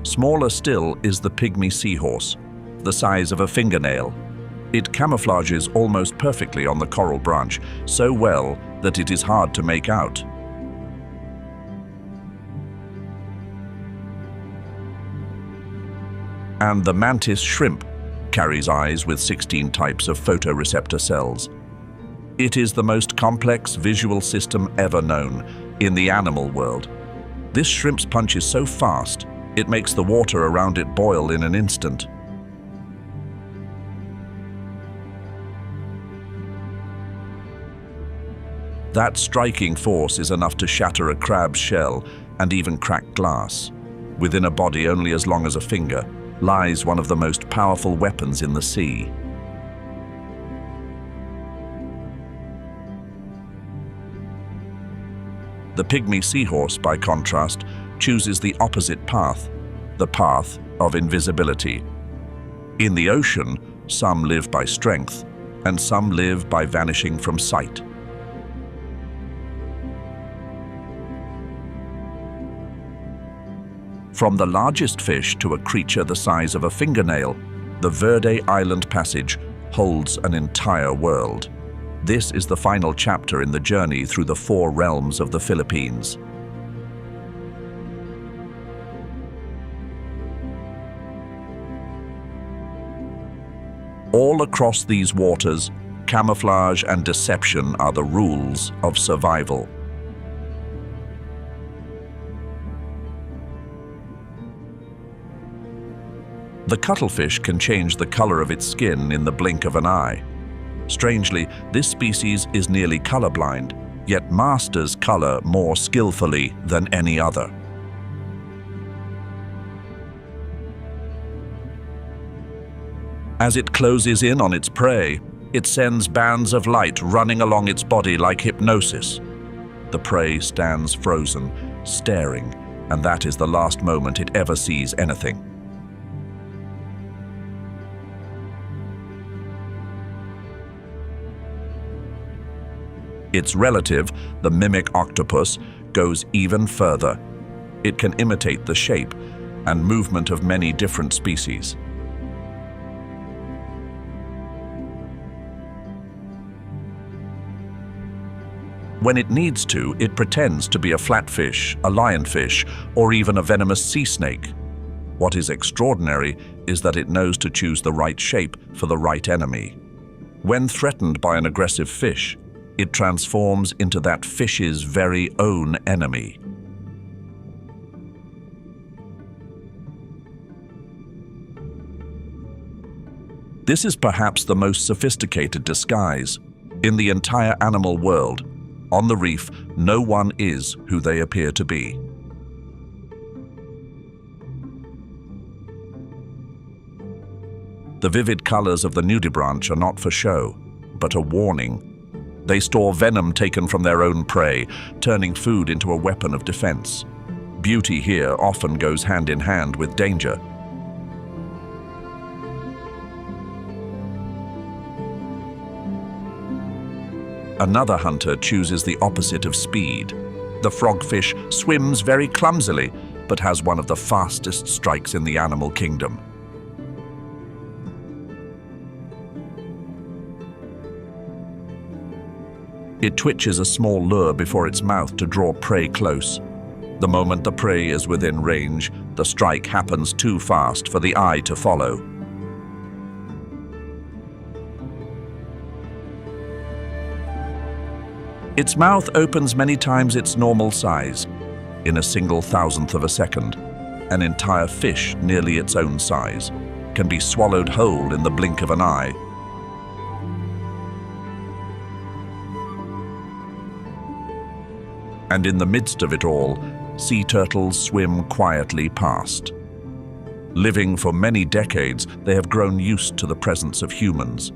Smaller still is the pygmy seahorse, the size of a fingernail. It camouflages almost perfectly on the coral branch, so well that it is hard to make out. And the mantis shrimp carries eyes with 16 types of photoreceptor cells. It is the most complex visual system ever known in the animal world. This shrimp's punch is so fast, it makes the water around it boil in an instant. That striking force is enough to shatter a crab's shell and even crack glass. Within a body only as long as a finger lies one of the most powerful weapons in the sea. The pygmy seahorse, by contrast, chooses the opposite path, the path of invisibility. In the ocean, some live by strength, and some live by vanishing from sight. From the largest fish to a creature the size of a fingernail, the Verde Island Passage holds an entire world. This is the final chapter in the journey through the 4 realms of the Philippines. All across these waters, camouflage and deception are the rules of survival. The cuttlefish can change the color of its skin in the blink of an eye. Strangely, this species is nearly colorblind, yet masters color more skillfully than any other. As it closes in on its prey, it sends bands of light running along its body like hypnosis. The prey stands frozen, staring, and that is the last moment it ever sees anything. Its relative, the mimic octopus, goes even further. It can imitate the shape and movement of many different species. When it needs to, it pretends to be a flatfish, a lionfish, or even a venomous sea snake. What is extraordinary is that it knows to choose the right shape for the right enemy. When threatened by an aggressive fish, it transforms into that fish's very own enemy. This is perhaps the most sophisticated disguise. In the entire animal world, on the reef, no one is who they appear to be. The vivid colors of the nudibranch are not for show, but a warning. They store venom taken from their own prey, turning food into a weapon of defense. Beauty here often goes hand in hand with danger. Another hunter chooses the opposite of speed. The frogfish swims very clumsily, but has one of the fastest strikes in the animal kingdom. It twitches a small lure before its mouth to draw prey close. The moment the prey is within range, the strike happens too fast for the eye to follow. Its mouth opens many times its normal size. In a single thousandth of a second, an entire fish nearly its own size can be swallowed whole in the blink of an eye. And in the midst of it all, sea turtles swim quietly past. Living for many decades, they have grown used to the presence of humans.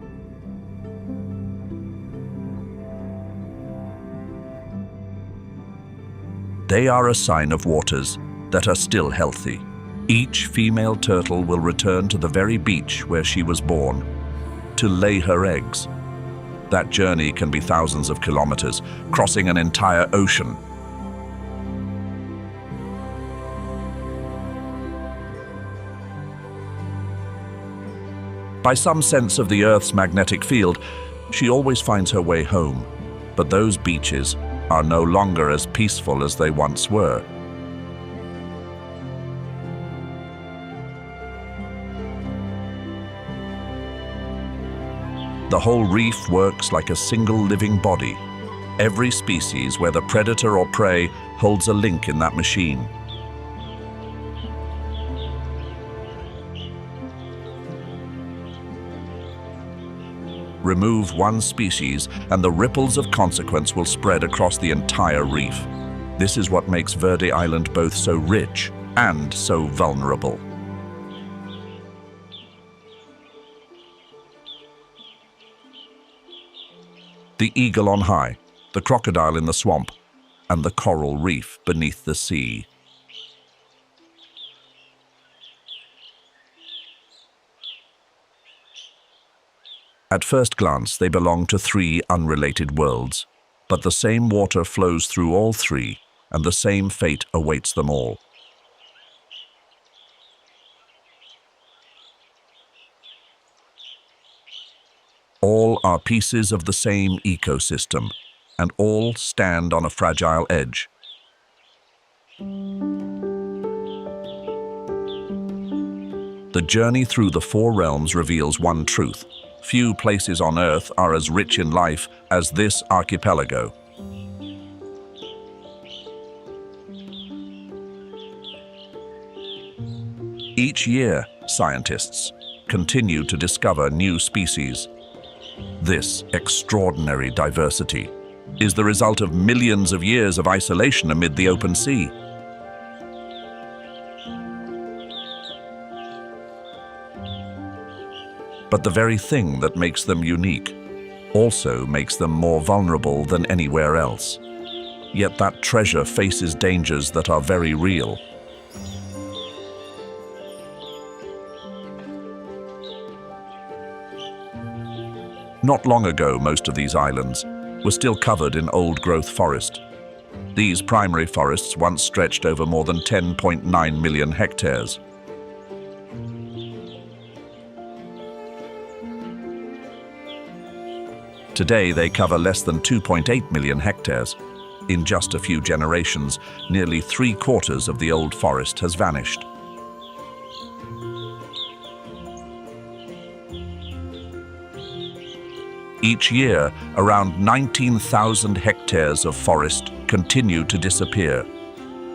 They are a sign of waters that are still healthy. Each female turtle will return to the very beach where she was born, to lay her eggs. That journey can be thousands of kilometers, crossing an entire ocean. By some sense of the Earth's magnetic field, she always finds her way home. But those beaches are no longer as peaceful as they once were. The whole reef works like a single living body. Every species, whether predator or prey, holds a link in that machine. Remove one species, and the ripples of consequence will spread across the entire reef. This is what makes Verde Island both so rich and so vulnerable. The eagle on high, the crocodile in the swamp, and the coral reef beneath the sea. At first glance, they belong to three unrelated worlds, but the same water flows through all three, and the same fate awaits them all. All are pieces of the same ecosystem, and all stand on a fragile edge. The journey through the four realms reveals one truth. Few places on Earth are as rich in life as this archipelago. Each year, scientists continue to discover new species. This extraordinary diversity is the result of millions of years of isolation amid the open sea. But the very thing that makes them unique also makes them more vulnerable than anywhere else. Yet that treasure faces dangers that are very real. Not long ago, most of these islands were still covered in old-growth forest. These primary forests once stretched over more than 10.9 million hectares. Today, they cover less than 2.8 million hectares. In just a few generations, nearly 3/4 of the old forest has vanished. Each year, around 19,000 hectares of forest continue to disappear.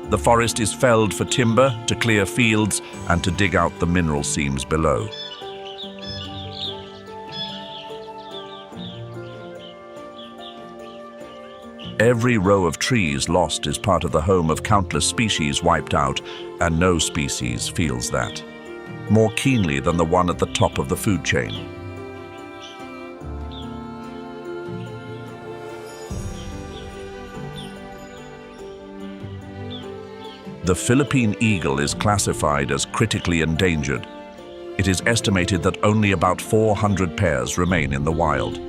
The forest is felled for timber, to clear fields, and to dig out the mineral seams below. Every row of trees lost is part of the home of countless species wiped out, and no species feels that more keenly than the one at the top of the food chain. The Philippine eagle is classified as critically endangered. It is estimated that only about 400 pairs remain in the wild.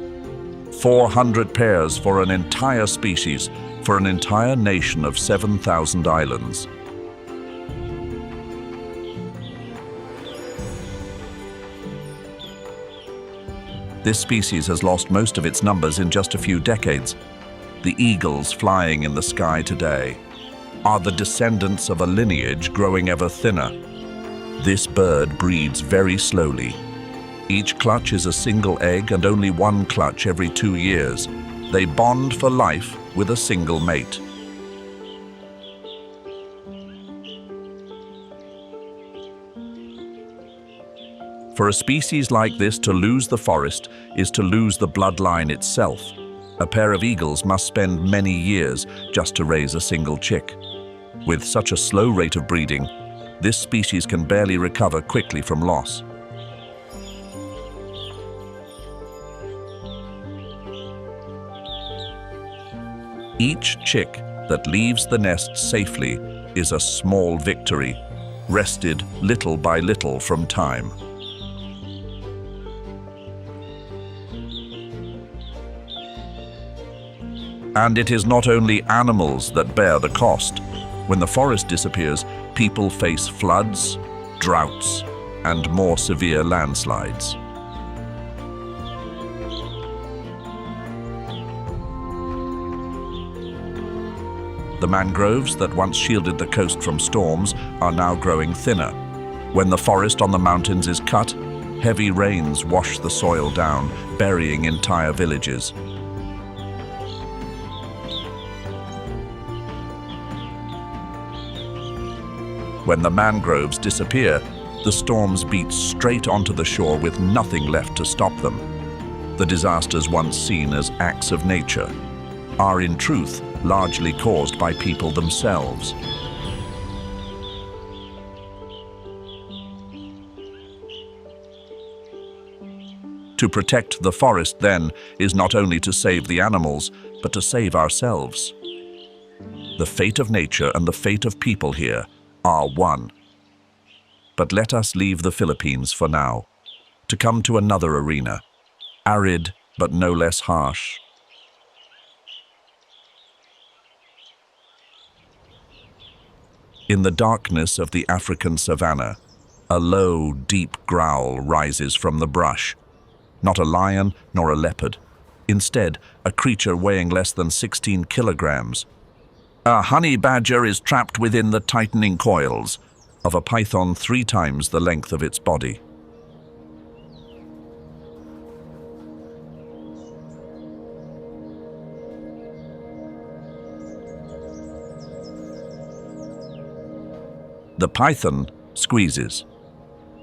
400 pairs for an entire species, for an entire nation of 7,000 islands. This species has lost most of its numbers in just a few decades. The eagles flying in the sky today are the descendants of a lineage growing ever thinner. This bird breeds very slowly. Each clutch is a single egg and only one clutch every 2 years. They bond for life with a single mate. For a species like this to lose the forest is to lose the bloodline itself. A pair of eagles must spend many years just to raise a single chick. With such a slow rate of breeding, this species can barely recover quickly from loss. Each chick that leaves the nest safely is a small victory, wrested little by little from time. And it is not only animals that bear the cost. When the forest disappears, people face floods, droughts, and more severe landslides. The mangroves that once shielded the coast from storms are now growing thinner. When the forest on the mountains is cut, heavy rains wash the soil down, burying entire villages. When the mangroves disappear, the storms beat straight onto the shore with nothing left to stop them. The disasters once seen as acts of nature are in truth largely caused by people themselves. To protect the forest, then, is not only to save the animals, but to save ourselves. The fate of nature and the fate of people here are one. But let us leave the Philippines for now, to come to another arena, arid but no less harsh. In the darkness of the African savanna, a low, deep growl rises from the brush. Not a lion nor a leopard. Instead, a creature weighing less than 16 kilograms. A honey badger is trapped within the tightening coils of a python 3 times the length of its body. The python squeezes.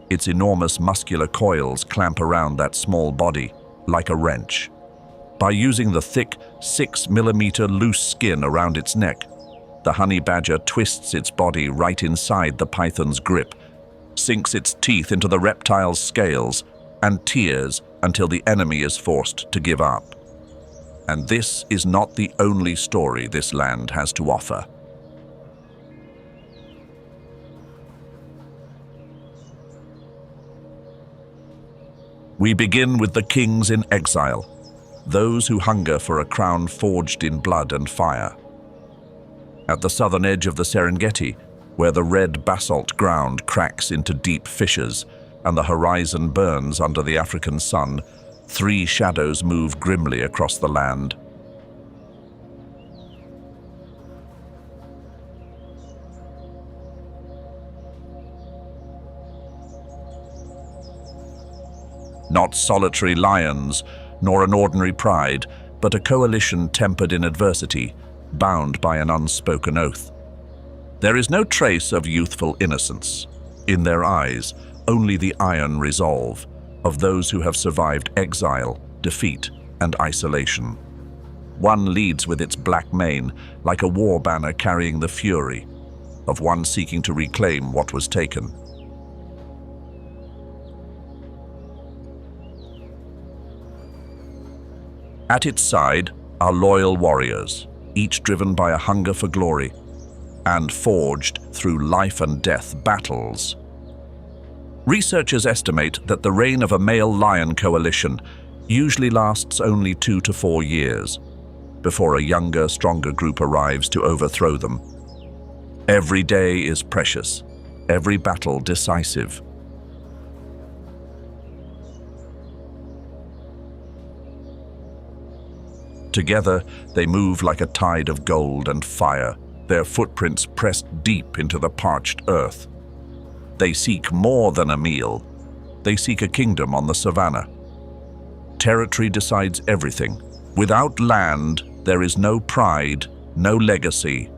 Its enormous muscular coils clamp around that small body like a wrench. By using the thick 6-millimeter loose skin around its neck, the honey badger twists its body right inside the python's grip, sinks its teeth into the reptile's scales, and tears until the enemy is forced to give up. And this is not the only story this land has to offer. We begin with the kings in exile, those who hunger for a crown forged in blood and fire. At the southern edge of the Serengeti, where the red basalt ground cracks into deep fissures and the horizon burns under the African sun, 3 shadows move grimly across the land. Not solitary lions, nor an ordinary pride, but a coalition tempered in adversity, bound by an unspoken oath. There is no trace of youthful innocence. In their eyes, only the iron resolve of those who have survived exile, defeat, and isolation. One leads with its black mane, like a war banner carrying the fury of one seeking to reclaim what was taken. At its side are loyal warriors, each driven by a hunger for glory and forged through life and death battles. Researchers estimate that the reign of a male lion coalition usually lasts only 2 to 4 years before a younger, stronger group arrives to overthrow them. Every day is precious, every battle decisive. Together, they move like a tide of gold and fire, their footprints pressed deep into the parched earth. They seek more than a meal. They seek a kingdom on the savanna. Territory decides everything. Without land, there is no pride, no legacy.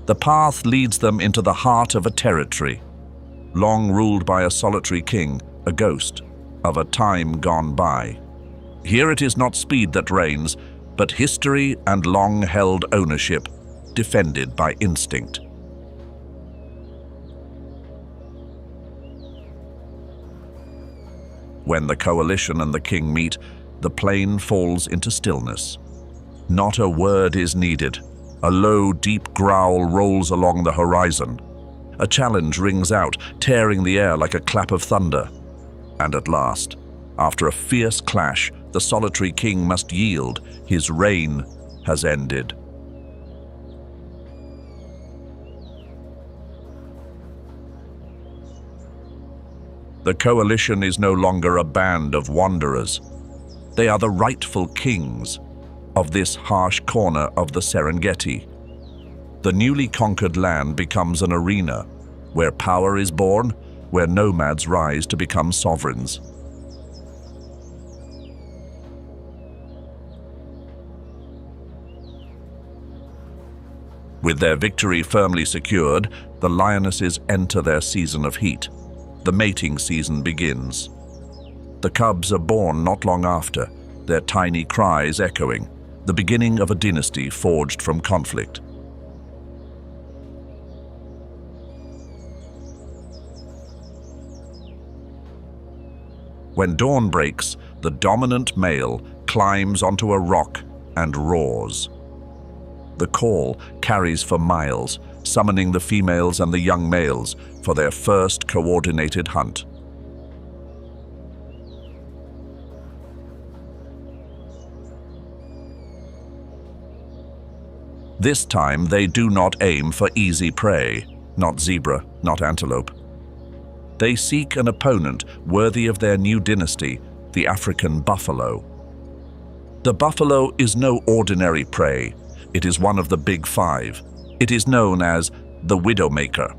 The path leads them into the heart of a territory, long ruled by a solitary king, a ghost of a time gone by. Here it is not speed that reigns, but history and long-held ownership, defended by instinct. When the coalition and the king meet, the plain falls into stillness. Not a word is needed. A low, deep growl rolls along the horizon. A challenge rings out, tearing the air like a clap of thunder. And at last, after a fierce clash, the solitary king must yield. His reign has ended. The coalition is no longer a band of wanderers. They are the rightful kings of this harsh corner of the Serengeti. The newly conquered land becomes an arena where power is born, where nomads rise to become sovereigns. With their victory firmly secured, the lionesses enter their season of heat. The mating season begins. The cubs are born not long after, their tiny cries echoing, the beginning of a dynasty forged from conflict. When dawn breaks, the dominant male climbs onto a rock and roars. The call carries for miles, summoning the females and the young males for their first coordinated hunt. This time they do not aim for easy prey, not zebra, not antelope. They seek an opponent worthy of their new dynasty, the African buffalo. The buffalo is no ordinary prey. It is one of the big five. It is known as the Widowmaker.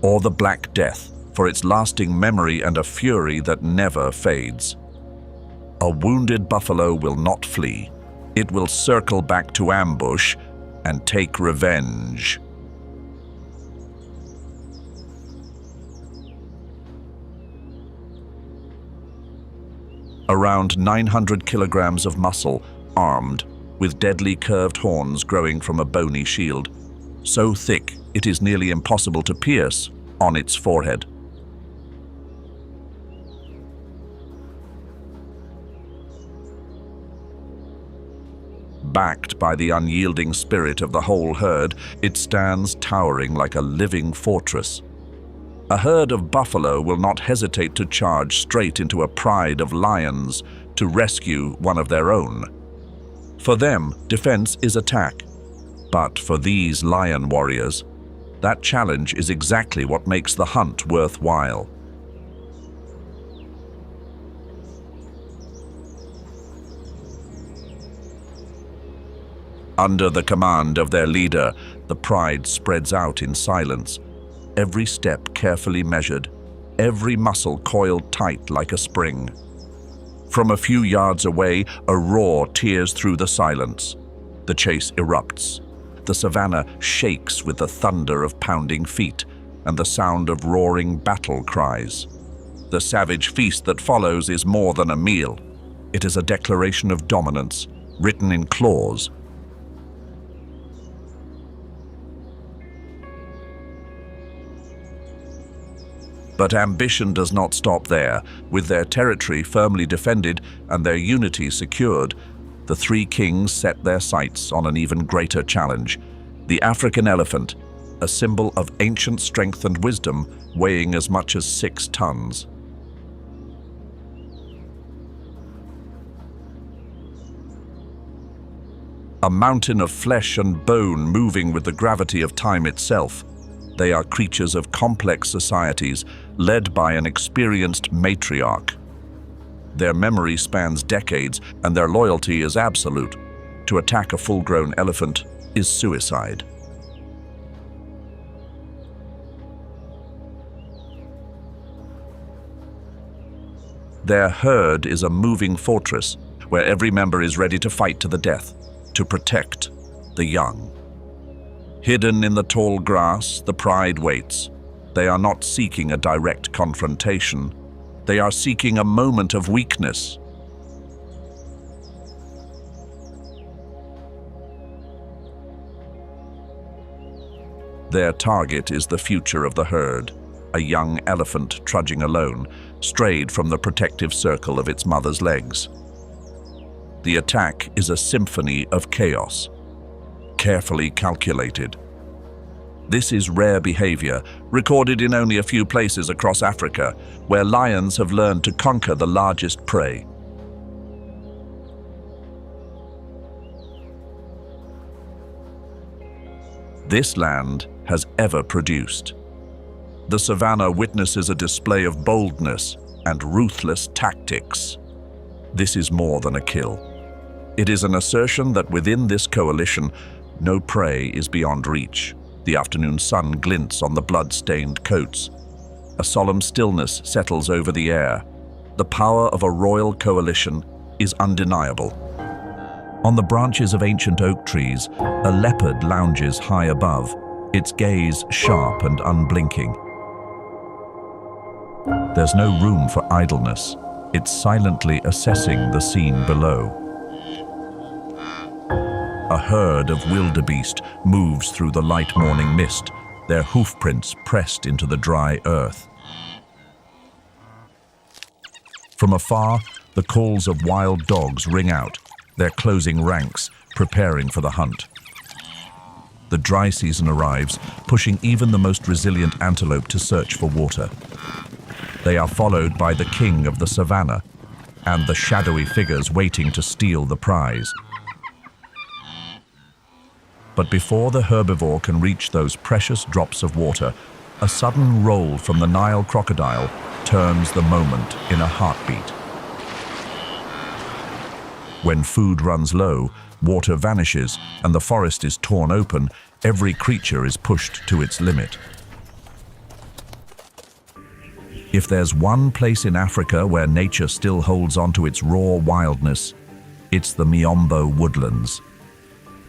Or the Black Death, for its lasting memory and a fury that never fades. A wounded buffalo will not flee. It will circle back to ambush and take revenge. Around 900 kilograms of muscle, armed, with deadly curved horns growing from a bony shield, so thick it is nearly impossible to pierce on its forehead. Backed by the unyielding spirit of the whole herd, it stands towering like a living fortress. A herd of buffalo will not hesitate to charge straight into a pride of lions to rescue one of their own. For them, defense is attack. But for these lion warriors, that challenge is exactly what makes the hunt worthwhile. Under the command of their leader, the pride spreads out in silence, every step carefully measured, every muscle coiled tight like a spring. From a few yards away, a roar tears through the silence. The chase erupts. The savannah shakes with the thunder of pounding feet and the sound of roaring battle cries. The savage feast that follows is more than a meal. It is a declaration of dominance, written in claws. But ambition does not stop there. With their territory firmly defended and their unity secured, the three kings set their sights on an even greater challenge: the African elephant, a symbol of ancient strength and wisdom, weighing as much as 6 tons. A mountain of flesh and bone moving with the gravity of time itself. They are creatures of complex societies, led by an experienced matriarch. Their memory spans decades, and their loyalty is absolute. To attack a full-grown elephant is suicide. Their herd is a moving fortress, where every member is ready to fight to the death, to protect the young. Hidden in the tall grass, the pride waits. They are not seeking a direct confrontation. They are seeking a moment of weakness. Their target is the future of the herd, a young elephant trudging alone, strayed from the protective circle of its mother's legs. The attack is a symphony of chaos, carefully calculated. This is rare behavior, recorded in only a few places across Africa, where lions have learned to conquer the largest prey. This land has ever produced. The savannah witnesses a display of boldness and ruthless tactics. This is more than a kill. It is an assertion that within this coalition, no prey is beyond reach. The afternoon sun glints on the blood-stained coats. A solemn stillness settles over the air. The power of a royal coalition is undeniable. On the branches of ancient oak trees, a leopard lounges high above, its gaze sharp and unblinking. There's no room for idleness. It's silently assessing the scene below. A herd of wildebeest moves through the light morning mist, their hoofprints pressed into the dry earth. From afar, the calls of wild dogs ring out, their closing ranks, preparing for the hunt. The dry season arrives, pushing even the most resilient antelope to search for water. They are followed by the king of the savannah and the shadowy figures waiting to steal the prize. But before the herbivore can reach those precious drops of water, a sudden roll from the Nile crocodile turns the moment in a heartbeat. When food runs low, water vanishes, and the forest is torn open, every creature is pushed to its limit. If there's one place in Africa where nature still holds on to its raw wildness, it's the Miombo woodlands.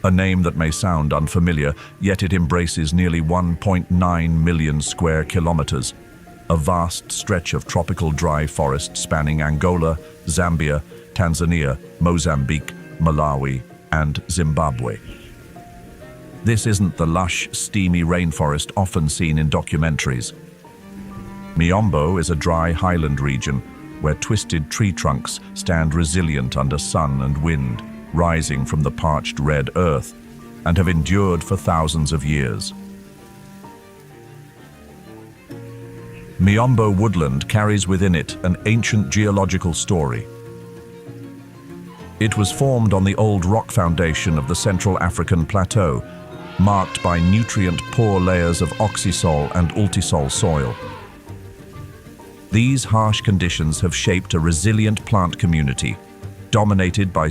A name that may sound unfamiliar, yet it embraces nearly 1.9 million square kilometers, a vast stretch of tropical dry forest spanning Angola, Zambia, Tanzania, Mozambique, Malawi, and Zimbabwe. This isn't the lush, steamy rainforest often seen in documentaries. Miombo is a dry highland region where twisted tree trunks stand resilient under sun and wind, rising from the parched red earth, and have endured for thousands of years. Miombo woodland carries within it an ancient geological story. It was formed on the old rock foundation of the Central African Plateau, marked by nutrient-poor layers of oxysol and ultisol soil. These harsh conditions have shaped a resilient plant community, dominated by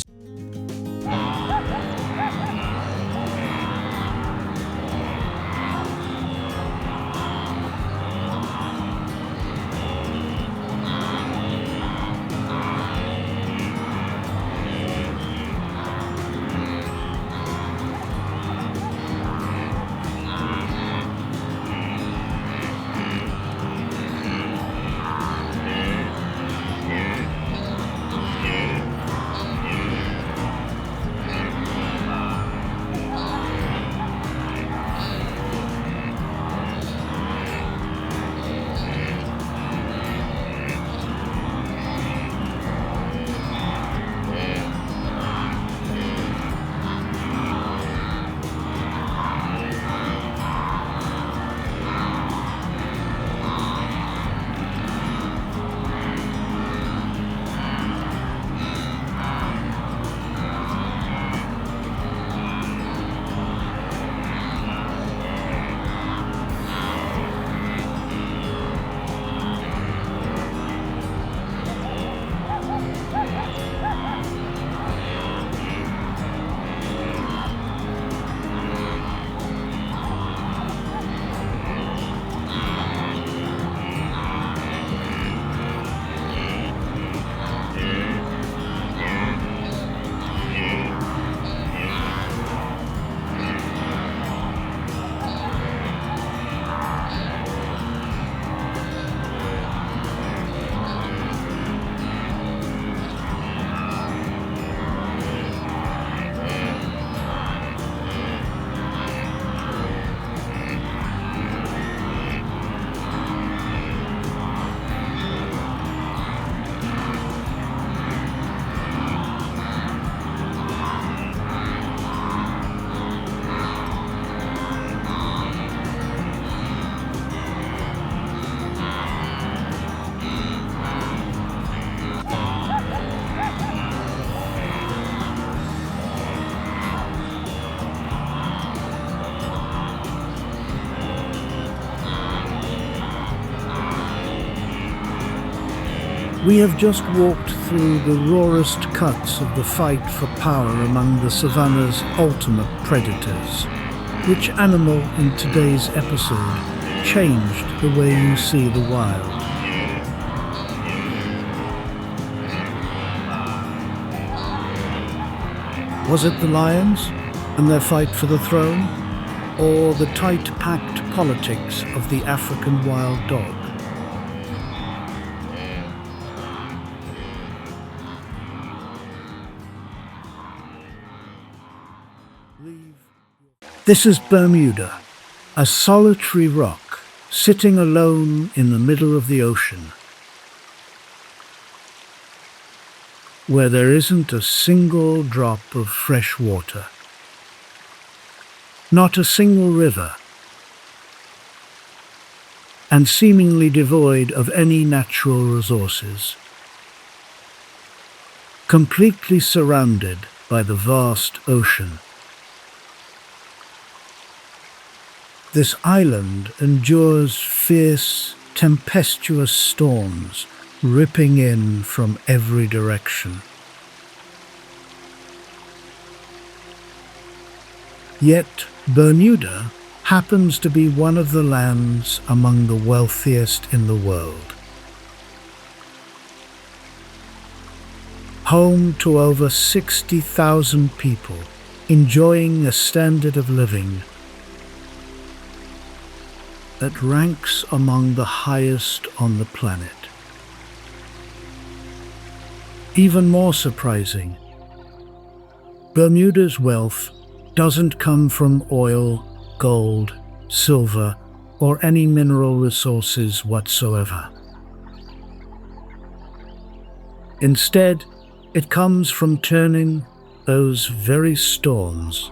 We have just walked through the rawest cuts of the fight for power among the savannah's ultimate predators. Which animal in today's episode changed the way you see the wild? Was it the lions and their fight for the throne, or the tight-packed politics of the African wild dog? This is Bermuda, a solitary rock sitting alone in the middle of the ocean, where there isn't a single drop of fresh water, not a single river, and seemingly devoid of any natural resources, completely surrounded by the vast ocean. This island endures fierce, tempestuous storms ripping in from every direction. Yet Bermuda happens to be one of the lands among the wealthiest in the world. Home to over 60,000 people enjoying a standard of living that ranks among the highest on the planet. Even more surprising, Bermuda's wealth doesn't come from oil, gold, silver, or any mineral resources whatsoever. Instead, it comes from turning those very storms,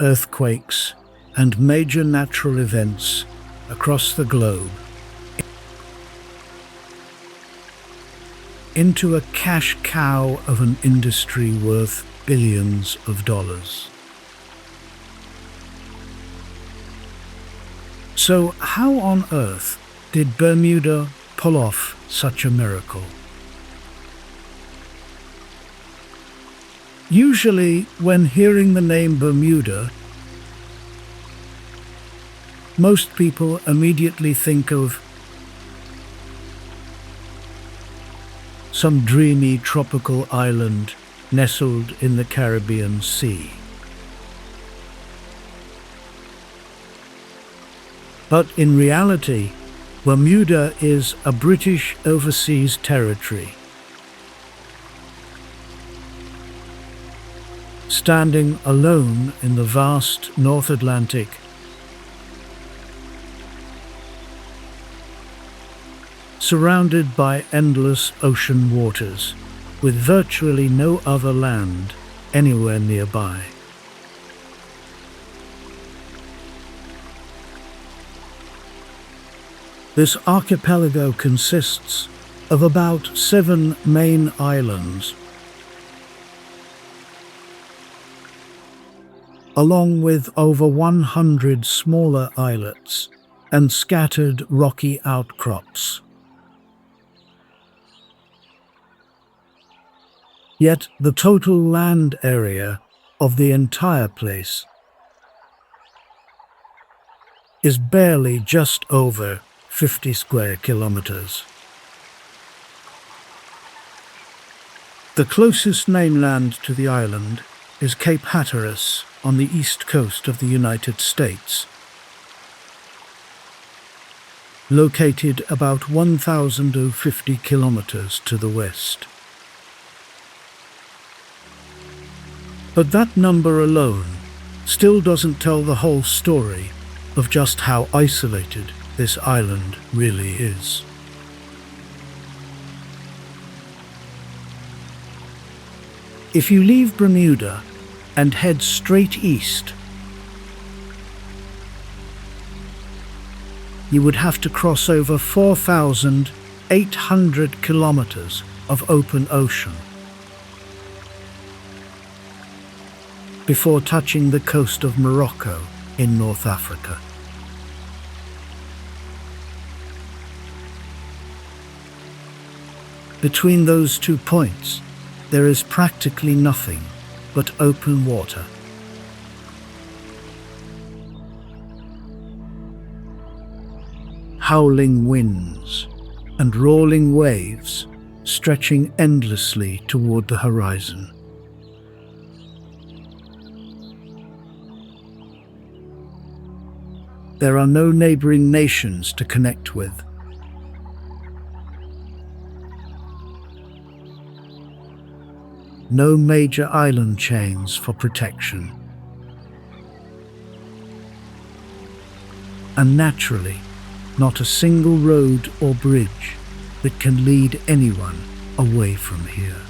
earthquakes, and major natural events across the globe into a cash cow of an industry worth billions of dollars. So how on earth did Bermuda pull off such a miracle? Usually, when hearing the name Bermuda, most people immediately think of some dreamy tropical island nestled in the Caribbean Sea. But in reality, Bermuda is a British overseas territory, standing alone in the vast North Atlantic, surrounded by endless ocean waters, with virtually no other land anywhere nearby. This archipelago consists of about 7 main islands, along with over 100 smaller islets and scattered rocky outcrops. Yet the total land area of the entire place is barely just over 50 square kilometers. The closest mainland to the island is Cape Hatteras on the east coast of the United States, located about 1,050 kilometers to the west. But that number alone still doesn't tell the whole story of just how isolated this island really is. If you leave Bermuda and head straight east, you would have to cross over 4,800 kilometers of open ocean before touching the coast of Morocco in North Africa. Between those 2 points, there is practically nothing but open water. Howling winds and rolling waves stretching endlessly toward the horizon. There are no neighboring nations to connect with. No major island chains for protection. And naturally, not a single road or bridge that can lead anyone away from here.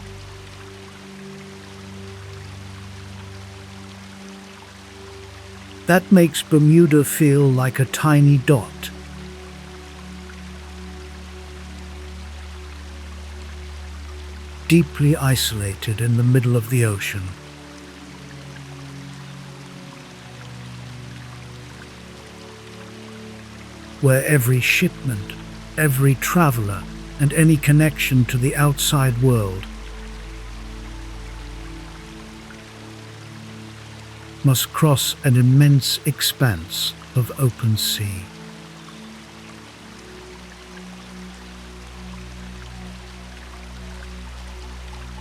That makes Bermuda feel like a tiny dot. Deeply isolated in the middle of the ocean. Where every shipment, every traveler, and any connection to the outside world must cross an immense expanse of open sea.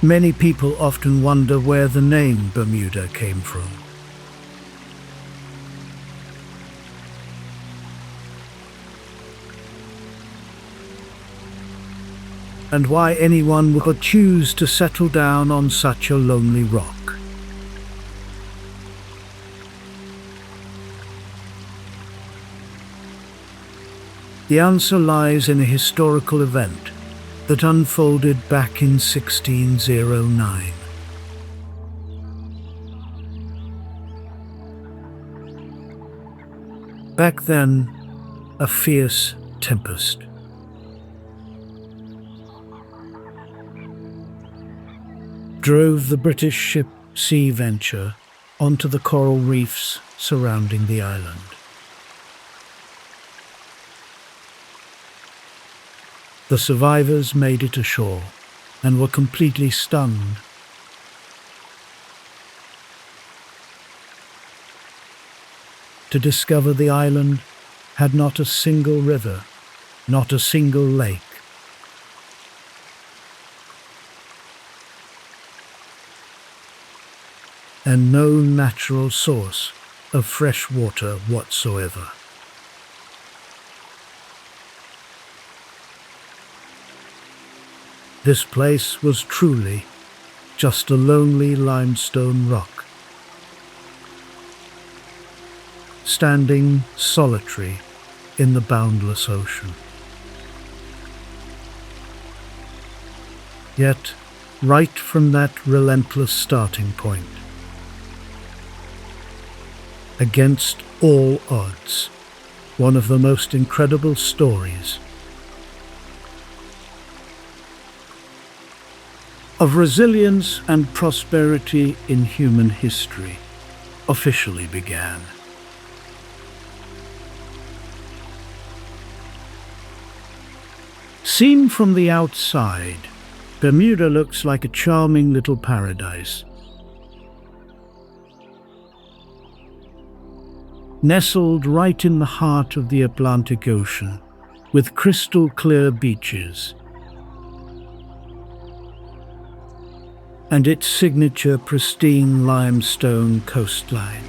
Many people often wonder where the name Bermuda came from. And why anyone would choose to settle down on such a lonely rock. The answer lies in a historical event that unfolded back in 1609. Back then, a fierce tempest. Drove the British ship Sea Venture onto the coral reefs surrounding the island. The survivors made it ashore and were completely stunned. To discover the island had not a single river, not a single lake. And no natural source of fresh water whatsoever. This place was truly just a lonely limestone rock, standing solitary in the boundless ocean. Yet, right from that relentless starting point, against all odds, one of the most incredible stories of resilience and prosperity in human history officially began. Seen from the outside, Bermuda looks like a charming little paradise. Nestled right in the heart of the Atlantic Ocean, with crystal clear beaches, and its signature pristine limestone coastline.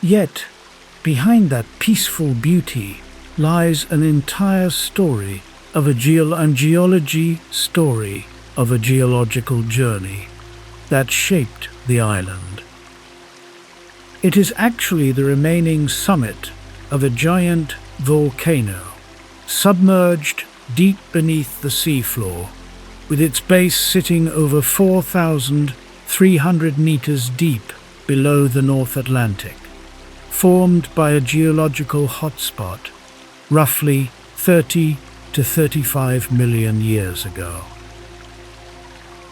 Yet, behind that peaceful beauty lies an entire story of a geological journey that shaped the island. It is actually the remaining summit of a giant volcano, submerged deep beneath the seafloor, with its base sitting over 4,300 meters deep below the North Atlantic, formed by a geological hotspot roughly 30 to 35 million years ago.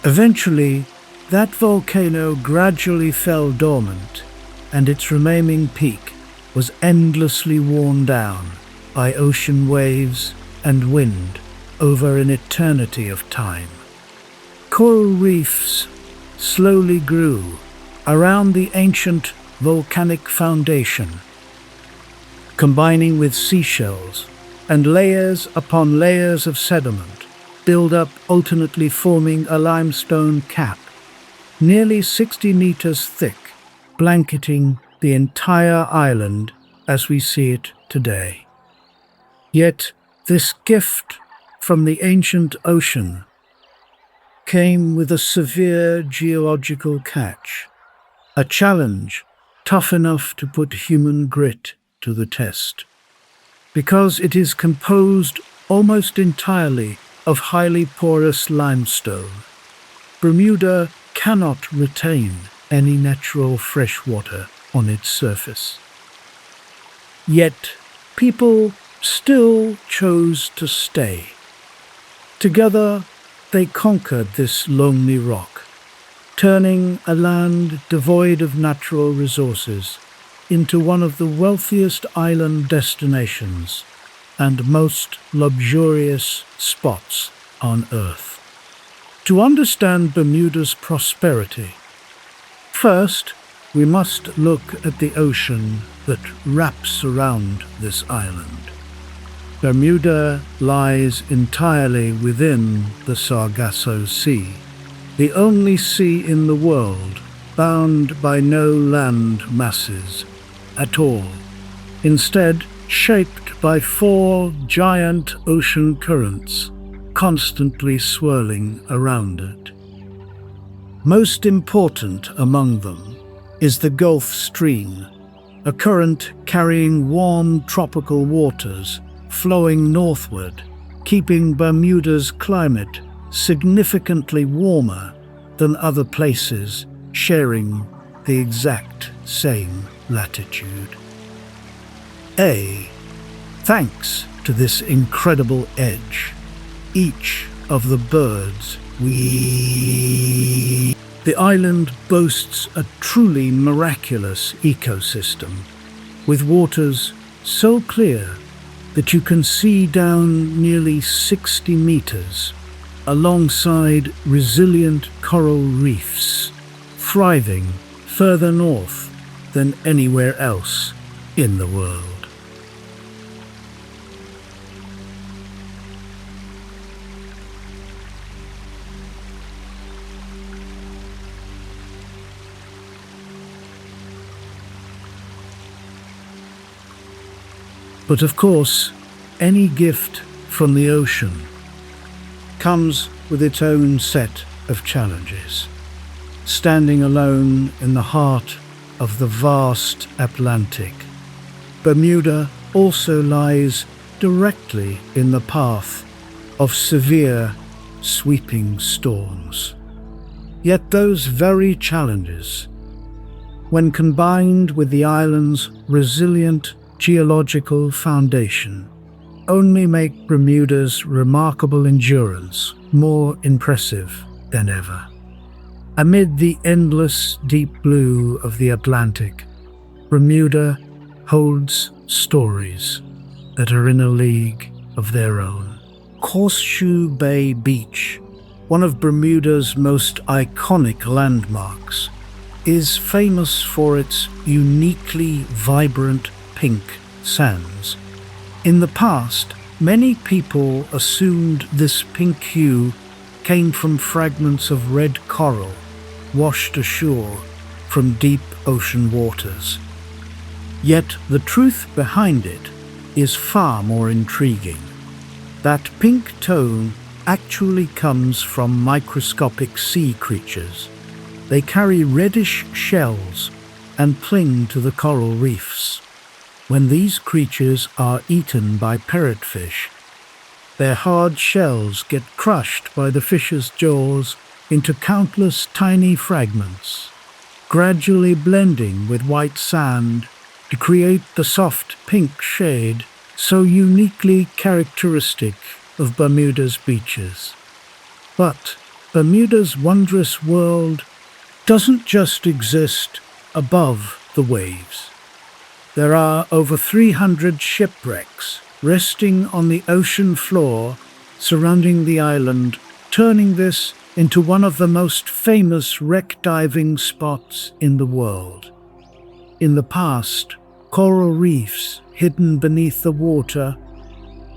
Eventually, That volcano gradually fell dormant, and its remaining peak was endlessly worn down by ocean waves and wind over an eternity of time. Coral reefs slowly grew around the ancient volcanic foundation, combining with seashells, and layers upon layers of sediment build up, alternately forming a limestone cap, nearly 60 meters thick, blanketing the entire island as we see it today. Yet this gift from the ancient ocean came with a severe geological catch, a challenge tough enough to put human grit to the test. Because it is composed almost entirely of highly porous limestone, Bermuda cannot retain any natural fresh water on its surface. Yet people still chose to stay. Together, they conquered this lonely rock, turning a land devoid of natural resources into one of the wealthiest island destinations and most luxurious spots on Earth. To understand Bermuda's prosperity, first we must look at the ocean that wraps around this island. Bermuda lies entirely within the Sargasso Sea, the only sea in the world bound by no land masses at all, instead shaped by 4 giant ocean currents constantly swirling around it. Most important among them is the Gulf Stream, a current carrying warm tropical waters flowing northward, keeping Bermuda's climate significantly warmer than other places sharing the exact same latitude. Thanks to this incredible edge, each of the birds the island boasts a truly miraculous ecosystem, with waters so clear that you can see down nearly 60 meters, alongside resilient coral reefs, thriving further north than anywhere else in the world. But of course, any gift from the ocean comes with its own set of challenges. Standing alone in the heart of the vast Atlantic, Bermuda also lies directly in the path of severe, sweeping storms. Yet those very challenges, when combined with the island's resilient geological foundation, only make Bermuda's remarkable endurance more impressive than ever. Amid the endless deep blue of the Atlantic, Bermuda holds stories that are in a league of their own. Horseshoe Bay Beach, one of Bermuda's most iconic landmarks, is famous for its uniquely vibrant pink sands. In the past, many people assumed this pink hue came from fragments of red coral washed ashore from deep ocean waters. Yet the truth behind it is far more intriguing. That pink tone actually comes from microscopic sea creatures. They carry reddish shells and cling to the coral reefs. When these creatures are eaten by parrotfish, their hard shells get crushed by the fish's jaws into countless tiny fragments, gradually blending with white sand to create the soft pink shade so uniquely characteristic of Bermuda's beaches. But Bermuda's wondrous world doesn't just exist above the waves. There are over 300 shipwrecks resting on the ocean floor surrounding the island, turning this into one of the most famous wreck diving spots in the world. In the past, coral reefs hidden beneath the water,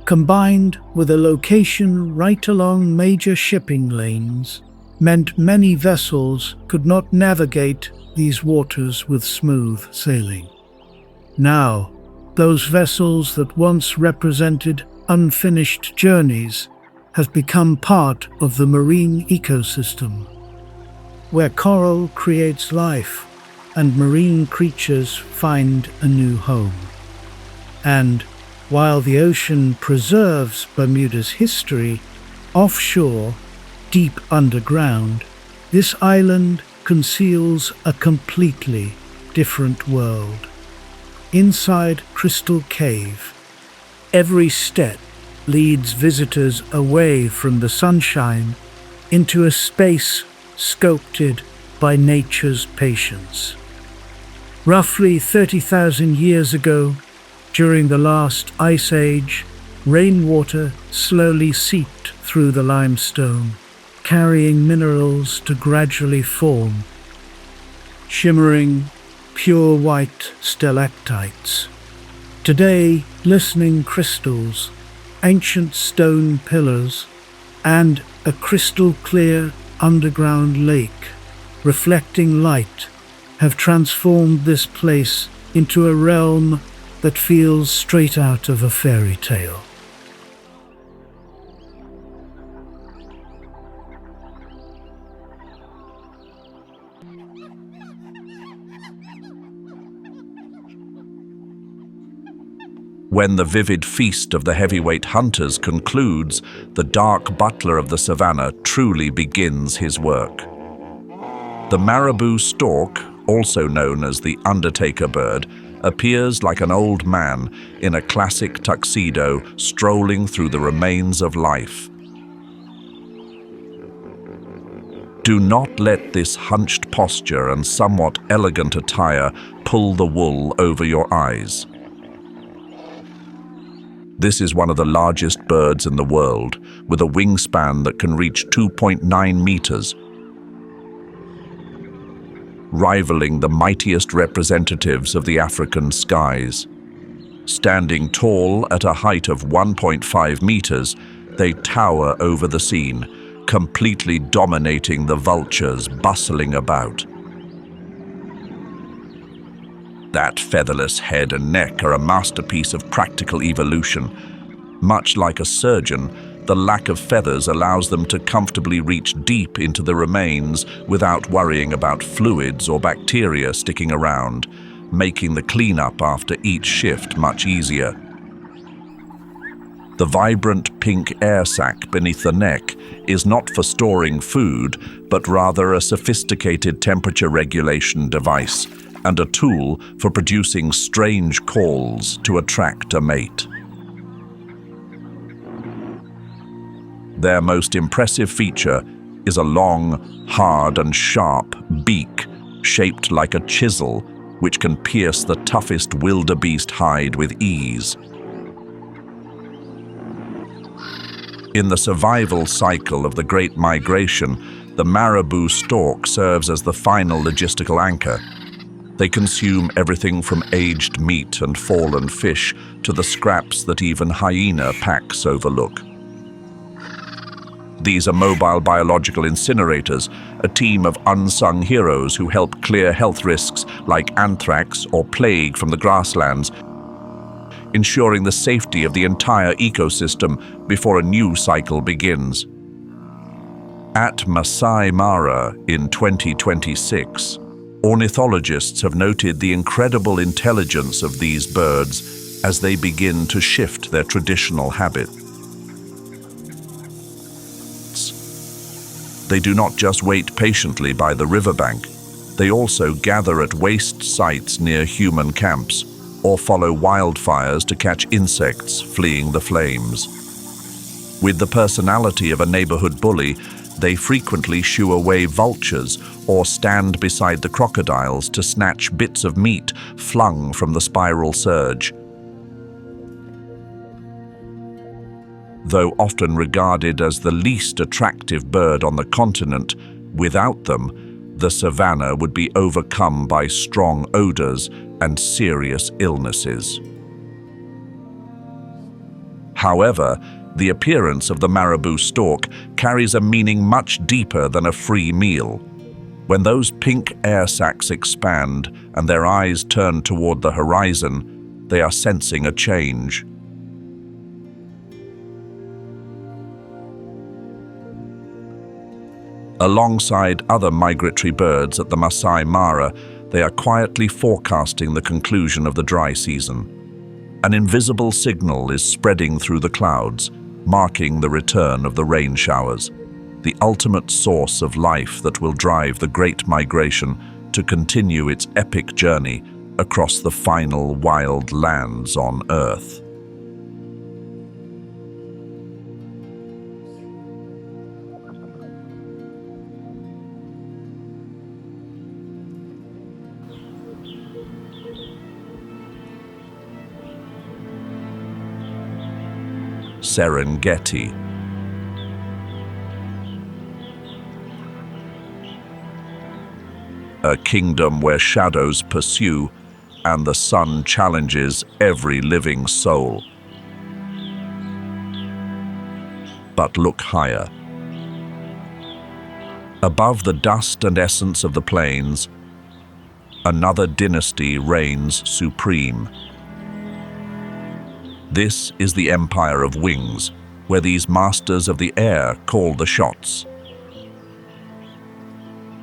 combined with a location right along major shipping lanes, meant many vessels could not navigate these waters with smooth sailing. Now, those vessels that once represented unfinished journeys have become part of the marine ecosystem, where coral creates life and marine creatures find a new home. And while the ocean preserves Bermuda's history, offshore, deep underground, this island conceals a completely different world. Inside Crystal Cave, every step leads visitors away from the sunshine into a space sculpted by nature's patience. Roughly 30,000 years ago, during the last ice age, rainwater slowly seeped through the limestone, carrying minerals to gradually form shimmering, pure white stalactites. Today, glistening crystals, ancient stone pillars, and a crystal-clear underground lake reflecting light have transformed this place into a realm that feels straight out of a fairy tale. When the vivid feast of the heavyweight hunters concludes, the dark butler of the savannah truly begins his work. The marabou stork, also known as the undertaker bird, appears like an old man in a classic tuxedo strolling through the remains of life. Do not let this hunched posture and somewhat elegant attire pull the wool over your eyes. This is one of the largest birds in the world, with a wingspan that can reach 2.9 meters, rivaling the mightiest representatives of the African skies. Standing tall at a height of 1.5 meters, they tower over the scene, completely dominating the vultures bustling about. That featherless head and neck are a masterpiece of practical evolution. Much like a surgeon, the lack of feathers allows them to comfortably reach deep into the remains without worrying about fluids or bacteria sticking around, making the cleanup after each shift much easier. The vibrant pink air sac beneath the neck is not for storing food, but rather a sophisticated temperature regulation device and a tool for producing strange calls to attract a mate. Their most impressive feature is a long, hard and sharp beak shaped like a chisel, which can pierce the toughest wildebeest hide with ease. In the survival cycle of the Great Migration, the marabou stork serves as the final logistical anchor. They consume everything from aged meat and fallen fish to the scraps that even hyena packs overlook. These are mobile biological incinerators, a team of unsung heroes who help clear health risks like anthrax or plague from the grasslands, ensuring the safety of the entire ecosystem before a new cycle begins. At Masai Mara in 2026, ornithologists have noted the incredible intelligence of these birds as they begin to shift their traditional habits. They do not just wait patiently by the riverbank, they also gather at waste sites near human camps or follow wildfires to catch insects fleeing the flames. With the personality of a neighborhood bully, They frequently shoo away vultures or stand beside the crocodiles to snatch bits of meat flung from the spiral surge. Though often regarded as the least attractive bird on the continent, without them, the savanna would be overcome by strong odors and serious illnesses. However, the appearance of the marabou stork carries a meaning much deeper than a free meal. When those pink air sacs expand and their eyes turn toward the horizon, they are sensing a change. Alongside other migratory birds at the Masai Mara, they are quietly forecasting the conclusion of the dry season. An invisible signal is spreading through the clouds, marking the return of the rain showers, the ultimate source of life that will drive the Great Migration to continue its epic journey across the final wild lands on Earth. Serengeti. A kingdom where shadows pursue and the sun challenges every living soul. But look higher. Above the dust and essence of the plains, another dynasty reigns supreme. This is the Empire of Wings, where these masters of the air call the shots.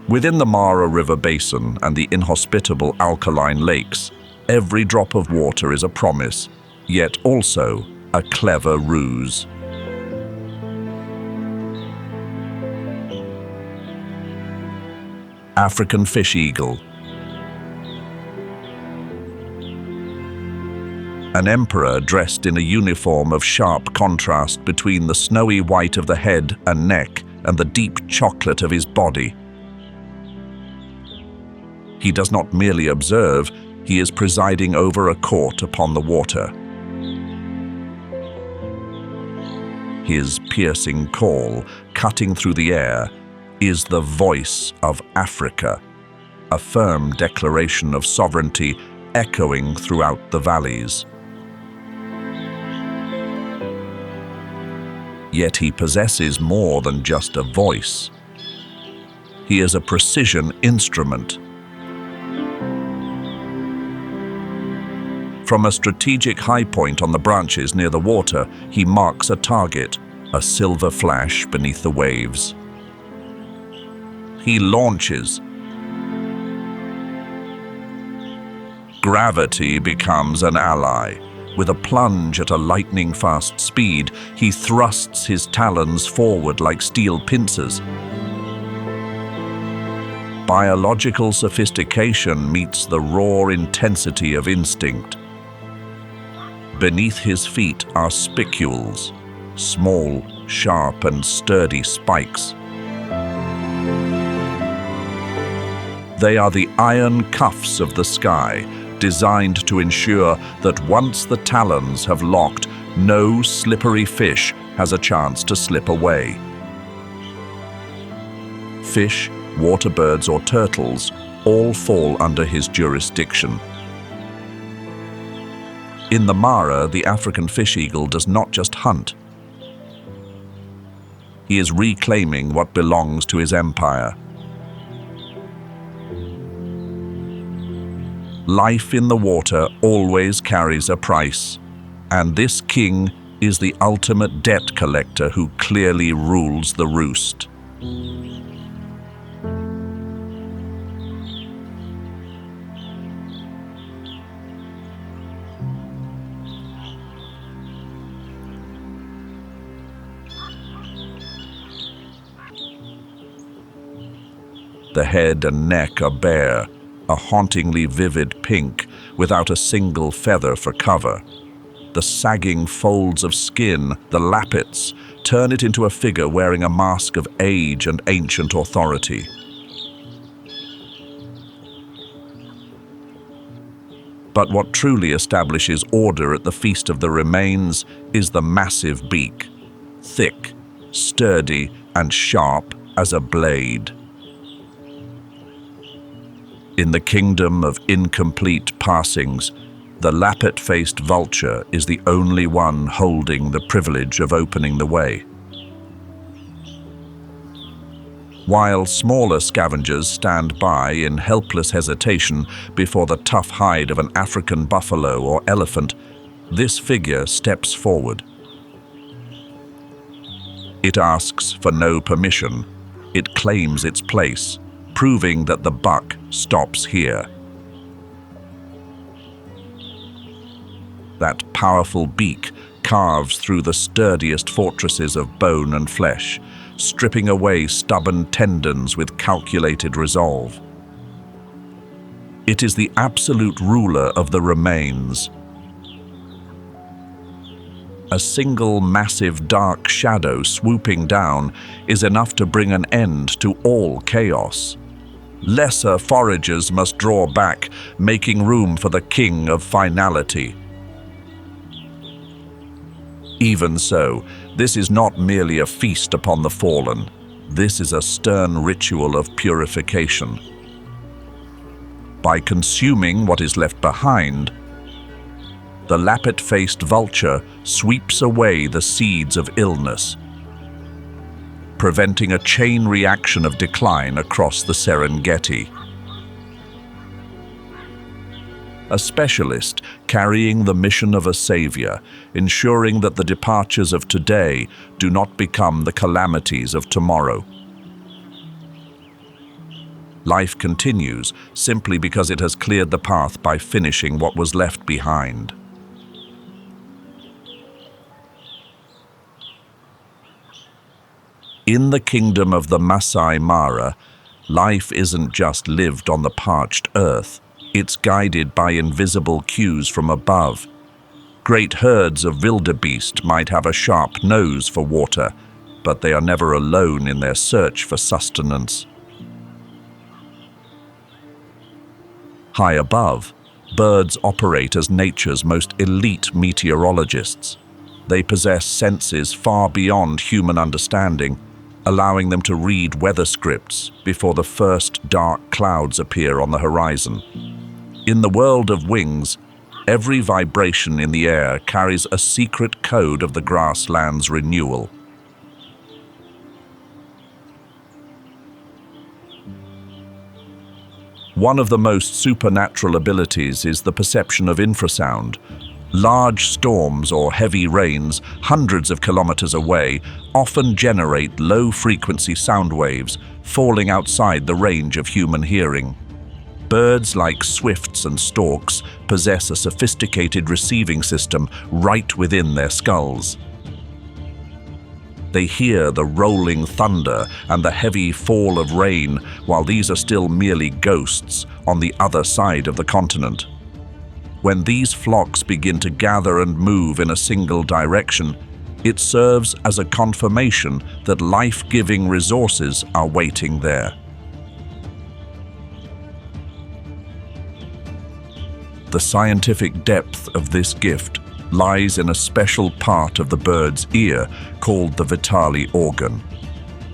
Within the Mara River basin and the inhospitable alkaline lakes, every drop of water is a promise, yet also a clever ruse. African fish eagle. An emperor dressed in a uniform of sharp contrast between the snowy white of the head and neck and the deep chocolate of his body. He does not merely observe, he is presiding over a court upon the water. His piercing call, cutting through the air, is the voice of Africa, a firm declaration of sovereignty echoing throughout the valleys. Yet he possesses more than just a voice. He is a precision instrument. From a strategic high point on the branches near the water, he marks a target, a silver flash beneath the waves. He launches. Gravity becomes an ally. With a plunge at a lightning-fast speed, he thrusts his talons forward like steel pincers. Biological sophistication meets the raw intensity of instinct. Beneath his feet are spicules, small, sharp, and sturdy spikes. They are the iron cuffs of the sky, designed to ensure that once the talons have locked, no slippery fish has a chance to slip away. Fish, water birds, or turtles all fall under his jurisdiction. In the Mara, the African fish eagle does not just hunt. He is reclaiming what belongs to his empire. Life in the water always carries a price, and this king is the ultimate debt collector who clearly rules the roost. The head and neck are bare, a hauntingly vivid pink without a single feather for cover. The sagging folds of skin, the lappets, turn it into a figure wearing a mask of age and ancient authority. But what truly establishes order at the Feast of the Remains is the massive beak, thick, sturdy, and sharp as a blade. In the kingdom of incomplete passings, the lappet-faced vulture is the only one holding the privilege of opening the way. While smaller scavengers stand by in helpless hesitation before the tough hide of an African buffalo or elephant, this figure steps forward. It asks for no permission. It claims its place, proving that the buck stops here. That powerful beak carves through the sturdiest fortresses of bone and flesh, stripping away stubborn tendons with calculated resolve. It is the absolute ruler of the remains. A single massive dark shadow swooping down is enough to bring an end to all chaos. Lesser foragers must draw back, making room for the king of finality. Even so, this is not merely a feast upon the fallen. This is a stern ritual of purification. By consuming what is left behind, the lappet-faced vulture sweeps away the seeds of illness, preventing a chain reaction of decline across the Serengeti. A specialist carrying the mission of a savior, ensuring that the departures of today do not become the calamities of tomorrow. Life continues simply because it has cleared the path by finishing what was left behind. In the kingdom of the Masai Mara, life isn't just lived on the parched earth. It's guided by invisible cues from above. Great herds of wildebeest might have a sharp nose for water, but they are never alone in their search for sustenance. High above, birds operate as nature's most elite meteorologists. They possess senses far beyond human understanding, allowing them to read weather scripts before the first dark clouds appear on the horizon. In the world of wings, every vibration in the air carries a secret code of the grassland's renewal. One of the most supernatural abilities is the perception of infrasound. Large storms or heavy rains, hundreds of kilometers away, often generate low-frequency sound waves, falling outside the range of human hearing. Birds like swifts and storks possess a sophisticated receiving system right within their skulls. They hear the rolling thunder and the heavy fall of rain, while these are still merely ghosts on the other side of the continent. When these flocks begin to gather and move in a single direction, it serves as a confirmation that life-giving resources are waiting there. The scientific depth of this gift lies in a special part of the bird's ear called the vitale organ.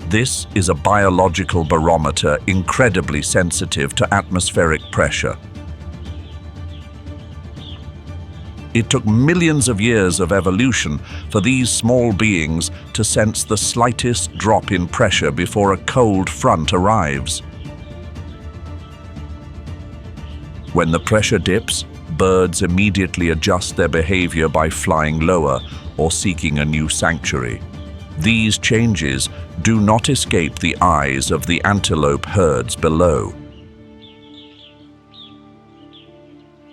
This is a biological barometer incredibly sensitive to atmospheric pressure. It took millions of years of evolution for these small beings to sense the slightest drop in pressure before a cold front arrives. When the pressure dips, birds immediately adjust their behavior by flying lower or seeking a new sanctuary. These changes do not escape the eyes of the antelope herds below.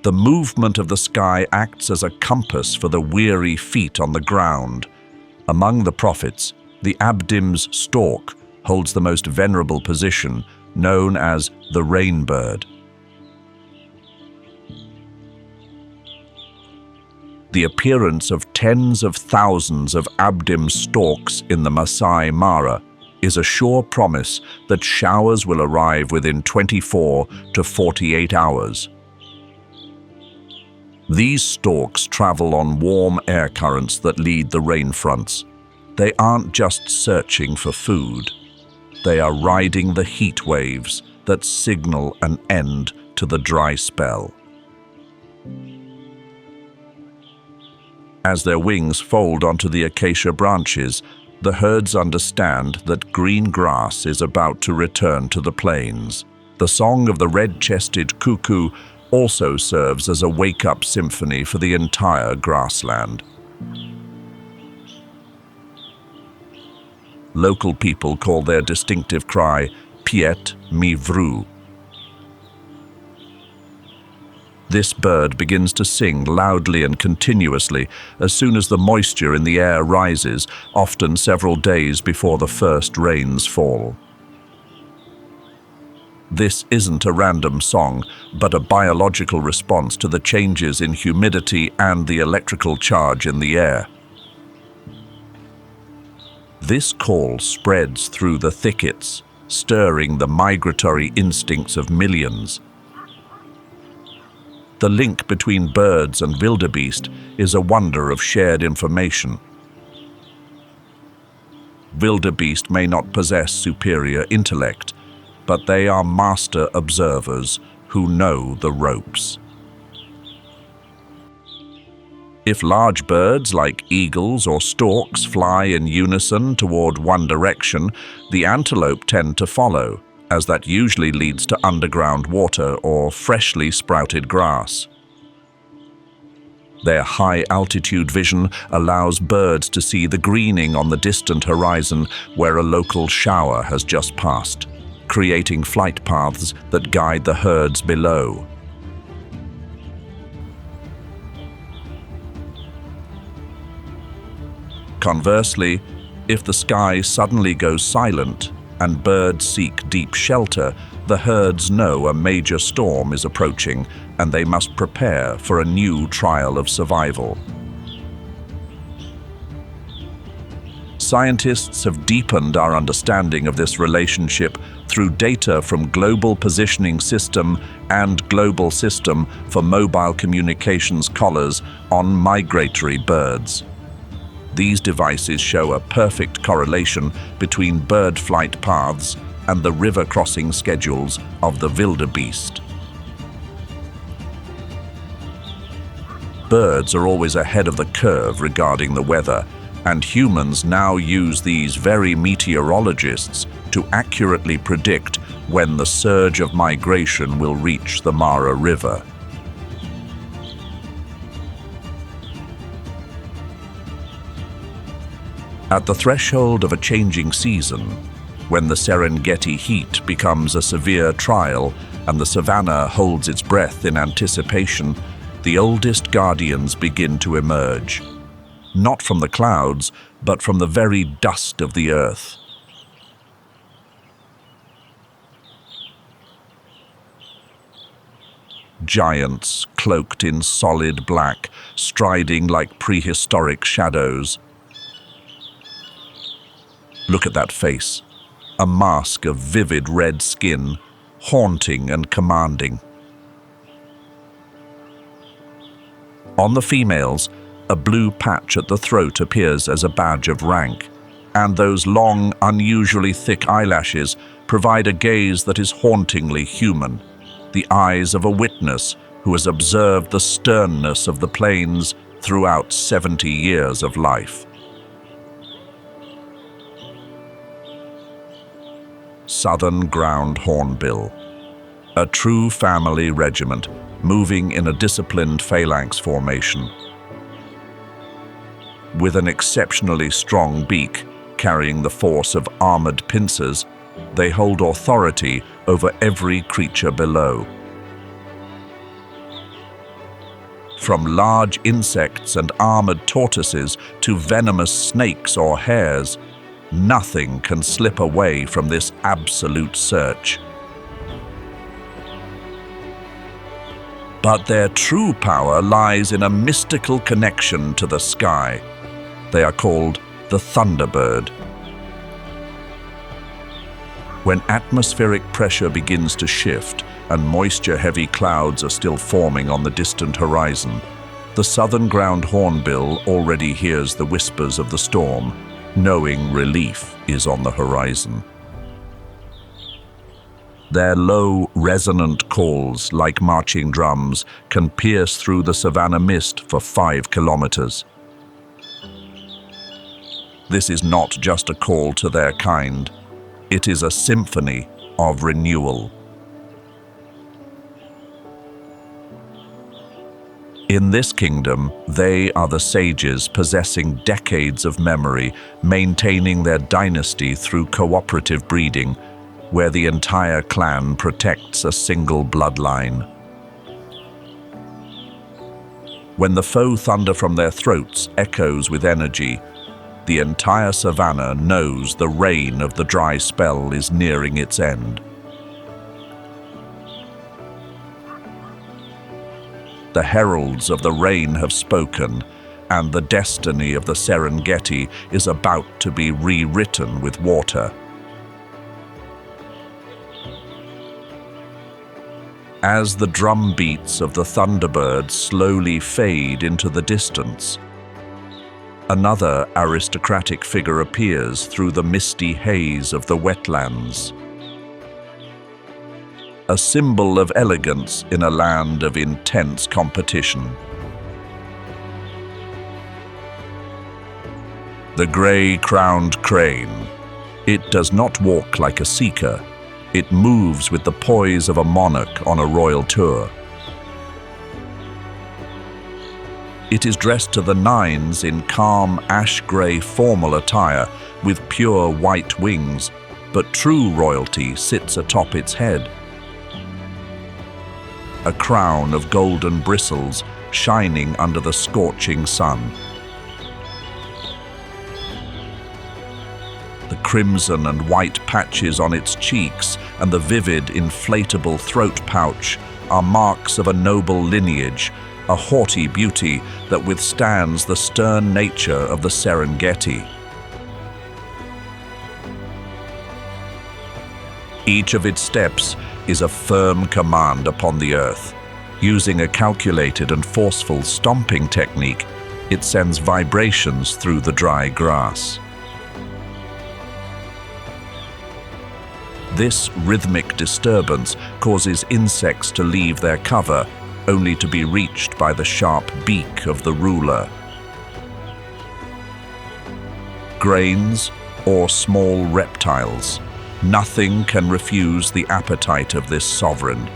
The movement of the sky acts as a compass for the weary feet on the ground. Among the prophets, the Abdim's stork holds the most venerable position, known as the rainbird. The appearance of tens of thousands of abdim storks in the Masai Mara is a sure promise that showers will arrive within 24 to 48 hours. These storks travel on warm air currents that lead the rain fronts. They aren't just searching for food. They are riding the heat waves that signal an end to the dry spell. As their wings fold onto the acacia branches, the herds understand that green grass is about to return to the plains. The song of the red-chested cuckoo also serves as a wake-up symphony for the entire grassland. Local people call their distinctive cry Piet mi vru. This bird begins to sing loudly and continuously as soon as the moisture in the air rises, often several days before the first rains fall. This isn't a random song, but a biological response to the changes in humidity and the electrical charge in the air. This call spreads through the thickets, stirring the migratory instincts of millions. The link between birds and wildebeest is a wonder of shared information. Wildebeest may not possess superior intellect, but they are master observers who know the ropes. If large birds like eagles or storks fly in unison toward one direction, the antelope tend to follow, as that usually leads to underground water or freshly sprouted grass. Their high-altitude vision allows birds to see the greening on the distant horizon where a local shower has just passed, creating flight paths that guide the herds below. Conversely, if the sky suddenly goes silent and birds seek deep shelter, the herds know a major storm is approaching and they must prepare for a new trial of survival. Scientists have deepened our understanding of this relationship through data from Global Positioning System and Global System for Mobile Communications collars on migratory birds. These devices show a perfect correlation between bird flight paths and the river crossing schedules of the wildebeest. Birds are always ahead of the curve regarding the weather, and humans now use these very meteorologists to accurately predict when the surge of migration will reach the Mara River. At the threshold of a changing season, when the Serengeti heat becomes a severe trial and the savannah holds its breath in anticipation, the oldest guardians begin to emerge, not from the clouds, but from the very dust of the earth. Giants cloaked in solid black, striding like prehistoric shadows. Look at that face, a mask of vivid red skin, haunting and commanding. On the females, a blue patch at the throat appears as a badge of rank, and those long, unusually thick eyelashes provide a gaze that is hauntingly human, the eyes of a witness who has observed the sternness of the plains throughout 70 years of life. Southern Ground Hornbill, a true family regiment moving in a disciplined phalanx formation. With an exceptionally strong beak carrying the force of armored pincers, they hold authority over every creature below. From large insects and armored tortoises to venomous snakes or hares, nothing can slip away from this absolute search. But their true power lies in a mystical connection to the sky. They are called the thunderbird. When atmospheric pressure begins to shift and moisture-heavy clouds are still forming on the distant horizon, the southern ground hornbill already hears the whispers of the storm, knowing relief is on the horizon. Their low, resonant calls, like marching drums, can pierce through the savanna mist for 5 kilometers. This is not just a call to their kind. It is a symphony of renewal. In this kingdom, they are the sages possessing decades of memory, maintaining their dynasty through cooperative breeding, where the entire clan protects a single bloodline. When the foe thunder from their throats echoes with energy, the entire savanna knows the reign of the dry spell is nearing its end. The heralds of the rain have spoken, and the destiny of the Serengeti is about to be rewritten with water. As the drum beats of the thunderbird slowly fade into the distance, another aristocratic figure appears through the misty haze of the wetlands. A symbol of elegance in a land of intense competition. The gray-crowned crane. It does not walk like a seeker. It moves with the poise of a monarch on a royal tour. It is dressed to the nines in calm ash-gray formal attire with pure white wings, but true royalty sits atop its head. A crown of golden bristles shining under the scorching sun. The crimson and white patches on its cheeks and the vivid inflatable throat pouch are marks of a noble lineage, a haughty beauty that withstands the stern nature of the Serengeti. Each of its steps is a firm command upon the earth. Using a calculated and forceful stomping technique, it sends vibrations through the dry grass. This rhythmic disturbance causes insects to leave their cover, only to be reached by the sharp beak of the ruler. Grains or small reptiles, nothing can refuse the appetite of this sovereign.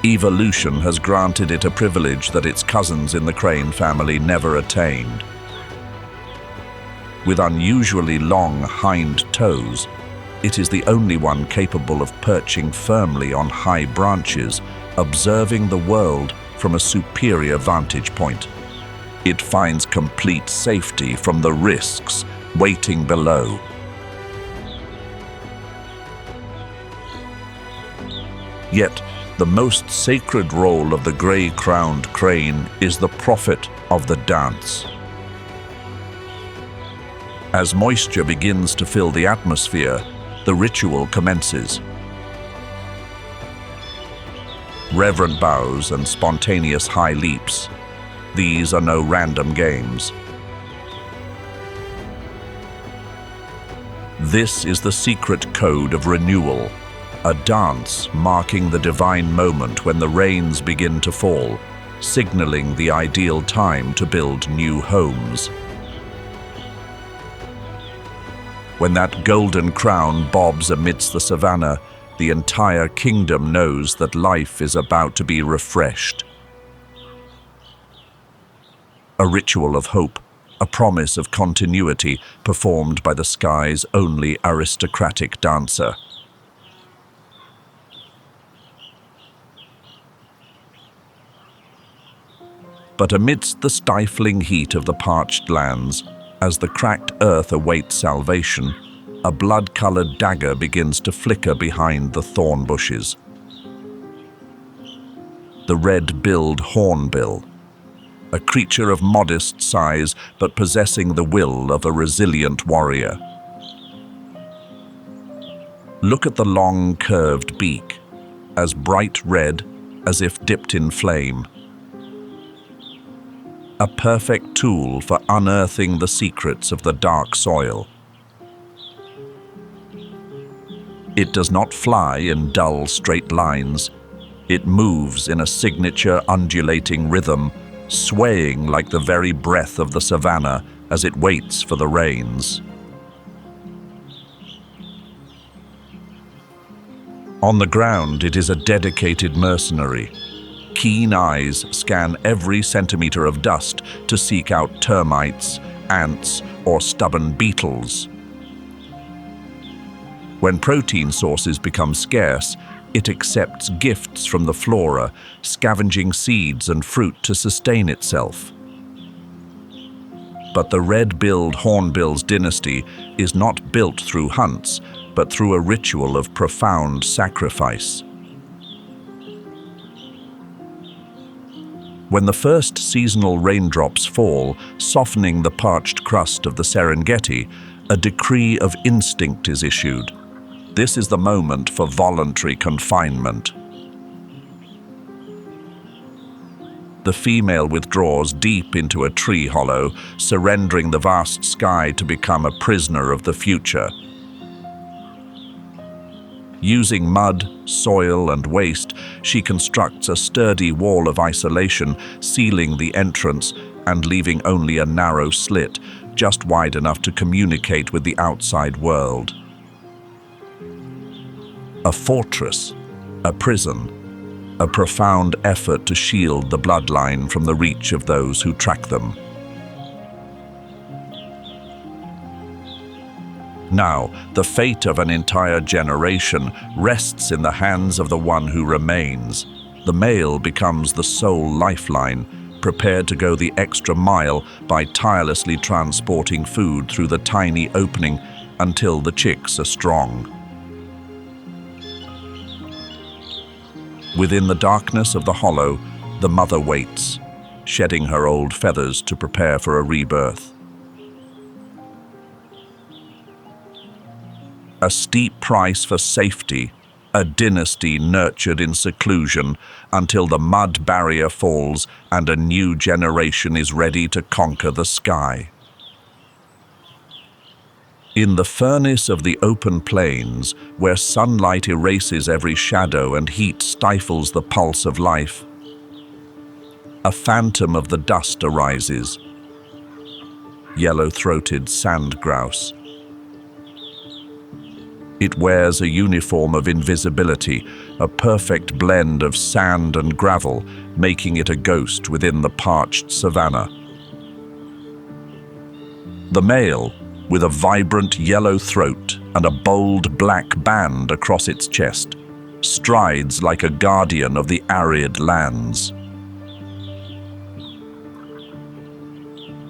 Evolution has granted it a privilege that its cousins in the crane family never attained. With unusually long hind toes, it is the only one capable of perching firmly on high branches, observing the world from a superior vantage point. It finds complete safety from the risks waiting below. Yet, the most sacred role of the gray-crowned crane is the prophet of the dance. As moisture begins to fill the atmosphere, the ritual commences. Reverent bows and spontaneous high leaps. These are no random games. This is the secret code of renewal, a dance marking the divine moment when the rains begin to fall, signaling the ideal time to build new homes. When that golden crown bobs amidst the savanna, the entire kingdom knows that life is about to be refreshed. A ritual of hope, a promise of continuity performed by the sky's only aristocratic dancer. But amidst the stifling heat of the parched lands, as the cracked earth awaits salvation, a blood-colored dagger begins to flicker behind the thorn bushes. The red-billed hornbill, a creature of modest size but possessing the will of a resilient warrior. Look at the long, curved beak, as bright red as if dipped in flame. A perfect tool for unearthing the secrets of the dark soil. It does not fly in dull, straight lines. It moves in a signature undulating rhythm, swaying like the very breath of the savannah as it waits for the rains. On the ground, it is a dedicated mercenary. Keen eyes scan every centimeter of dust to seek out termites, ants, or stubborn beetles. When protein sources become scarce, it accepts gifts from the flora, scavenging seeds and fruit to sustain itself. But the red-billed hornbill's dynasty is not built through hunts, but through a ritual of profound sacrifice. When the first seasonal raindrops fall, softening the parched crust of the Serengeti, a decree of instinct is issued. This is the moment for voluntary confinement. The female withdraws deep into a tree hollow, surrendering the vast sky to become a prisoner of the future. Using mud, soil, and waste, she constructs a sturdy wall of isolation, sealing the entrance and leaving only a narrow slit, just wide enough to communicate with the outside world. A fortress, a prison, a profound effort to shield the bloodline from the reach of those who track them. Now, the fate of an entire generation rests in the hands of the one who remains. The male becomes the sole lifeline, prepared to go the extra mile by tirelessly transporting food through the tiny opening until the chicks are strong. Within the darkness of the hollow, the mother waits, shedding her old feathers to prepare for a rebirth. A steep price for safety, a dynasty nurtured in seclusion until the mud barrier falls and a new generation is ready to conquer the sky. In the furnace of the open plains, where sunlight erases every shadow and heat stifles the pulse of life, a phantom of the dust arises. Yellow-throated sand grouse. It wears a uniform of invisibility, a perfect blend of sand and gravel, making it a ghost within the parched savannah. The male, with a vibrant yellow throat and a bold black band across its chest, strides like a guardian of the arid lands.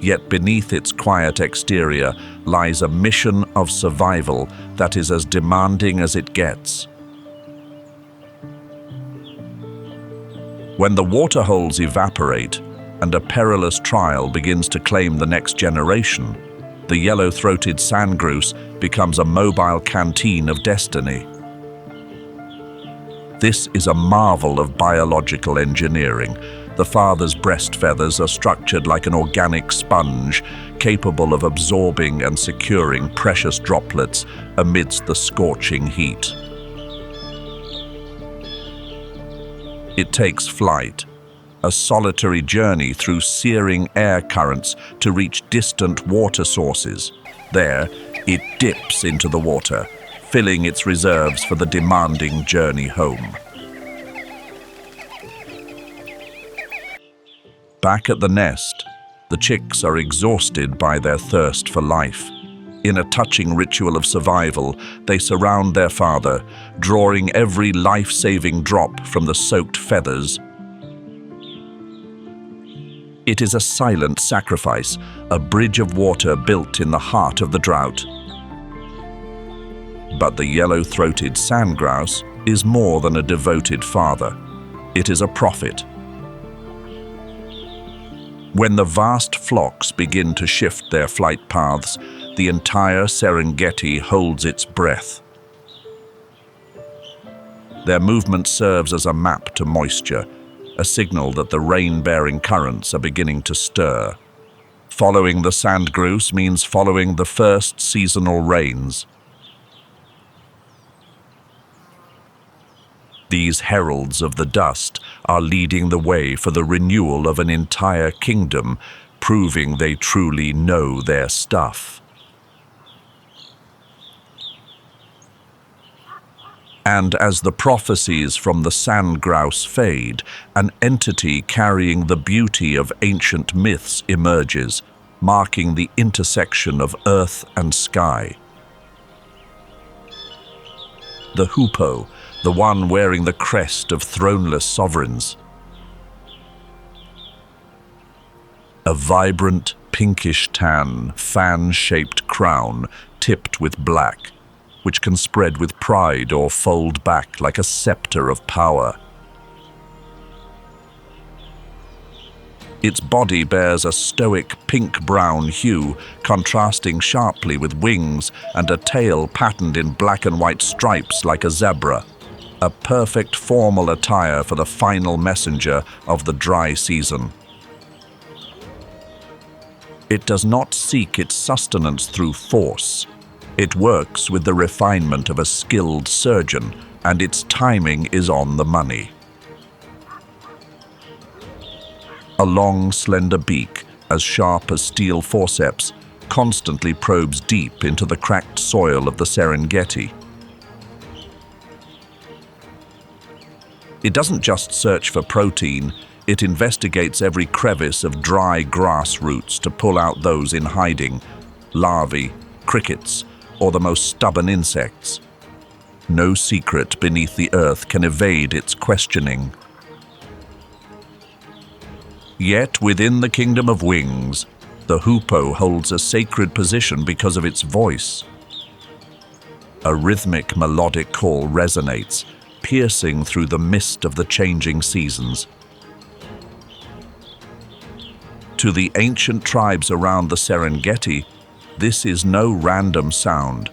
Yet beneath its quiet exterior lies a mission of survival that is as demanding as it gets. When the waterholes evaporate and a perilous trial begins to claim the next generation, the yellow-throated sandgrouse becomes a mobile canteen of destiny. This is a marvel of biological engineering. The father's breast feathers are structured like an organic sponge, capable of absorbing and securing precious droplets amidst the scorching heat. It takes flight, a solitary journey through searing air currents to reach distant water sources. There, it dips into the water, filling its reserves for the demanding journey home. Back at the nest, the chicks are exhausted by their thirst for life. In a touching ritual of survival, they surround their father, drawing every life-saving drop from the soaked feathers. It is a silent sacrifice, a bridge of water built in the heart of the drought. But the yellow-throated sandgrouse is more than a devoted father. It is a prophet. When the vast flocks begin to shift their flight paths, the entire Serengeti holds its breath. Their movement serves as a map to moisture, a signal that the rain-bearing currents are beginning to stir. Following the sandgrouse means following the first seasonal rains. These heralds of the dust are leading the way for the renewal of an entire kingdom, proving they truly know their stuff. And as the prophecies from the sandgrouse fade, an entity carrying the beauty of ancient myths emerges, marking the intersection of earth and sky. The hoopoe, the one wearing the crest of throneless sovereigns. A vibrant, pinkish-tan, fan-shaped crown tipped with black, which can spread with pride or fold back like a scepter of power. Its body bears a stoic pink-brown hue, contrasting sharply with wings and a tail patterned in black and white stripes like a zebra. A perfect formal attire for the final messenger of the dry season. It does not seek its sustenance through force. It works with the refinement of a skilled surgeon, and its timing is on the money. A long, slender beak, as sharp as steel forceps, constantly probes deep into the cracked soil of the Serengeti. It doesn't just search for protein, it investigates every crevice of dry grass roots to pull out those in hiding, larvae, crickets, or the most stubborn insects. No secret beneath the earth can evade its questioning. Yet within the kingdom of wings, the hoopoe holds a sacred position because of its voice. A rhythmic, melodic call resonates, piercing through the mist of the changing seasons. To the ancient tribes around the Serengeti, this is no random sound.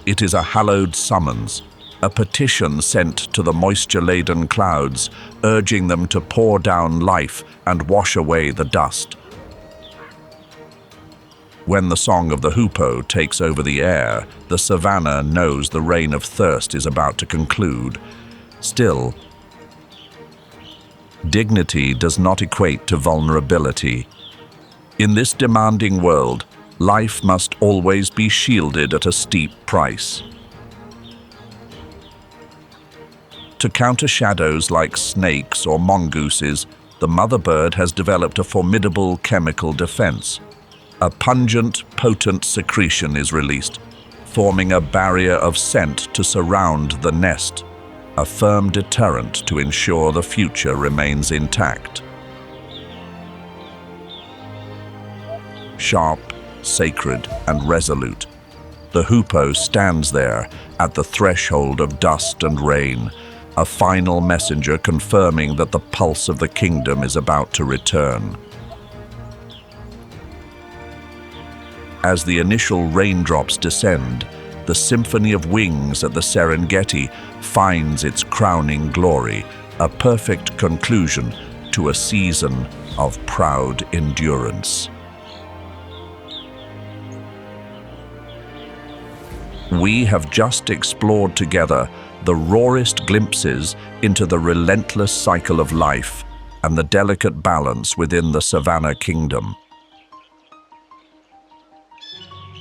It is a hallowed summons, a petition sent to the moisture-laden clouds, urging them to pour down life and wash away the dust. When the song of the hoopoe takes over the air, the savannah knows the reign of thirst is about to conclude. Still, dignity does not equate to vulnerability. In this demanding world, life must always be shielded at a steep price. To counter shadows like snakes or mongooses, the mother bird has developed a formidable chemical defense. A pungent, potent secretion is released, forming a barrier of scent to surround the nest, a firm deterrent to ensure the future remains intact. Sharp, sacred, and resolute, the hoopoe stands there at the threshold of dust and rain, a final messenger confirming that the pulse of the kingdom is about to return. As the initial raindrops descend, the symphony of wings at the Serengeti finds its crowning glory, a perfect conclusion to a season of proud endurance. We have just explored together the rawest glimpses into the relentless cycle of life and the delicate balance within the savanna kingdom.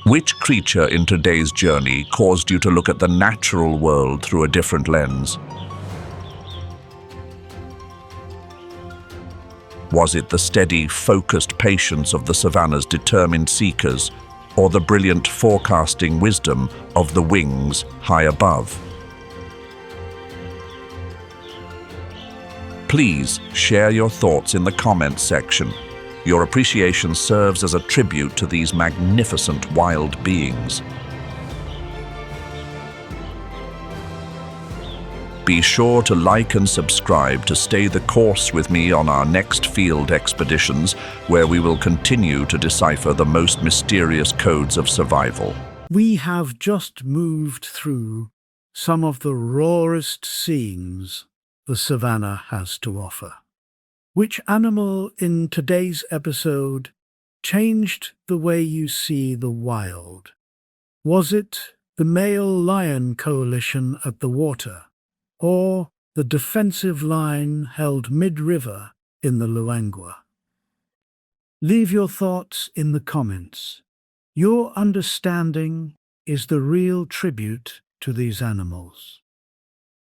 Which creature in today's journey caused you to look at the natural world through a different lens? Was it the steady, focused patience of the savanna's determined seekers, or the brilliant forecasting wisdom of the wings high above? Please share your thoughts in the comments section. Your appreciation serves as a tribute to these magnificent wild beings. Be sure to like and subscribe to stay the course with me on our next field expeditions, where we will continue to decipher the most mysterious codes of survival. We have just moved through some of the rawest scenes the savannah has to offer. Which animal in today's episode changed the way you see the wild? Was it the male lion coalition at the water, or the defensive line held mid-river in the Luangwa? Leave your thoughts in the comments. Your understanding is the real tribute to these animals.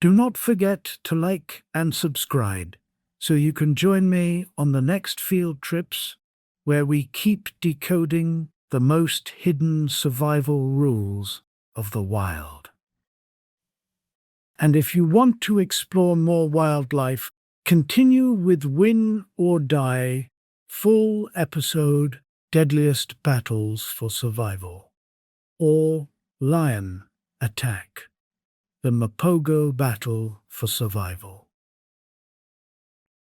Do not forget to like and subscribe so you can join me on the next field trips where we keep decoding the most hidden survival rules of the wild. And if you want to explore more wildlife, continue with Win or Die, full episode Deadliest Battles for Survival, or Lion Attack, the Mapogo Battle for Survival.